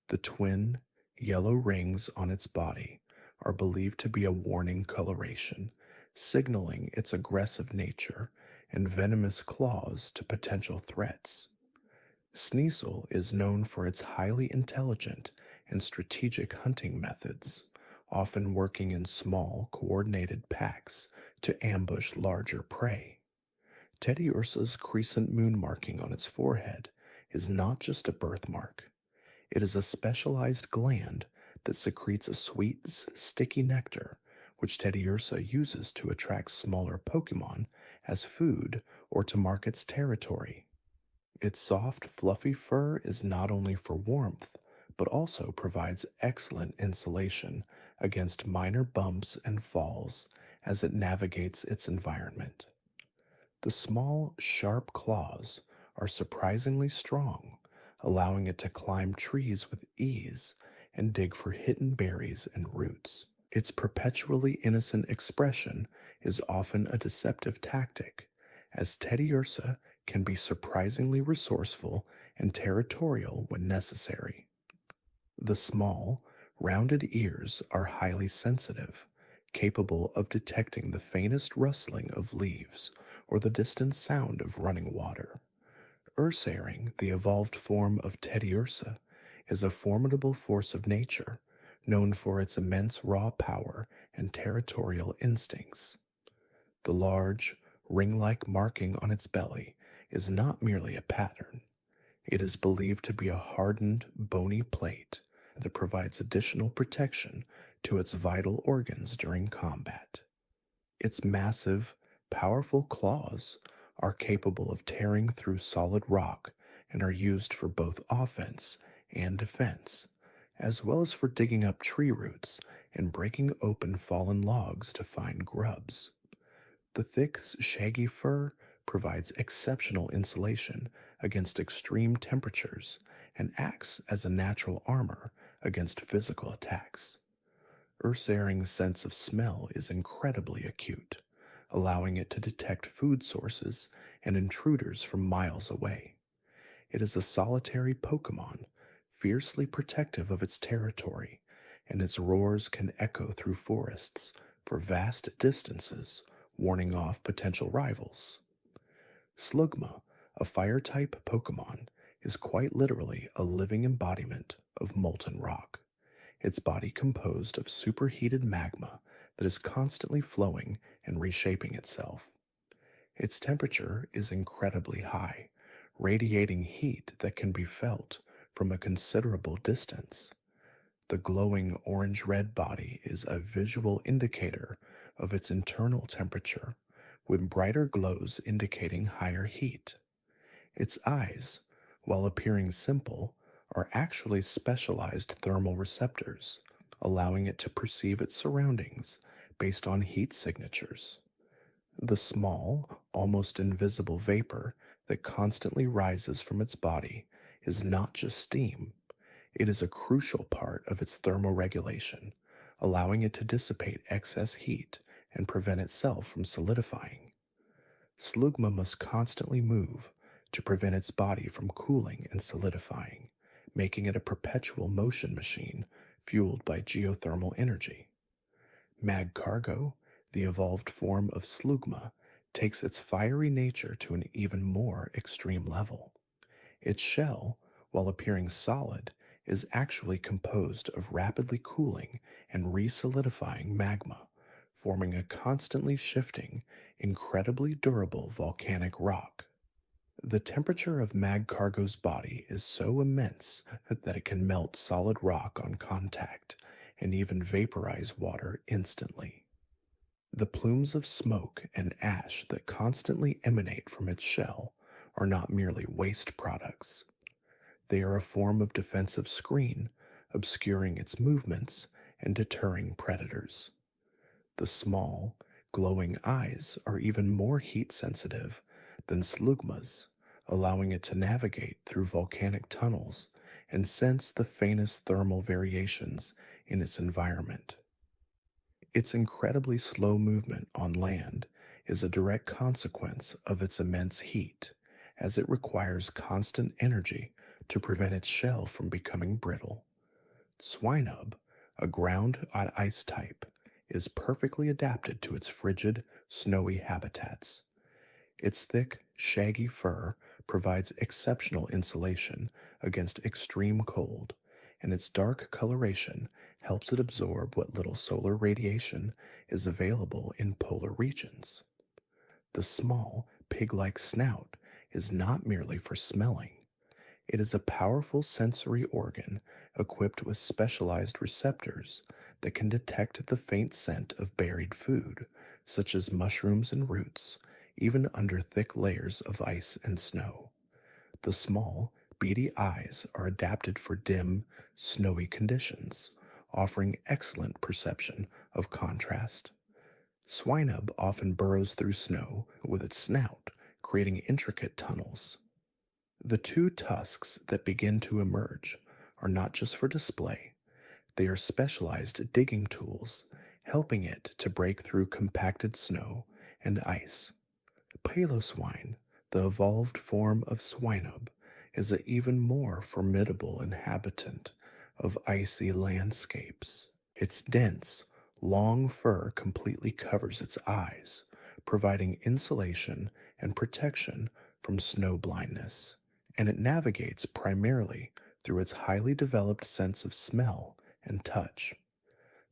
The twin, yellow rings on its body are believed to be a warning coloration, signaling its aggressive nature and venomous claws to potential threats. Sneasel is known for its highly intelligent and strategic hunting methods, often working in small, coordinated packs to ambush larger prey. Teddiursa's crescent moon marking on its forehead is not just a birthmark. It is a specialized gland that secretes a sweet, sticky nectar, which Teddiursa uses to attract smaller Pokémon as food or to mark its territory. Its soft, fluffy fur is not only for warmth, but also provides excellent insulation against minor bumps and falls as it navigates its environment. The small, sharp claws are surprisingly strong, allowing it to climb trees with ease and dig for hidden berries and roots. Its perpetually innocent expression is often a deceptive tactic, as Teddiursa can be surprisingly resourceful and territorial when necessary. The small, rounded ears are highly sensitive, capable of detecting the faintest rustling of leaves or the distant sound of running water. Ursaring, the evolved form of Teddiursa, is a formidable force of nature, known for its immense raw power and territorial instincts. The large, ring-like marking on its belly is not merely a pattern. It is believed to be a hardened, bony plate that provides additional protection to its vital organs during combat. Its massive, powerful claws are capable of tearing through solid rock and are used for both offense and defense, as well as for digging up tree roots and breaking open fallen logs to find grubs. The thick, shaggy fur provides exceptional insulation against extreme temperatures and acts as a natural armor against physical attacks. Ursaring's sense of smell is incredibly acute, allowing it to detect food sources and intruders from miles away. It is a solitary Pokémon, fiercely protective of its territory, and its roars can echo through forests for vast distances, warning off potential rivals. Slugma, a fire-type Pokémon, is quite literally a living embodiment of molten rock, its body composed of superheated magma that is constantly flowing and reshaping itself. Its temperature is incredibly high, radiating heat that can be felt from a considerable distance. The glowing orange-red body is a visual indicator of its internal temperature, with brighter glows indicating higher heat. Its eyes, while appearing simple, are actually specialized thermal receptors, allowing it to perceive its surroundings based on heat signatures. The small, almost invisible vapor that constantly rises from its body is not just steam. It is a crucial part of its thermoregulation, allowing it to dissipate excess heat and prevent itself from solidifying. Slugma must constantly move to prevent its body from cooling and solidifying, making it a perpetual motion machine fueled by geothermal energy. Magcargo, the evolved form of Slugma, takes its fiery nature to an even more extreme level. Its shell, while appearing solid, is actually composed of rapidly cooling and resolidifying magma, forming a constantly shifting, incredibly durable volcanic rock. The temperature of Magcargo's body is so immense that it can melt solid rock on contact and even vaporize water instantly. The plumes of smoke and ash that constantly emanate from its shell are not merely waste products. They are a form of defensive screen, obscuring its movements and deterring predators. The small, glowing eyes are even more heat sensitive than Slugma's, allowing it to navigate through volcanic tunnels and sense the faintest thermal variations in its environment. Its incredibly slow movement on land is a direct consequence of its immense heat, as it requires constant energy to prevent its shell from becoming brittle. Swinub, a ground ice type, is perfectly adapted to its frigid, snowy habitats. Its thick, shaggy fur provides exceptional insulation against extreme cold, and its dark coloration helps it absorb what little solar radiation is available in polar regions. The small, pig like snout is not merely for smelling. It is a powerful sensory organ equipped with specialized receptors that can detect the faint scent of buried food, such as mushrooms and roots, even under thick layers of ice and snow. The small, beady eyes are adapted for dim, snowy conditions, offering excellent perception of contrast. Swinub often burrows through snow with its snout, creating intricate tunnels. The two tusks that begin to emerge are not just for display, they are specialized digging tools, helping it to break through compacted snow and ice. Paloswine, the evolved form of Swinub, is an even more formidable inhabitant of icy landscapes. Its dense, long fur completely covers its eyes, providing insulation and protection from snow blindness, and it navigates primarily through its highly developed sense of smell and touch.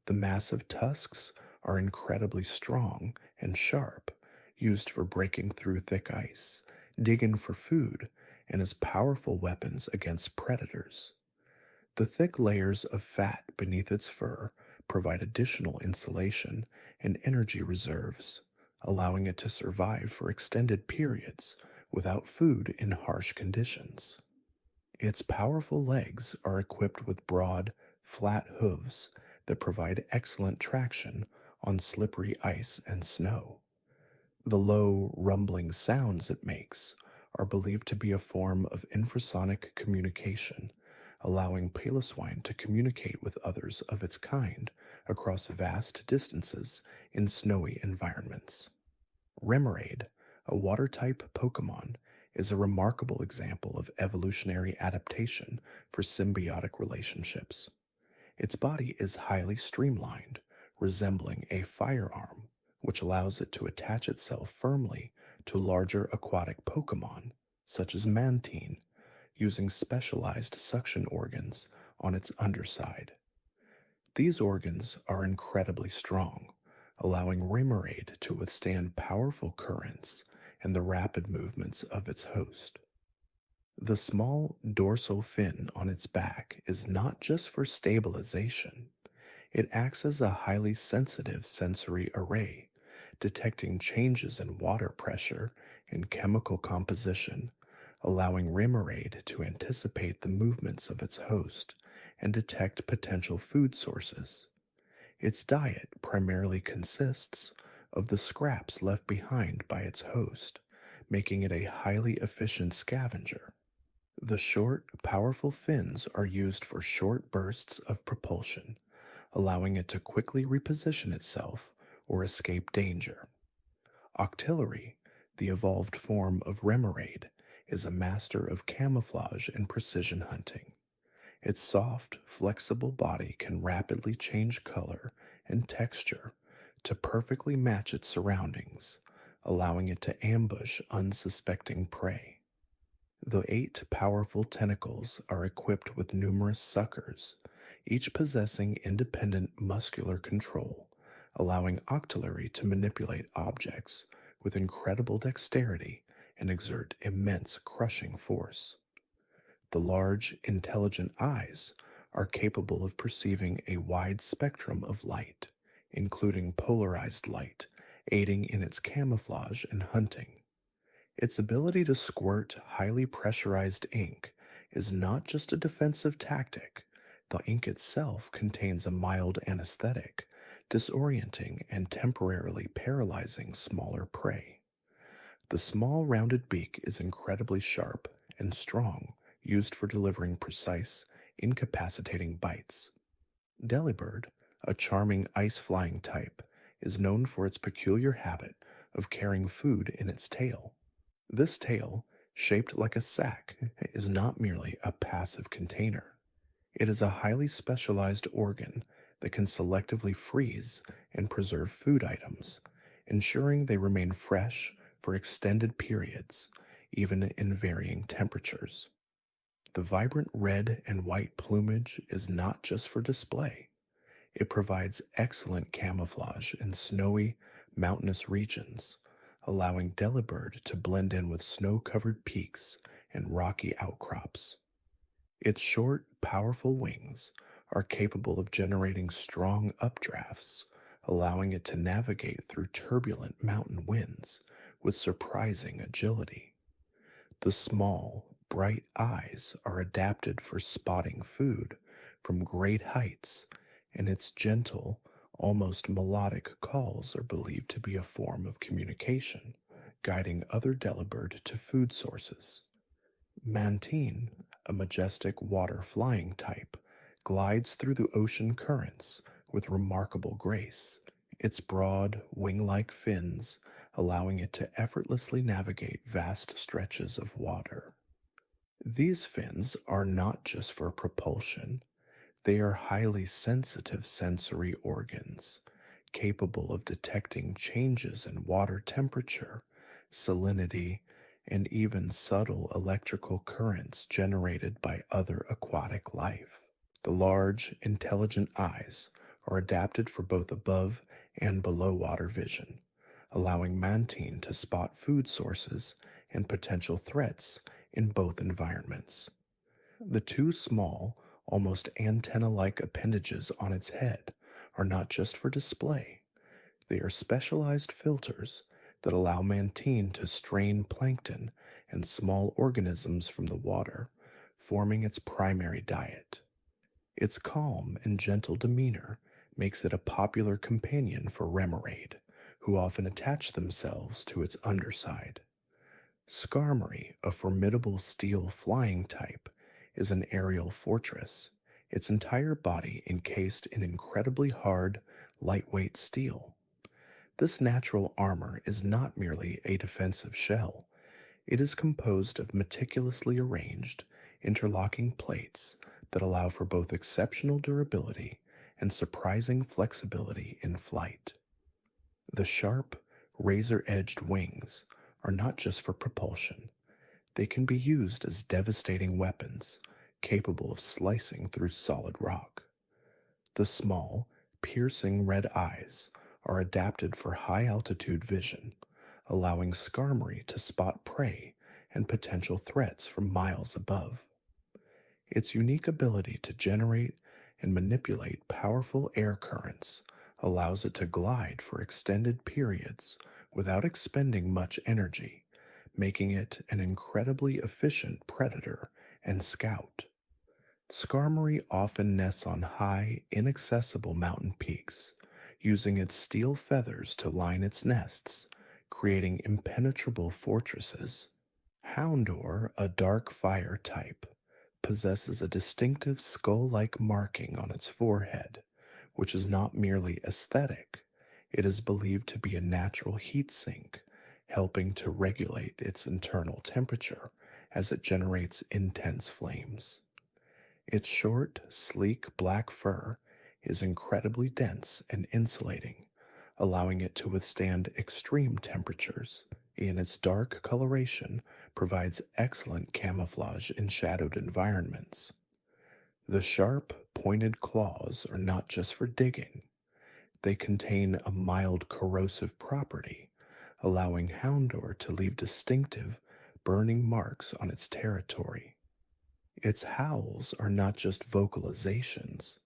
The massive tusks are incredibly strong and sharp, used for breaking through thick ice, digging for food, and as powerful weapons against predators. The thick layers of fat beneath its fur provide additional insulation and energy reserves, allowing it to survive for extended periods without food in harsh conditions. Its powerful legs are equipped with broad, flat hooves that provide excellent traction on slippery ice and snow. The low, rumbling sounds it makes are believed to be a form of infrasonic communication, allowing Paloswine to communicate with others of its kind across vast distances in snowy environments. Remoraid, a water-type Pokémon, is a remarkable example of evolutionary adaptation for symbiotic relationships. Its body is highly streamlined, resembling a firearm, which allows it to attach itself firmly to larger aquatic Pokémon, such as Mantine, using specialized suction organs on its underside. These organs are incredibly strong, allowing Remoraid to withstand powerful currents and the rapid movements of its host. The small dorsal fin on its back is not just for stabilization, it acts as a highly sensitive sensory array, detecting changes in water pressure and chemical composition, allowing Remoraid to anticipate the movements of its host and detect potential food sources. Its diet primarily consists of the scraps left behind by its host, making it a highly efficient scavenger. The short, powerful fins are used for short bursts of propulsion, allowing it to quickly reposition itself or escape danger. Octillery, the evolved form of Remoraid, is a master of camouflage and precision hunting. Its soft, flexible body can rapidly change color and texture to perfectly match its surroundings, allowing it to ambush unsuspecting prey. The 8 powerful tentacles are equipped with numerous suckers, each possessing independent muscular control, allowing Octillery to manipulate objects with incredible dexterity and exert immense crushing force. The large, intelligent eyes are capable of perceiving a wide spectrum of light, including polarized light, aiding in its camouflage and hunting. Its ability to squirt highly pressurized ink is not just a defensive tactic. The ink itself contains a mild anesthetic, disorienting and temporarily paralyzing smaller prey. The small rounded beak is incredibly sharp and strong, used for delivering precise, incapacitating bites. Delibird, a charming ice-flying type, is known for its peculiar habit of carrying food in its tail. This tail, shaped like a sack, is not merely a passive container. It is a highly specialized organ that can selectively freeze and preserve food items, ensuring they remain fresh for extended periods, even in varying temperatures. The vibrant red and white plumage is not just for display. It provides excellent camouflage in snowy, mountainous regions, allowing Delibird to blend in with snow-covered peaks and rocky outcrops. Its short, powerful wings are capable of generating strong updrafts, allowing it to navigate through turbulent mountain winds with surprising agility. The small, bright eyes are adapted for spotting food from great heights, and its gentle, almost melodic calls are believed to be a form of communication, guiding other Delibird to food sources. Mantine, a majestic water-flying type, glides through the ocean currents with remarkable grace, its broad, wing-like fins allowing it to effortlessly navigate vast stretches of water. These fins are not just for propulsion, they are highly sensitive sensory organs, capable of detecting changes in water temperature, salinity, and even subtle electrical currents generated by other aquatic life. The large, intelligent eyes are adapted for both above and below water vision, allowing Mantine to spot food sources and potential threats in both environments. The two small, almost antenna-like appendages on its head are not just for display. They are specialized filters that allow Mantine to strain plankton and small organisms from the water, forming its primary diet. Its calm and gentle demeanor makes it a popular companion for Remoraid, who often attach themselves to its underside. Skarmory, a formidable steel flying type, is an aerial fortress, its entire body encased in incredibly hard, lightweight steel. This natural armor is not merely a defensive shell, it is composed of meticulously arranged, interlocking plates that allow for both exceptional durability and surprising flexibility in flight. The sharp, razor-edged wings are not just for propulsion. They can be used as devastating weapons, capable of slicing through solid rock. The small, piercing red eyes are adapted for high-altitude vision, allowing Skarmory to spot prey and potential threats from miles above. Its unique ability to generate and manipulate powerful air currents allows it to glide for extended periods without expending much energy, making it an incredibly efficient predator and scout. Skarmory often nests on high, inaccessible mountain peaks, using its steel feathers to line its nests, creating impenetrable fortresses. Houndour, a dark fire type, possesses a distinctive skull-like marking on its forehead, which is not merely aesthetic, it is believed to be a natural heat sink, helping to regulate its internal temperature as it generates intense flames. Its short, sleek black fur is incredibly dense and insulating, allowing it to withstand extreme temperatures, and its dark coloration provides excellent camouflage in shadowed environments. The sharp, pointed claws are not just for digging. They contain a mild corrosive property, allowing Houndour to leave distinctive, burning marks on its territory. Its howls are not just vocalizations.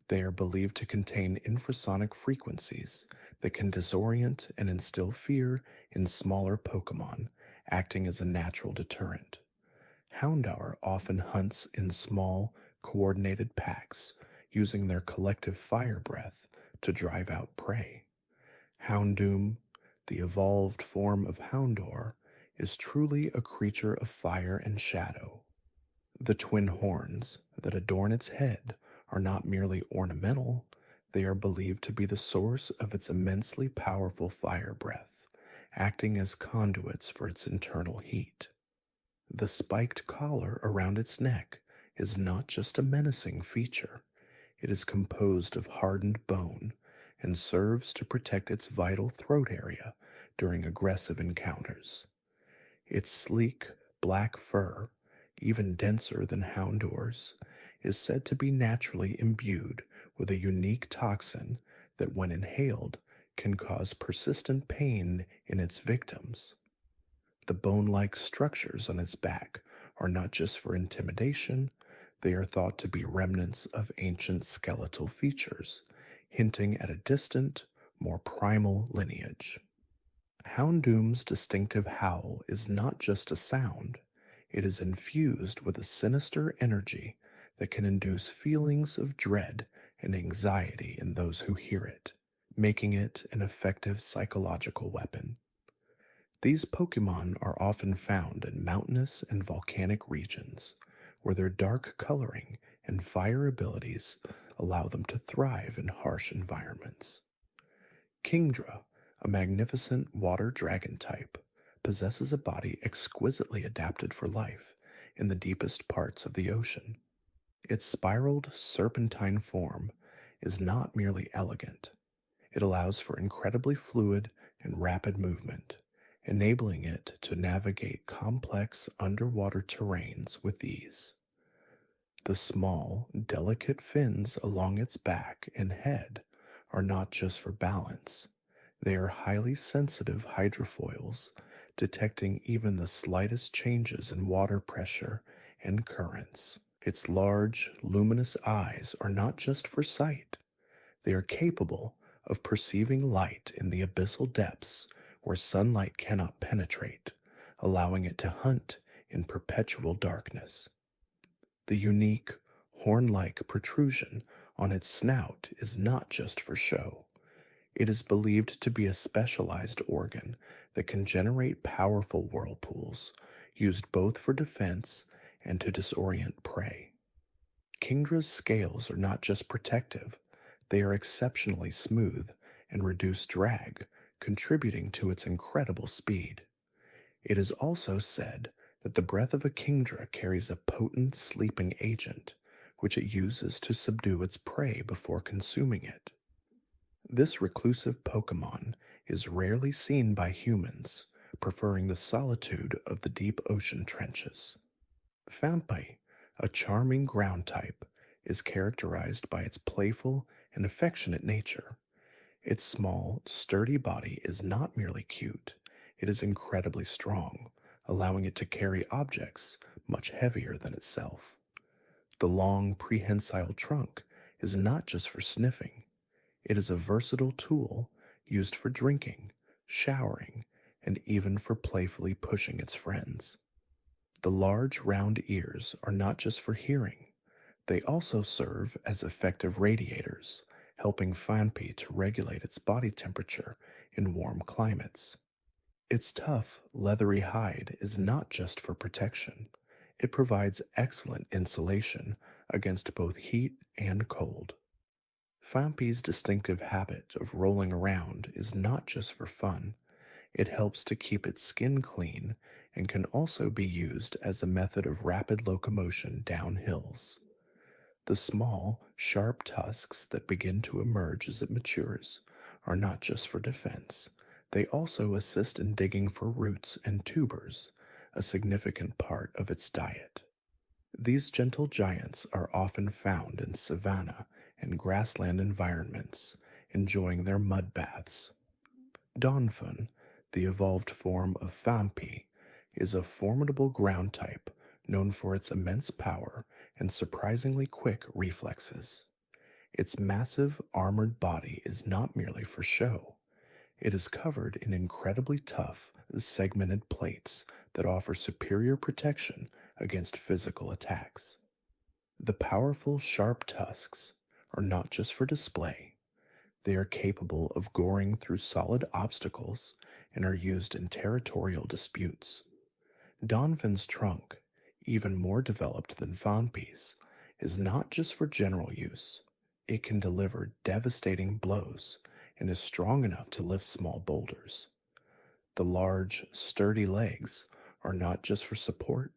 They are believed to contain infrasonic frequencies that can disorient and instill fear in smaller Pokémon, acting as a natural deterrent. Houndour often hunts in small, coordinated packs, using their collective fire breath to drive out prey. Houndoom, the evolved form of Houndour, is truly a creature of fire and shadow. The twin horns that adorn its head are not merely ornamental, they are believed to be the source of its immensely powerful fire breath, acting as conduits for its internal heat. The spiked collar around its neck is not just a menacing feature, it is composed of hardened bone and serves to protect its vital throat area during aggressive encounters. Its sleek, black fur, even denser than Houndour's, is said to be naturally imbued with a unique toxin that, when inhaled, can cause persistent pain in its victims. The bone-like structures on its back are not just for intimidation, they are thought to be remnants of ancient skeletal features, hinting at a distant, more primal lineage. Houndoom's distinctive howl is not just a sound, it is infused with a sinister energy that can induce feelings of dread and anxiety in those who hear it, making it an effective psychological weapon. These Pokémon are often found in mountainous and volcanic regions, where their dark coloring and fire abilities allow them to thrive in harsh environments. Kingdra, a magnificent water dragon type, possesses a body exquisitely adapted for life in the deepest parts of the ocean. Its spiraled, serpentine form is not merely elegant, it allows for incredibly fluid and rapid movement, enabling it to navigate complex underwater terrains with ease. The small, delicate fins along its back and head are not just for balance, they are highly sensitive hydrofoils, detecting even the slightest changes in water pressure and currents. Its large, luminous eyes are not just for sight, they are capable of perceiving light in the abyssal depths where sunlight cannot penetrate, allowing it to hunt in perpetual darkness. The unique, horn-like protrusion on its snout is not just for show. It is believed to be a specialized organ that can generate powerful whirlpools, used both for defense and to disorient prey. Kingdra's scales are not just protective, they are exceptionally smooth and reduce drag, contributing to its incredible speed. It is also said that the breath of a Kingdra carries a potent sleeping agent, which it uses to subdue its prey before consuming it. This reclusive Pokémon is rarely seen by humans, preferring the solitude of the deep ocean trenches. Fampi, a charming ground type, is characterized by its playful and affectionate nature. Its small, sturdy body is not merely cute, it is incredibly strong, allowing it to carry objects much heavier than itself. The long, prehensile trunk is not just for sniffing, it is a versatile tool used for drinking, showering, and even for playfully pushing its friends. The large, round ears are not just for hearing, they also serve as effective radiators, helping Fampi to regulate its body temperature in warm climates. Its tough, leathery hide is not just for protection, it provides excellent insulation against both heat and cold. Fampi's distinctive habit of rolling around is not just for fun, it helps to keep its skin clean and can also be used as a method of rapid locomotion down hills. The small, sharp tusks that begin to emerge as it matures are not just for defense, they also assist in digging for roots and tubers, a significant part of its diet. These gentle giants are often found in savanna and grassland environments, enjoying their mud baths. Donphan, the evolved form of Fampi, is a formidable ground type known for its immense power and surprisingly quick reflexes. Its massive, armored body is not merely for show. It is covered in incredibly tough, segmented plates that offer superior protection against physical attacks. The powerful, sharp tusks are not just for display. They are capable of goring through solid obstacles and are used in territorial disputes. Donphan's trunk, even more developed than Fonpe's, is not just for general use. It can deliver devastating blows and is strong enough to lift small boulders. The large, sturdy legs are not just for support,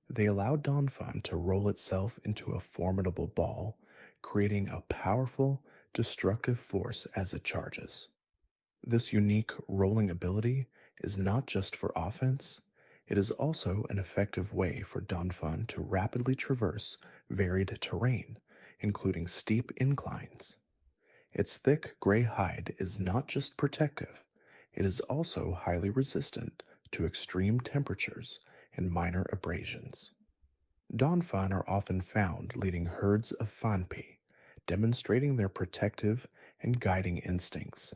they allow Donphan to roll itself into a formidable ball, creating a powerful, destructive force as it charges. This unique rolling ability is not just for offense, it is also an effective way for Donphan to rapidly traverse varied terrain, including steep inclines. Its thick gray hide is not just protective, it is also highly resistant to extreme temperatures and minor abrasions. Donphan are often found leading herds of Fanpi, demonstrating their protective and guiding instincts.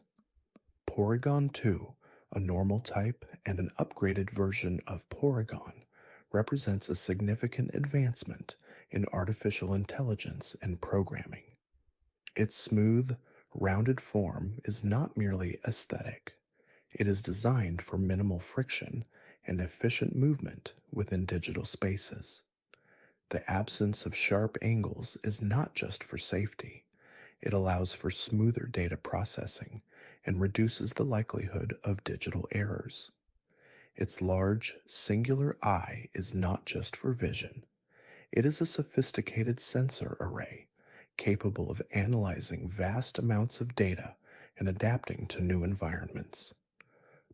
Porygon 2, a normal type and an upgraded version of Porygon, represents a significant advancement in artificial intelligence and programming. Its smooth, rounded form is not merely aesthetic. It is designed for minimal friction and efficient movement within digital spaces. The absence of sharp angles is not just for safety. It allows for smoother data processing and reduces the likelihood of digital errors. Its large, singular eye is not just for vision. It is a sophisticated sensor array capable of analyzing vast amounts of data and adapting to new environments.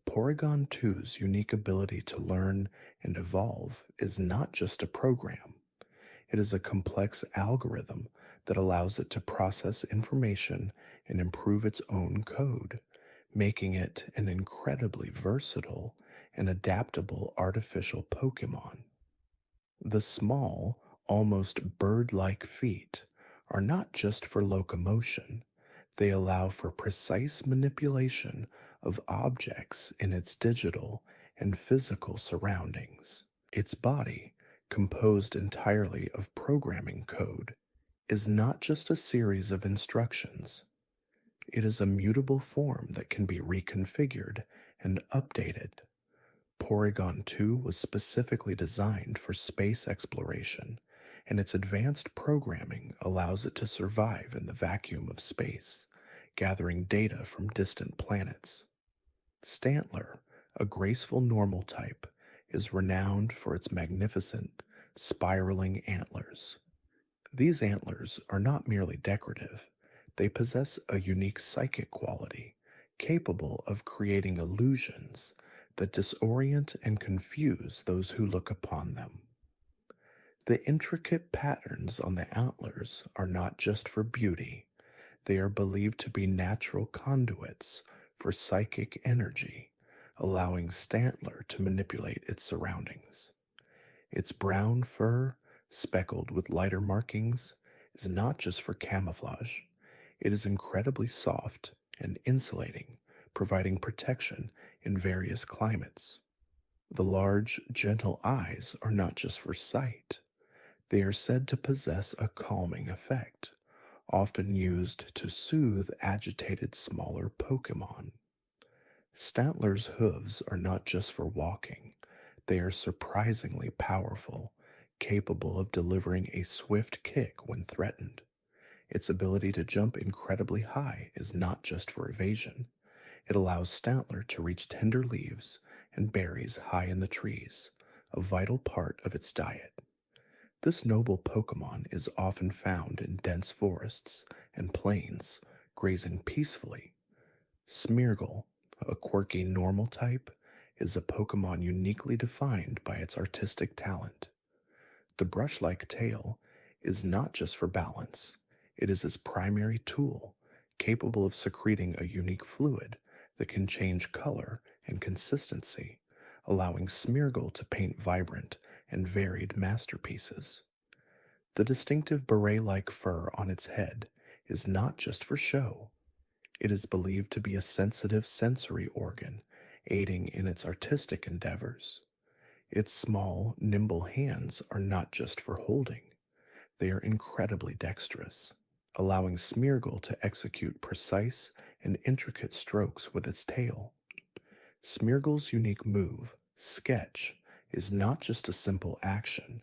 Porygon 2's unique ability to learn and evolve is not just a program. It is a complex algorithm that allows it to process information and improve its own code, making it an incredibly versatile and adaptable artificial Pokémon. The small, almost bird-like feet are not just for locomotion, they allow for precise manipulation of objects in its digital and physical surroundings. Its body, composed entirely of programming code, is not just a series of instructions. It is a mutable form that can be reconfigured and updated. Porygon 2 was specifically designed for space exploration, and its advanced programming allows it to survive in the vacuum of space, gathering data from distant planets. Stantler, a graceful normal type, is renowned for its magnificent, spiraling antlers. These antlers are not merely decorative, they possess a unique psychic quality, capable of creating illusions that disorient and confuse those who look upon them. The intricate patterns on the antlers are not just for beauty, they are believed to be natural conduits for psychic energy, allowing Stantler to manipulate its surroundings. Its brown fur, speckled with lighter markings, is not just for camouflage. It is incredibly soft and insulating, providing protection in various climates. The large, gentle eyes are not just for sight. They are said to possess a calming effect, often used to soothe agitated smaller Pokémon. Stantler's hooves are not just for walking, they are surprisingly powerful, capable of delivering a swift kick when threatened. Its ability to jump incredibly high is not just for evasion. It allows Stantler to reach tender leaves and berries high in the trees, a vital part of its diet. This noble Pokémon is often found in dense forests and plains, grazing peacefully. Smeargle, a quirky normal type, is a Pokémon uniquely defined by its artistic talent. The brush-like tail is not just for balance, it is its primary tool, capable of secreting a unique fluid that can change color and consistency, allowing Smeargle to paint vibrant and varied masterpieces. The distinctive beret-like fur on its head is not just for show. It is believed to be a sensitive sensory organ, aiding in its artistic endeavors. Its small, nimble hands are not just for holding. They are incredibly dexterous, allowing Smeargle to execute precise and intricate strokes with its tail. Smeargle's unique move, Sketch, is not just a simple action,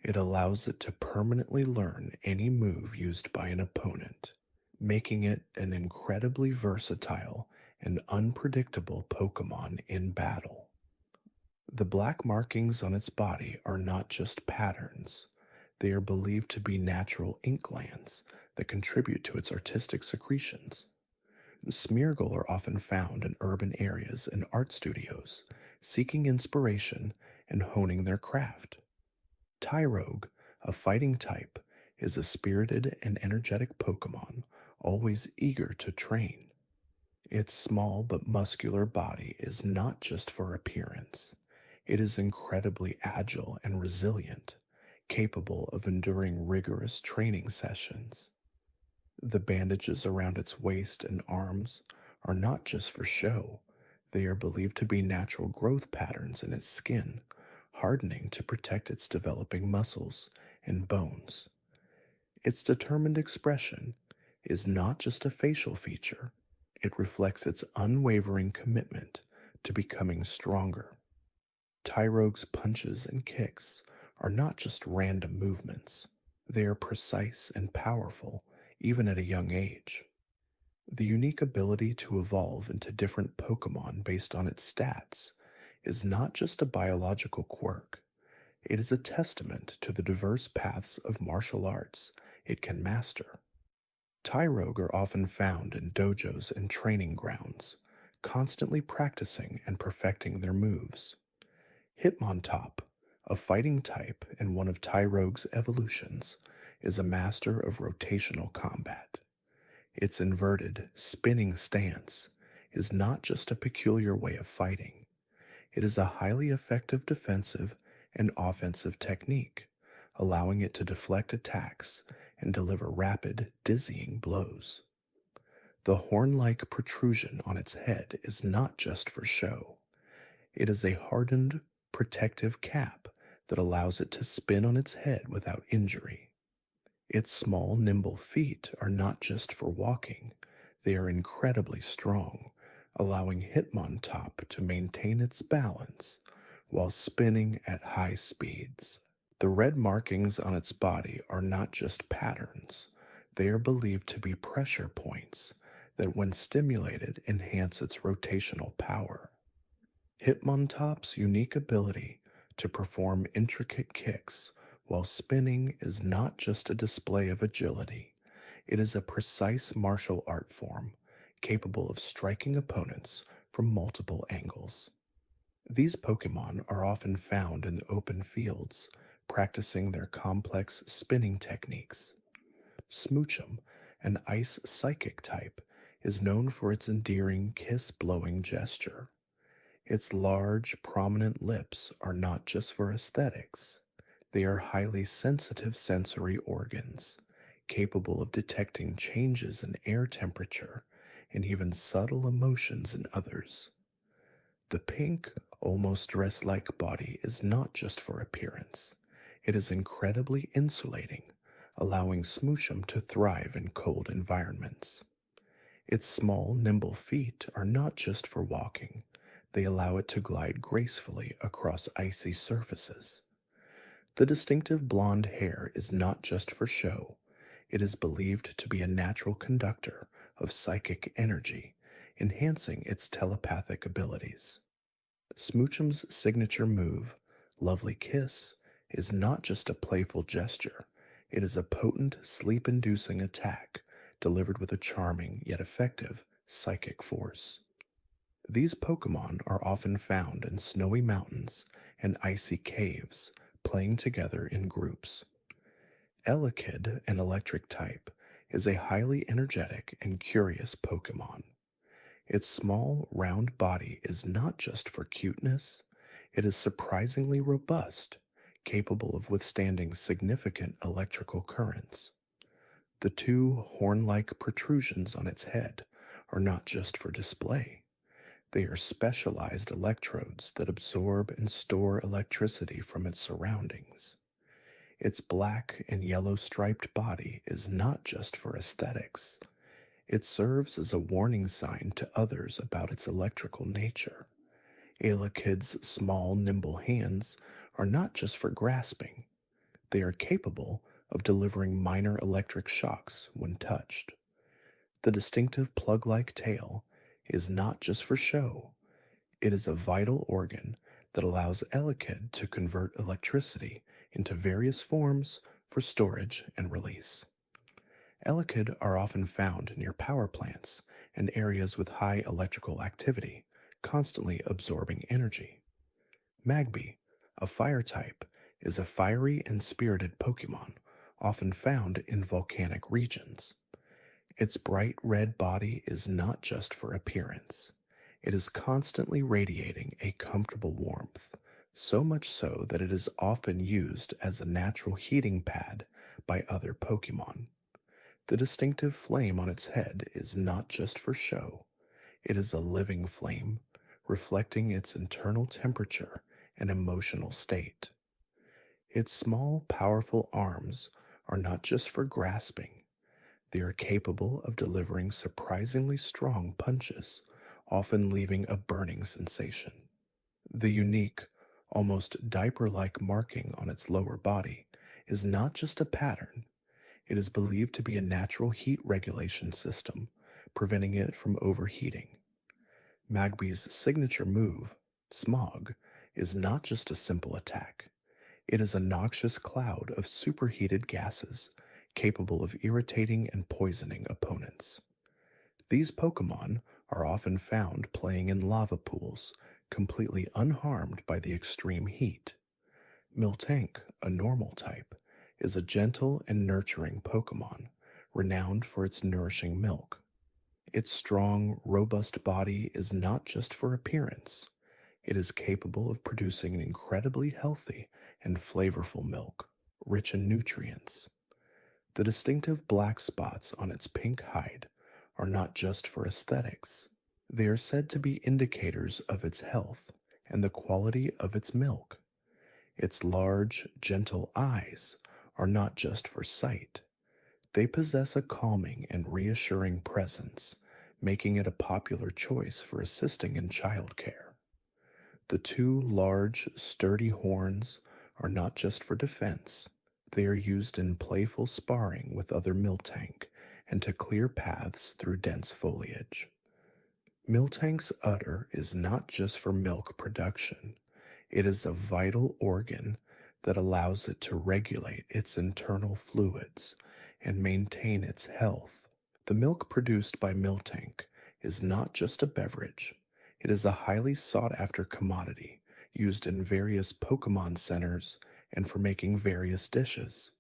it allows it to permanently learn any move used by an opponent, making it an incredibly versatile and unpredictable Pokémon in battle. The black markings on its body are not just patterns, they are believed to be natural ink glands that contribute to its artistic secretions. Smeargle are often found in urban areas and art studios, seeking inspiration and honing their craft. Tyrogue, a fighting type, is a spirited and energetic Pokémon, always eager to train. Its small but muscular body is not just for appearance. It is incredibly agile and resilient, capable of enduring rigorous training sessions. The bandages around its waist and arms are not just for show, they are believed to be natural growth patterns in its skin, hardening to protect its developing muscles and bones. Its determined expression is not just a facial feature, it reflects its unwavering commitment to becoming stronger. Tyrogue's punches and kicks are not just random movements, they are precise and powerful, even at a young age. The unique ability to evolve into different Pokémon based on its stats is not just a biological quirk, it is a testament to the diverse paths of martial arts it can master. Tyrogue are often found in dojos and training grounds, constantly practicing and perfecting their moves. Hitmontop, a fighting type and one of Tyrogue's evolutions, is a master of rotational combat. Its inverted, spinning stance is not just a peculiar way of fighting, it is a highly effective defensive and offensive technique, allowing it to deflect attacks and deliver rapid, dizzying blows. The horn-like protrusion on its head is not just for show. It is a hardened, protective cap that allows it to spin on its head without injury. Its small, nimble feet are not just for walking, they are incredibly strong, allowing Hitmontop to maintain its balance while spinning at high speeds. The red markings on its body are not just patterns, they are believed to be pressure points that, when stimulated, enhance its rotational power. Hitmontop's unique ability to perform intricate kicks while spinning is not just a display of agility, it is a precise martial art form capable of striking opponents from multiple angles. These Pokémon are often found in the open fields, practicing their complex spinning techniques. Smoochum, an ice psychic type, is known for its endearing kiss-blowing gesture. Its large, prominent lips are not just for aesthetics. They are highly sensitive sensory organs, capable of detecting changes in air temperature and even subtle emotions in others. The pink, almost dress-like body is not just for appearance. It is incredibly insulating, allowing Smoochum to thrive in cold environments. Its small, nimble feet are not just for walking. They allow it to glide gracefully across icy surfaces. The distinctive blonde hair is not just for show. It is believed to be a natural conductor of psychic energy, enhancing its telepathic abilities. Smoochum's signature move, Lovely Kiss, is not just a playful gesture. It is a potent, sleep-inducing attack delivered with a charming yet effective psychic force. These Pokémon are often found in snowy mountains and icy caves, playing together in groups. Elekid, an electric type, is a highly energetic and curious Pokémon. Its small, round body is not just for cuteness, it is surprisingly robust, capable of withstanding significant electrical currents. The two horn-like protrusions on its head are not just for display. They are specialized electrodes that absorb and store electricity from its surroundings. Its black and yellow striped body is not just for aesthetics. It serves as a warning sign to others about its electrical nature. Elekid's small, nimble hands are not just for grasping, they are capable of delivering minor electric shocks when touched. The distinctive plug like tail is not just for show, it is a vital organ that allows Elekid to convert electricity into various forms for storage and release. Elekid are often found near power plants and areas with high electrical activity, constantly absorbing energy. Magby, a fire type, is a fiery and spirited Pokemon, often found in volcanic regions. Its bright red body is not just for appearance. It is constantly radiating a comfortable warmth, so much so that it is often used as a natural heating pad by other Pokemon. The distinctive flame on its head is not just for show, it is a living flame, reflecting its internal temperature and emotional state. Its small, powerful arms are not just for grasping, they are capable of delivering surprisingly strong punches, often leaving a burning sensation. The unique, almost diaper like marking on its lower body is not just a pattern, it is believed to be a natural heat regulation system, preventing it from overheating. Magby's signature move, Smog, is not just a simple attack. It is a noxious cloud of superheated gases capable of irritating and poisoning opponents. These Pokemon are often found playing in lava pools, completely unharmed by the extreme heat. Miltank, a normal type, is a gentle and nurturing Pokemon, renowned for its nourishing milk. Its strong, robust body is not just for appearance. It is capable of producing an incredibly healthy and flavorful milk, rich in nutrients. The distinctive black spots on its pink hide are not just for aesthetics. They are said to be indicators of its health and the quality of its milk. Its large, gentle eyes are not just for sight. They possess a calming and reassuring presence, making it a popular choice for assisting in childcare. The two large, sturdy horns are not just for defense. They are used in playful sparring with other Miltank and to clear paths through dense foliage. Miltank's udder is not just for milk production. It is a vital organ that allows it to regulate its internal fluids and maintain its health. The milk produced by Miltank is not just a beverage, it is a highly sought after commodity used in various Pokemon centers and for making various dishes.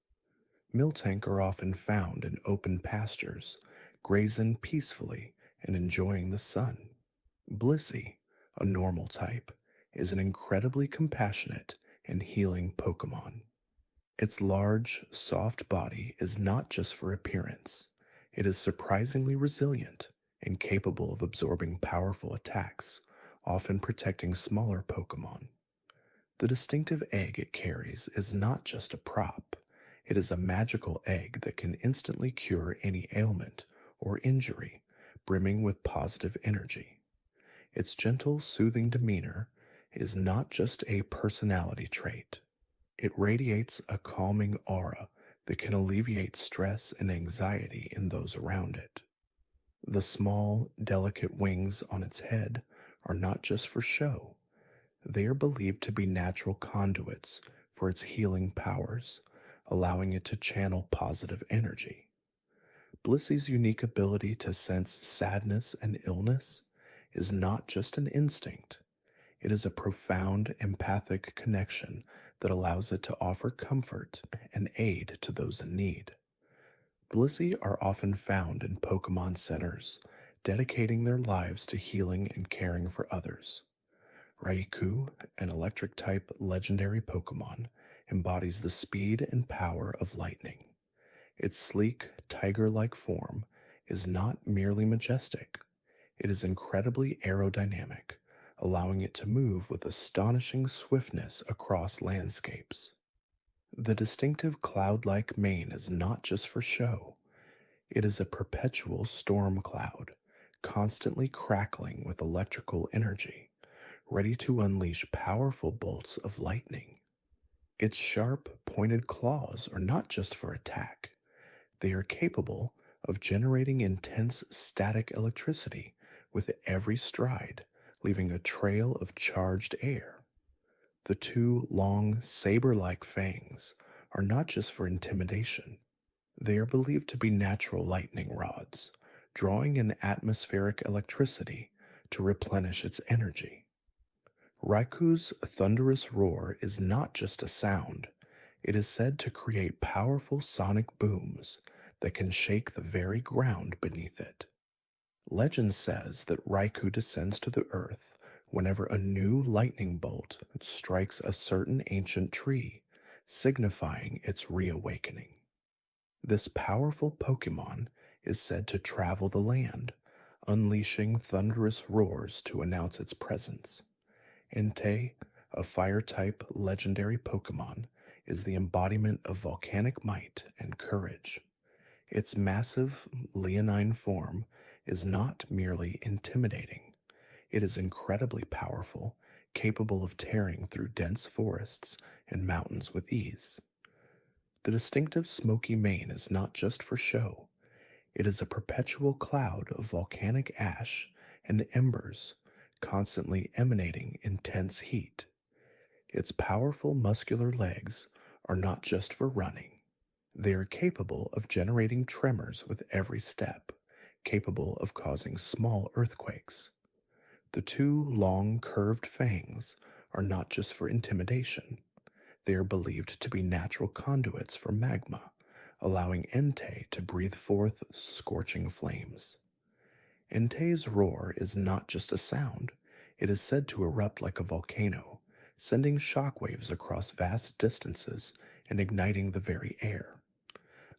Miltank are often found in open pastures, grazing peacefully and enjoying the sun. Blissey, a normal type, is an incredibly compassionate and healing Pokemon. Its large, soft body is not just for appearance, it is surprisingly resilient and capable of absorbing powerful attacks, often protecting smaller Pokemon. The distinctive egg it carries is not just a prop, it is a magical egg that can instantly cure any ailment or injury, brimming with positive energy. Its gentle, soothing demeanor is not just a personality trait. It radiates a calming aura that can alleviate stress and anxiety in those around it. The small, delicate wings on its head are not just for show. They are believed to be natural conduits for its healing powers, allowing it to channel positive energy. Blissey's unique ability to sense sadness and illness is not just an instinct. It is a profound empathic connection that allows it to offer comfort and aid to those in need. Blissey are often found in Pokemon centers, dedicating their lives to healing and caring for others. Raikou, an electric-type legendary Pokemon, embodies the speed and power of lightning. Its sleek, tiger-like form is not merely majestic, it is incredibly aerodynamic, allowing it to move with astonishing swiftness across landscapes. The distinctive cloud-like mane is not just for show. It is a perpetual storm cloud, constantly crackling with electrical energy, ready to unleash powerful bolts of lightning. Its sharp, pointed claws are not just for attack, they are capable of generating intense static electricity with every stride, leaving a trail of charged air. The two long, saber like fangs are not just for intimidation, they are believed to be natural lightning rods, drawing in atmospheric electricity to replenish its energy. Raiku's thunderous roar is not just a sound, it is said to create powerful sonic booms that can shake the very ground beneath it. Legend says that Raikou descends to the earth whenever a new lightning bolt strikes a certain ancient tree, signifying its reawakening. This powerful Pokémon is said to travel the land, unleashing thunderous roars to announce its presence. Entei, a fire-type legendary Pokémon, is the embodiment of volcanic might and courage. Its massive, leonine form is not merely intimidating. It is incredibly powerful, capable of tearing through dense forests and mountains with ease. The distinctive smoky mane is not just for show. It is a perpetual cloud of volcanic ash and embers, constantly emanating intense heat. Its powerful muscular legs are not just for running. They are capable of generating tremors with every step, capable of causing small earthquakes. The two long, curved fangs are not just for intimidation. They are believed to be natural conduits for magma, allowing Entei to breathe forth scorching flames. Entei's roar is not just a sound, it is said to erupt like a volcano, sending shockwaves across vast distances and igniting the very air.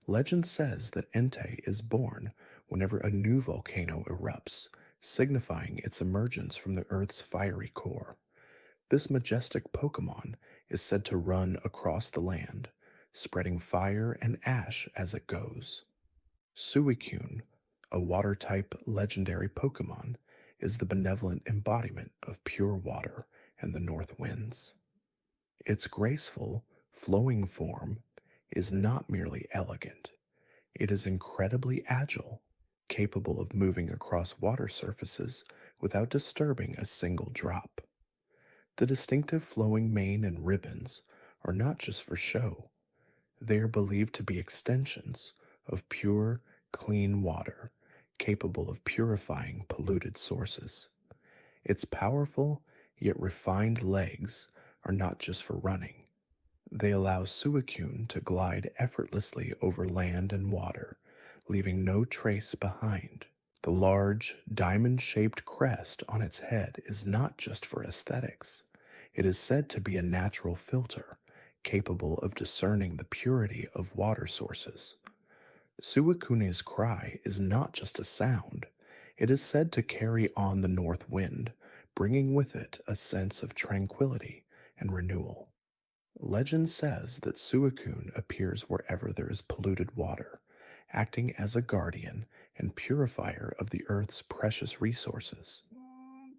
Legend says that Entei is born whenever a new volcano erupts, signifying its emergence from the Earth's fiery core. This majestic Pokémon is said to run across the land, spreading fire and ash as it goes. Suicune, a water-type legendary Pokémon, is the benevolent embodiment of pure water and the north winds. Its graceful, flowing form is not merely elegant, it is incredibly agile, capable of moving across water surfaces without disturbing a single drop. The distinctive flowing mane and ribbons are not just for show, they are believed to be extensions of pure, clean water, capable of purifying polluted sources. Its powerful yet refined legs are not just for running. They allow Suicune to glide effortlessly over land and water, leaving no trace behind. The large, diamond-shaped crest on its head is not just for aesthetics. It is said to be a natural filter, capable of discerning the purity of water sources. Suicune's cry is not just a sound. It is said to carry on the north wind, bringing with it a sense of tranquility and renewal. Legend says that Suicune appears wherever there is polluted water, acting as a guardian and purifier of the Earth's precious resources.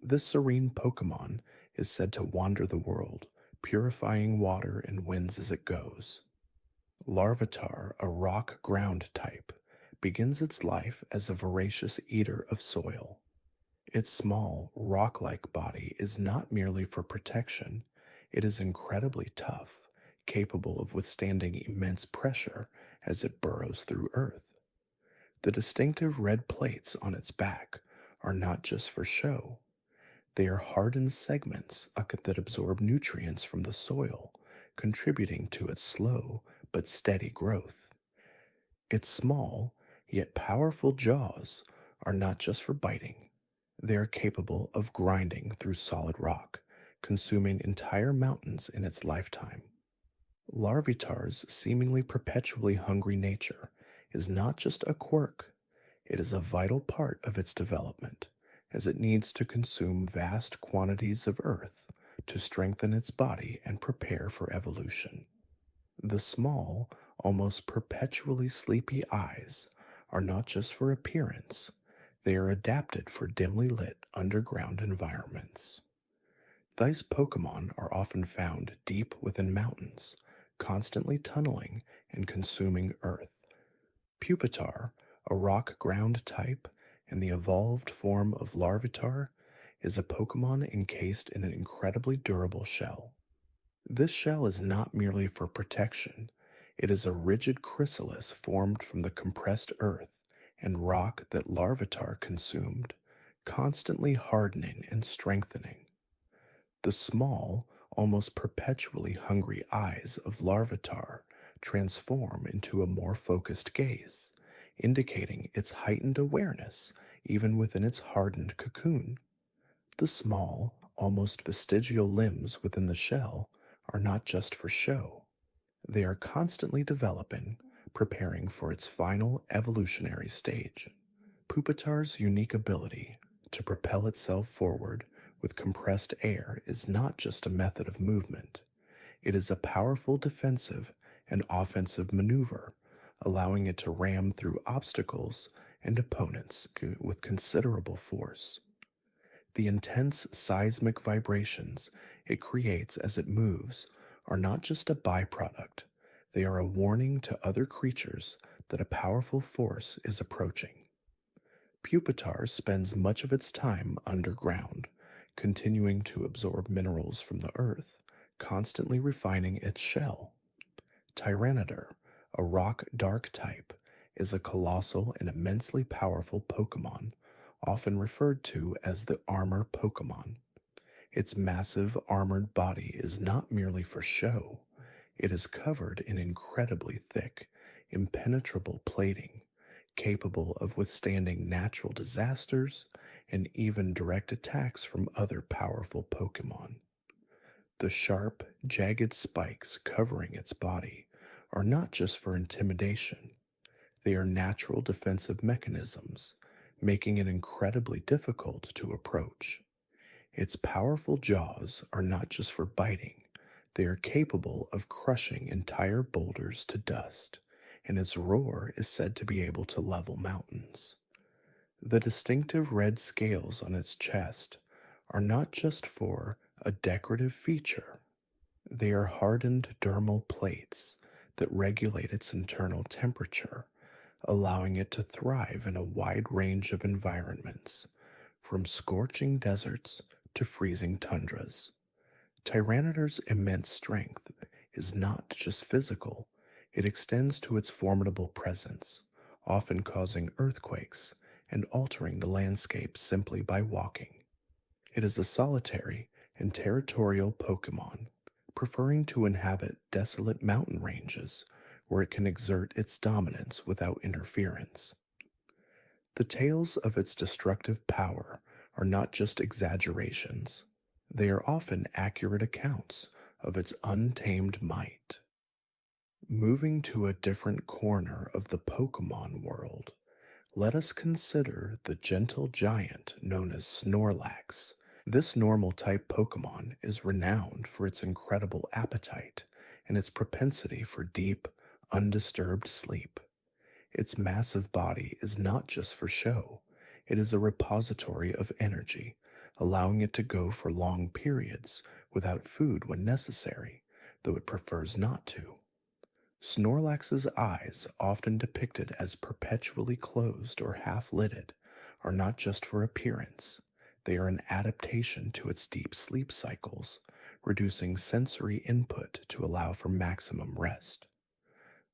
This serene Pokémon is said to wander the world, purifying water and winds as it goes. Larvitar, a rock ground type, begins its life as a voracious eater of soil. Its small, rock-like body is not merely for protection, it is incredibly tough, capable of withstanding immense pressure as it burrows through earth. The distinctive red plates on its back are not just for show. They are hardened segments that absorb nutrients from the soil, contributing to its slow but steady growth. Its small, yet powerful jaws are not just for biting. They are capable of grinding through solid rock, consuming entire mountains in its lifetime. Larvitar's seemingly perpetually hungry nature is not just a quirk, it is a vital part of its development, as it needs to consume vast quantities of earth to strengthen its body and prepare for evolution. The small, almost perpetually sleepy eyes are not just for appearance, they are adapted for dimly lit underground environments. These Pokemon are often found deep within mountains, constantly tunneling and consuming Earth. Pupitar, a rock ground type and the evolved form of Larvitar, is a Pokemon encased in an incredibly durable shell. This shell is not merely for protection, it is a rigid chrysalis formed from the compressed earth and rock that Larvitar consumed, constantly hardening and strengthening. The small, almost perpetually hungry eyes of Larvitar transform into a more focused gaze, indicating its heightened awareness even within its hardened cocoon. The small, almost vestigial limbs within the shell are not just for show. They are constantly developing, preparing for its final evolutionary stage. Pupitar's unique ability to propel itself forward with compressed air is not just a method of movement. It is a powerful defensive and offensive maneuver, allowing it to ram through obstacles and opponents with considerable force. The intense seismic vibrations it creates as it moves are not just a byproduct, they are a warning to other creatures that a powerful force is approaching. Pupitar spends much of its time underground, continuing to absorb minerals from the earth, constantly refining its shell. Tyranitar, a rock dark type, is a colossal and immensely powerful Pokemon, often referred to as the armor Pokemon. Its massive armored body is not merely for show, it is covered in incredibly thick, impenetrable plating, capable of withstanding natural disasters and even direct attacks from other powerful Pokemon. The sharp, jagged spikes covering its body are not just for intimidation, they are natural defensive mechanisms, making it incredibly difficult to approach. Its powerful jaws are not just for biting, they are capable of crushing entire boulders to dust, and its roar is said to be able to level mountains. The distinctive red scales on its chest are not just for a decorative feature, they are hardened dermal plates that regulate its internal temperature, allowing it to thrive in a wide range of environments, from scorching deserts to freezing tundras. Tyranitar's immense strength is not just physical, it extends to its formidable presence, often causing earthquakes and altering the landscape simply by walking. It is a solitary and territorial Pokemon, preferring to inhabit desolate mountain ranges where it can exert its dominance without interference. The tales of its destructive power are not just exaggerations, they are often accurate accounts of its untamed might. Moving to a different corner of the Pokemon world, let us consider the gentle giant known as Snorlax. This normal type Pokemon is renowned for its incredible appetite and its propensity for deep, undisturbed sleep. Its massive body is not just for show, it is a repository of energy, allowing it to go for long periods without food when necessary, though it prefers not to. Snorlax's eyes, often depicted as perpetually closed or half-lidded, are not just for appearance, they are an adaptation to its deep sleep cycles, reducing sensory input to allow for maximum rest.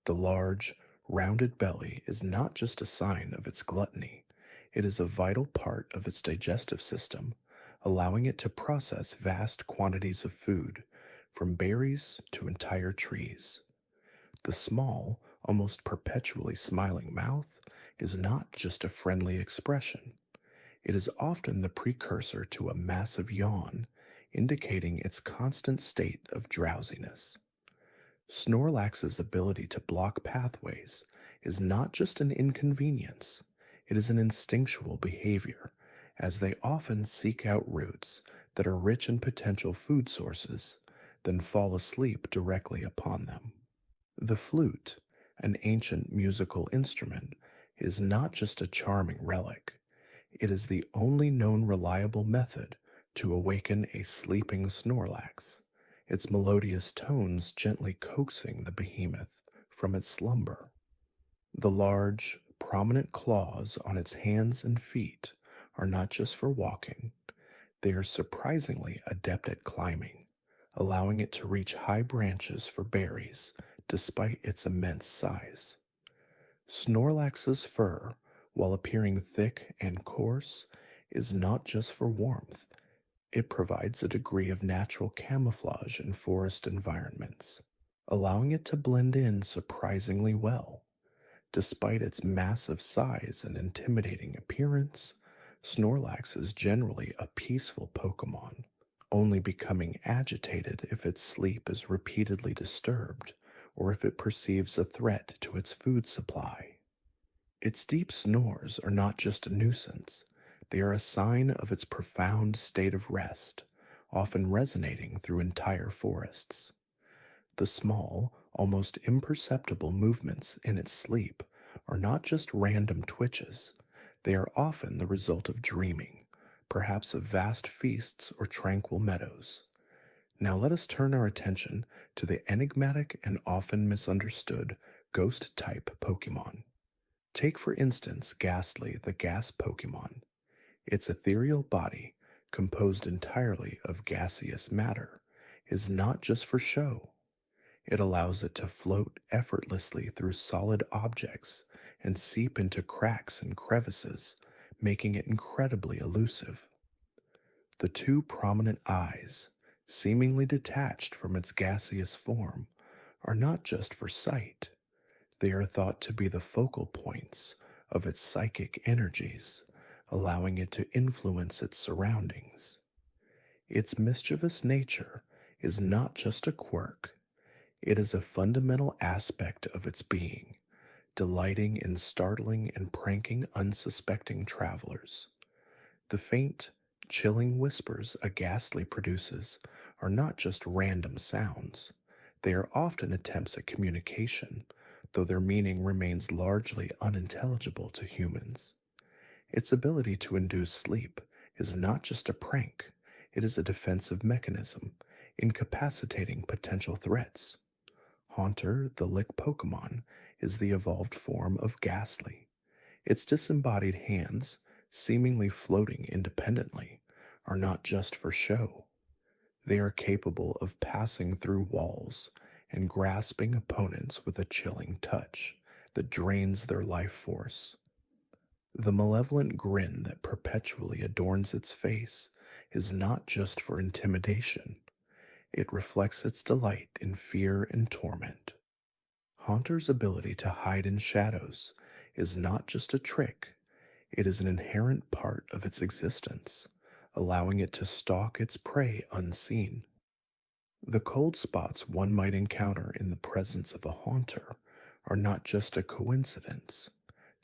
The large, rounded belly is not just a sign of its gluttony, it is a vital part of its digestive system, allowing it to process vast quantities of food, from berries to entire trees. The small, almost perpetually smiling mouth is not just a friendly expression. It is often the precursor to a massive yawn, indicating its constant state of drowsiness. Snorlax's ability to block pathways is not just an inconvenience, it is an instinctual behavior, as they often seek out routes that are rich in potential food sources, then fall asleep directly upon them. The flute, an ancient musical instrument, is not just a charming relic, it is the only known reliable method to awaken a sleeping Snorlax, its melodious tones gently coaxing the behemoth from its slumber. The large, prominent claws on its hands and feet are not just for walking, they are surprisingly adept at climbing, allowing it to reach high branches for berries despite its immense size. Snorlax's fur, while appearing thick and coarse, is not just for warmth. It provides a degree of natural camouflage in forest environments, allowing it to blend in surprisingly well. Despite its massive size and intimidating appearance, Snorlax is generally a peaceful Pokémon, only becoming agitated if its sleep is repeatedly disturbed or if it perceives a threat to its food supply. Its deep snores are not just a nuisance, they are a sign of its profound state of rest, often resonating through entire forests. The small, almost imperceptible movements in its sleep are not just random twitches, they are often the result of dreaming, perhaps of vast feasts or tranquil meadows. Now let us turn our attention to the enigmatic and often misunderstood ghost-type Pokémon. Take for instance Ghastly, the gas Pokémon. Its ethereal body, composed entirely of gaseous matter, is not just for show. It allows it to float effortlessly through solid objects and seep into cracks and crevices, making it incredibly elusive. The two prominent eyes, seemingly detached from its gaseous form, are not just for sight. They are thought to be the focal points of its psychic energies, allowing it to influence its surroundings. Its mischievous nature is not just a quirk, it is a fundamental aspect of its being, delighting in startling and pranking unsuspecting travelers. The faint, chilling whispers a Ghastly produces are not just random sounds. They are often attempts at communication, though their meaning remains largely unintelligible to humans. Its ability to induce sleep is not just a prank, it is a defensive mechanism, incapacitating potential threats. Haunter, the Lick Pokémon, is the evolved form of Ghastly. Its disembodied hands, seemingly floating independently, are not just for show. They are capable of passing through walls and grasping opponents with a chilling touch that drains their life force. The malevolent grin that perpetually adorns its face is not just for intimidation. It reflects its delight in fear and torment. Haunter's ability to hide in shadows is not just a trick, it is an inherent part of its existence, allowing it to stalk its prey unseen. The cold spots one might encounter in the presence of a Haunter are not just a coincidence,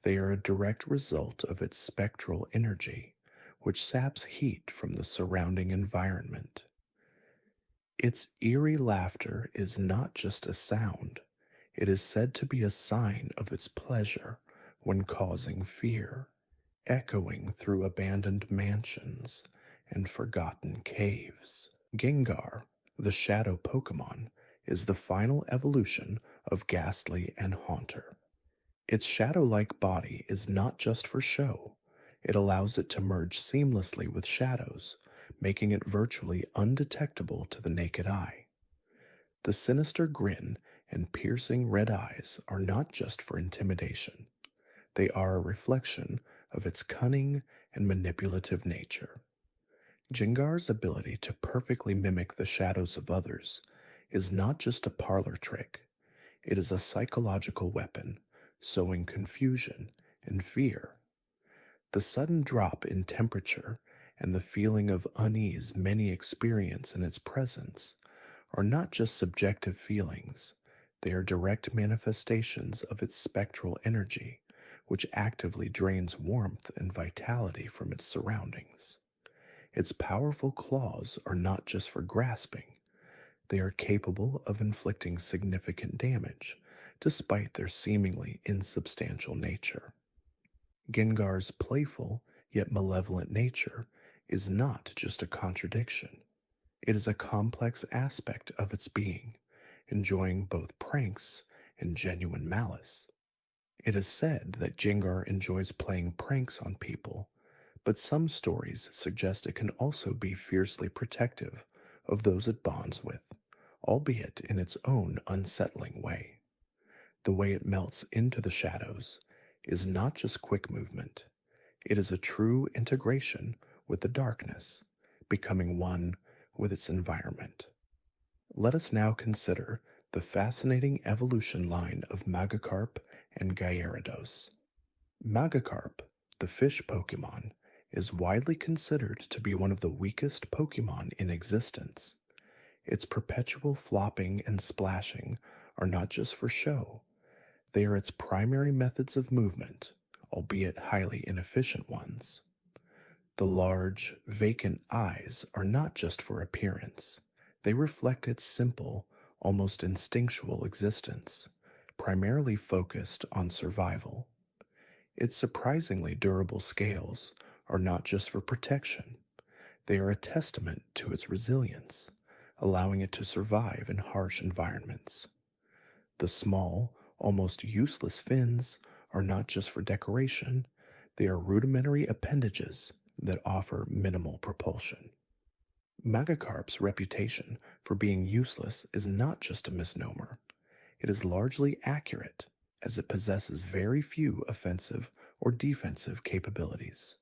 they are a direct result of its spectral energy, which saps heat from the surrounding environment. Its eerie laughter is not just a sound, it is said to be a sign of its pleasure when causing fear, echoing through abandoned mansions and forgotten caves. Gengar, the shadow Pokémon, is the final evolution of Ghastly and Haunter. Its shadow-like body is not just for show, it allows it to merge seamlessly with shadows, making it virtually undetectable to the naked eye. The sinister grin and piercing red eyes are not just for intimidation. They are a reflection of its cunning and manipulative nature. Gengar's ability to perfectly mimic the shadows of others is not just a parlor trick, it is a psychological weapon, sowing confusion and fear. The sudden drop in temperature and the feeling of unease many experience in its presence are not just subjective feelings, they are direct manifestations of its spectral energy, which actively drains warmth and vitality from its surroundings. Its powerful claws are not just for grasping, they are capable of inflicting significant damage, despite their seemingly insubstantial nature. Gengar's playful yet malevolent nature is not just a contradiction. It is a complex aspect of its being, enjoying both pranks and genuine malice. It is said that Jengar enjoys playing pranks on people, but some stories suggest it can also be fiercely protective of those it bonds with, albeit in its own unsettling way. The way it melts into the shadows is not just quick movement, it is a true integration with the darkness, becoming one with its environment. Let us now consider the fascinating evolution line of Magikarp and Gyarados. Magikarp, the fish Pokémon, is widely considered to be one of the weakest Pokémon in existence. Its perpetual flopping and splashing are not just for show, they are its primary methods of movement, albeit highly inefficient ones. The large, vacant eyes are not just for appearance, they reflect its simple, almost instinctual existence, primarily focused on survival. Its surprisingly durable scales are not just for protection, they are a testament to its resilience, allowing it to survive in harsh environments. The small, almost useless fins are not just for decoration, they are rudimentary appendages that offer minimal propulsion. Magikarp's reputation for being useless is not just a misnomer, it is largely accurate, as it possesses very few offensive or defensive capabilities.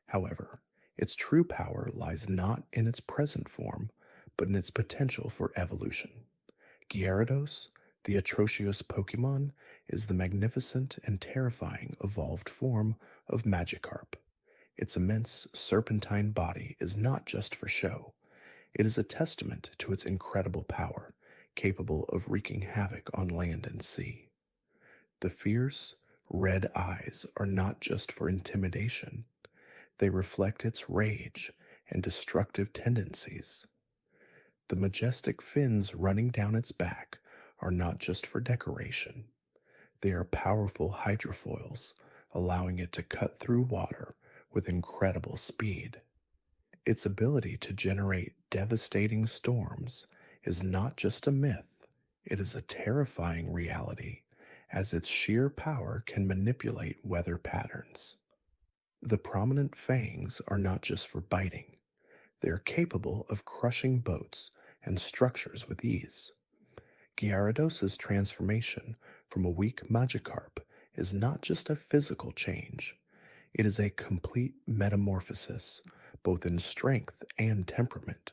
However, its true power lies not in its present form, but in its potential for evolution. Gyarados, the atrocious Pokémon, is the magnificent and terrifying evolved form of Magikarp. Its immense serpentine body is not just for show, it is a testament to its incredible power, capable of wreaking havoc on land and sea. The fierce, red eyes are not just for intimidation, they reflect its rage and destructive tendencies. The majestic fins running down its back are not just for decoration, they are powerful hydrofoils, allowing it to cut through water with incredible speed. Its ability to generate devastating storms is not just a myth, it is a terrifying reality, as its sheer power can manipulate weather patterns. The prominent fangs are not just for biting, they are capable of crushing boats and structures with ease. Gyarados' transformation from a weak Magikarp is not just a physical change, it is a complete metamorphosis, both in strength and temperament.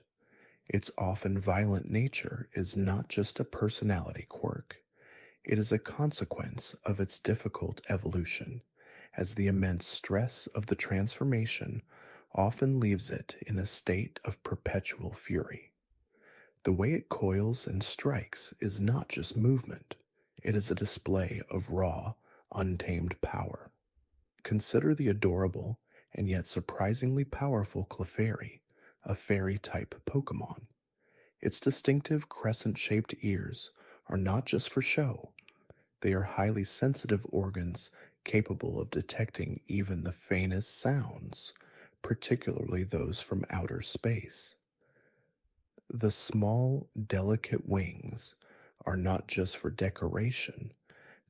Its often violent nature is not just a personality quirk, it is a consequence of its difficult evolution, as the immense stress of the transformation often leaves it in a state of perpetual fury. The way it coils and strikes is not just movement, it is a display of raw, untamed power. Consider the adorable and yet surprisingly powerful Clefairy, a fairy-type Pokémon. Its distinctive crescent-shaped ears are not just for show, they are highly sensitive organs capable of detecting even the faintest sounds, particularly those from outer space. The small, delicate wings are not just for decoration,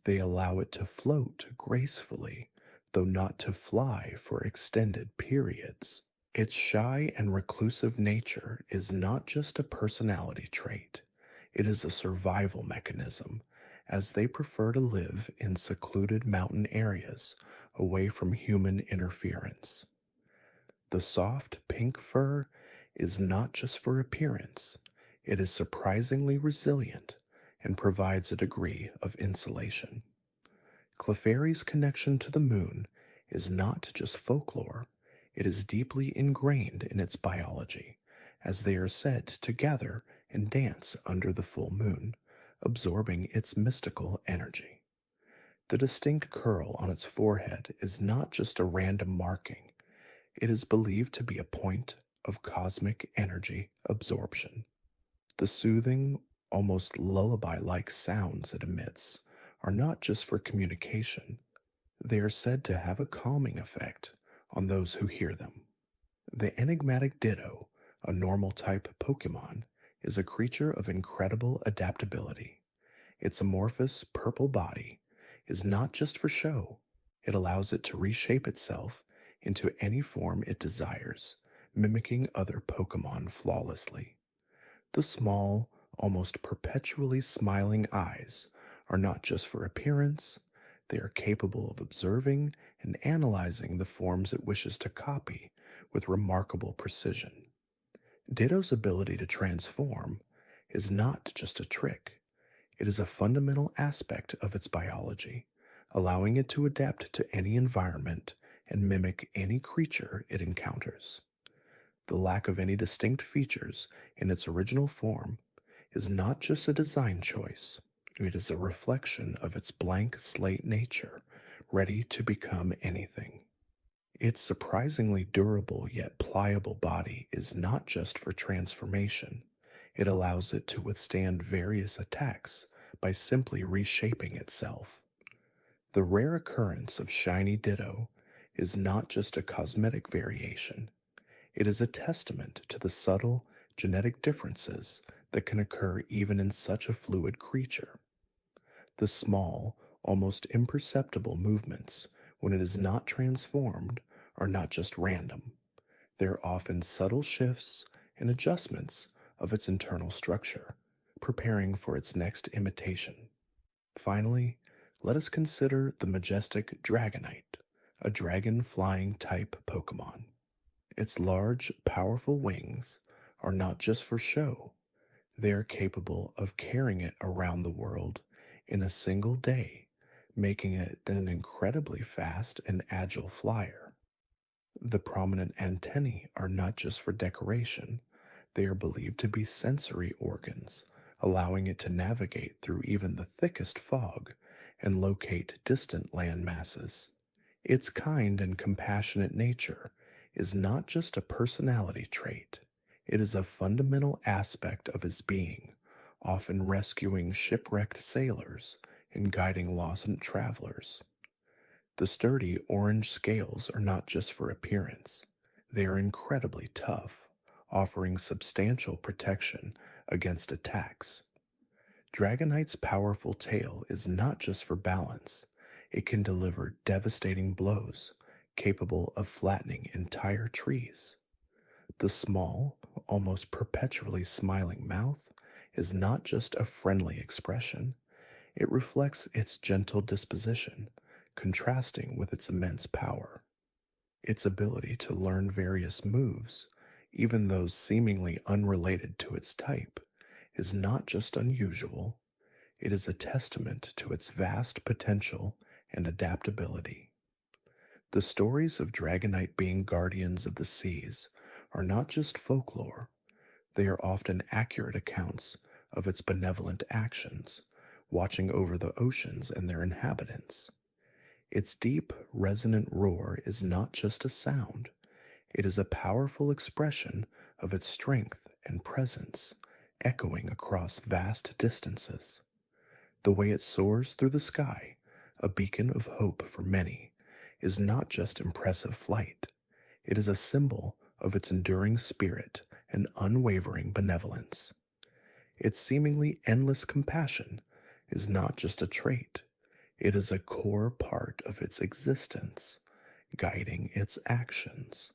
they allow it to float gracefully, though not to fly for extended periods. Its shy and reclusive nature is not just a personality trait, it is a survival mechanism, as they prefer to live in secluded mountain areas away from human interference. The soft pink fur is not just for appearance, it is surprisingly resilient and provides a degree of insulation. Clefairy's connection to the moon is not just folklore, it is deeply ingrained in its biology, as they are said to gather and dance under the full moon, absorbing its mystical energy. The distinct curl on its forehead is not just a random marking, it is believed to be a point of cosmic energy absorption. The soothing, almost lullaby-like sounds it emits are not just for communication, they are said to have a calming effect on those who hear them. The enigmatic Ditto, a normal type Pokemon, is a creature of incredible adaptability. Its amorphous purple body is not just for show, it allows it to reshape itself into any form it desires, mimicking other Pokemon flawlessly. The small, almost perpetually smiling eyes are not just for appearance, they are capable of observing and analyzing the forms it wishes to copy with remarkable precision. Ditto's ability to transform is not just a trick, it is a fundamental aspect of its biology, allowing it to adapt to any environment and mimic any creature it encounters. The lack of any distinct features in its original form is not just a design choice, it is a reflection of its blank slate nature, ready to become anything. Its surprisingly durable yet pliable body is not just for transformation, it allows it to withstand various attacks by simply reshaping itself. The rare occurrence of shiny Ditto is not just a cosmetic variation, it is a testament to the subtle genetic differences that can occur even in such a fluid creature. The small, almost imperceptible movements when it is not transformed are not just random. They are often subtle shifts and adjustments of its internal structure, preparing for its next imitation. Finally, let us consider the majestic Dragonite, a dragon flying type Pokemon. Its large, powerful wings are not just for show, they are capable of carrying it around the world in a single day, making it an incredibly fast and agile flyer. The prominent antennae are not just for decoration, they are believed to be sensory organs, allowing it to navigate through even the thickest fog and locate distant land masses. Its kind and compassionate nature is not just a personality trait, it is a fundamental aspect of his being, often rescuing shipwrecked sailors and guiding lost travelers. The sturdy orange scales are not just for appearance, they are incredibly tough, offering substantial protection against attacks. Dragonite's powerful tail is not just for balance, it can deliver devastating blows capable of flattening entire trees. The small, almost perpetually smiling mouth is not just a friendly expression, it reflects its gentle disposition, contrasting with its immense power. Its ability to learn various moves, even those seemingly unrelated to its type, is not just unusual, it is a testament to its vast potential and adaptability. The stories of Dragonite being guardians of the seas are not just folklore, they are often accurate accounts of its benevolent actions, watching over the oceans and their inhabitants. Its deep, resonant roar is not just a sound, it is a powerful expression of its strength and presence, echoing across vast distances. The way it soars through the sky, a beacon of hope for many, is not just impressive flight, it is a symbol of its enduring spirit and unwavering benevolence. Its seemingly endless compassion is not just a trait, it is a core part of its existence, guiding its actions.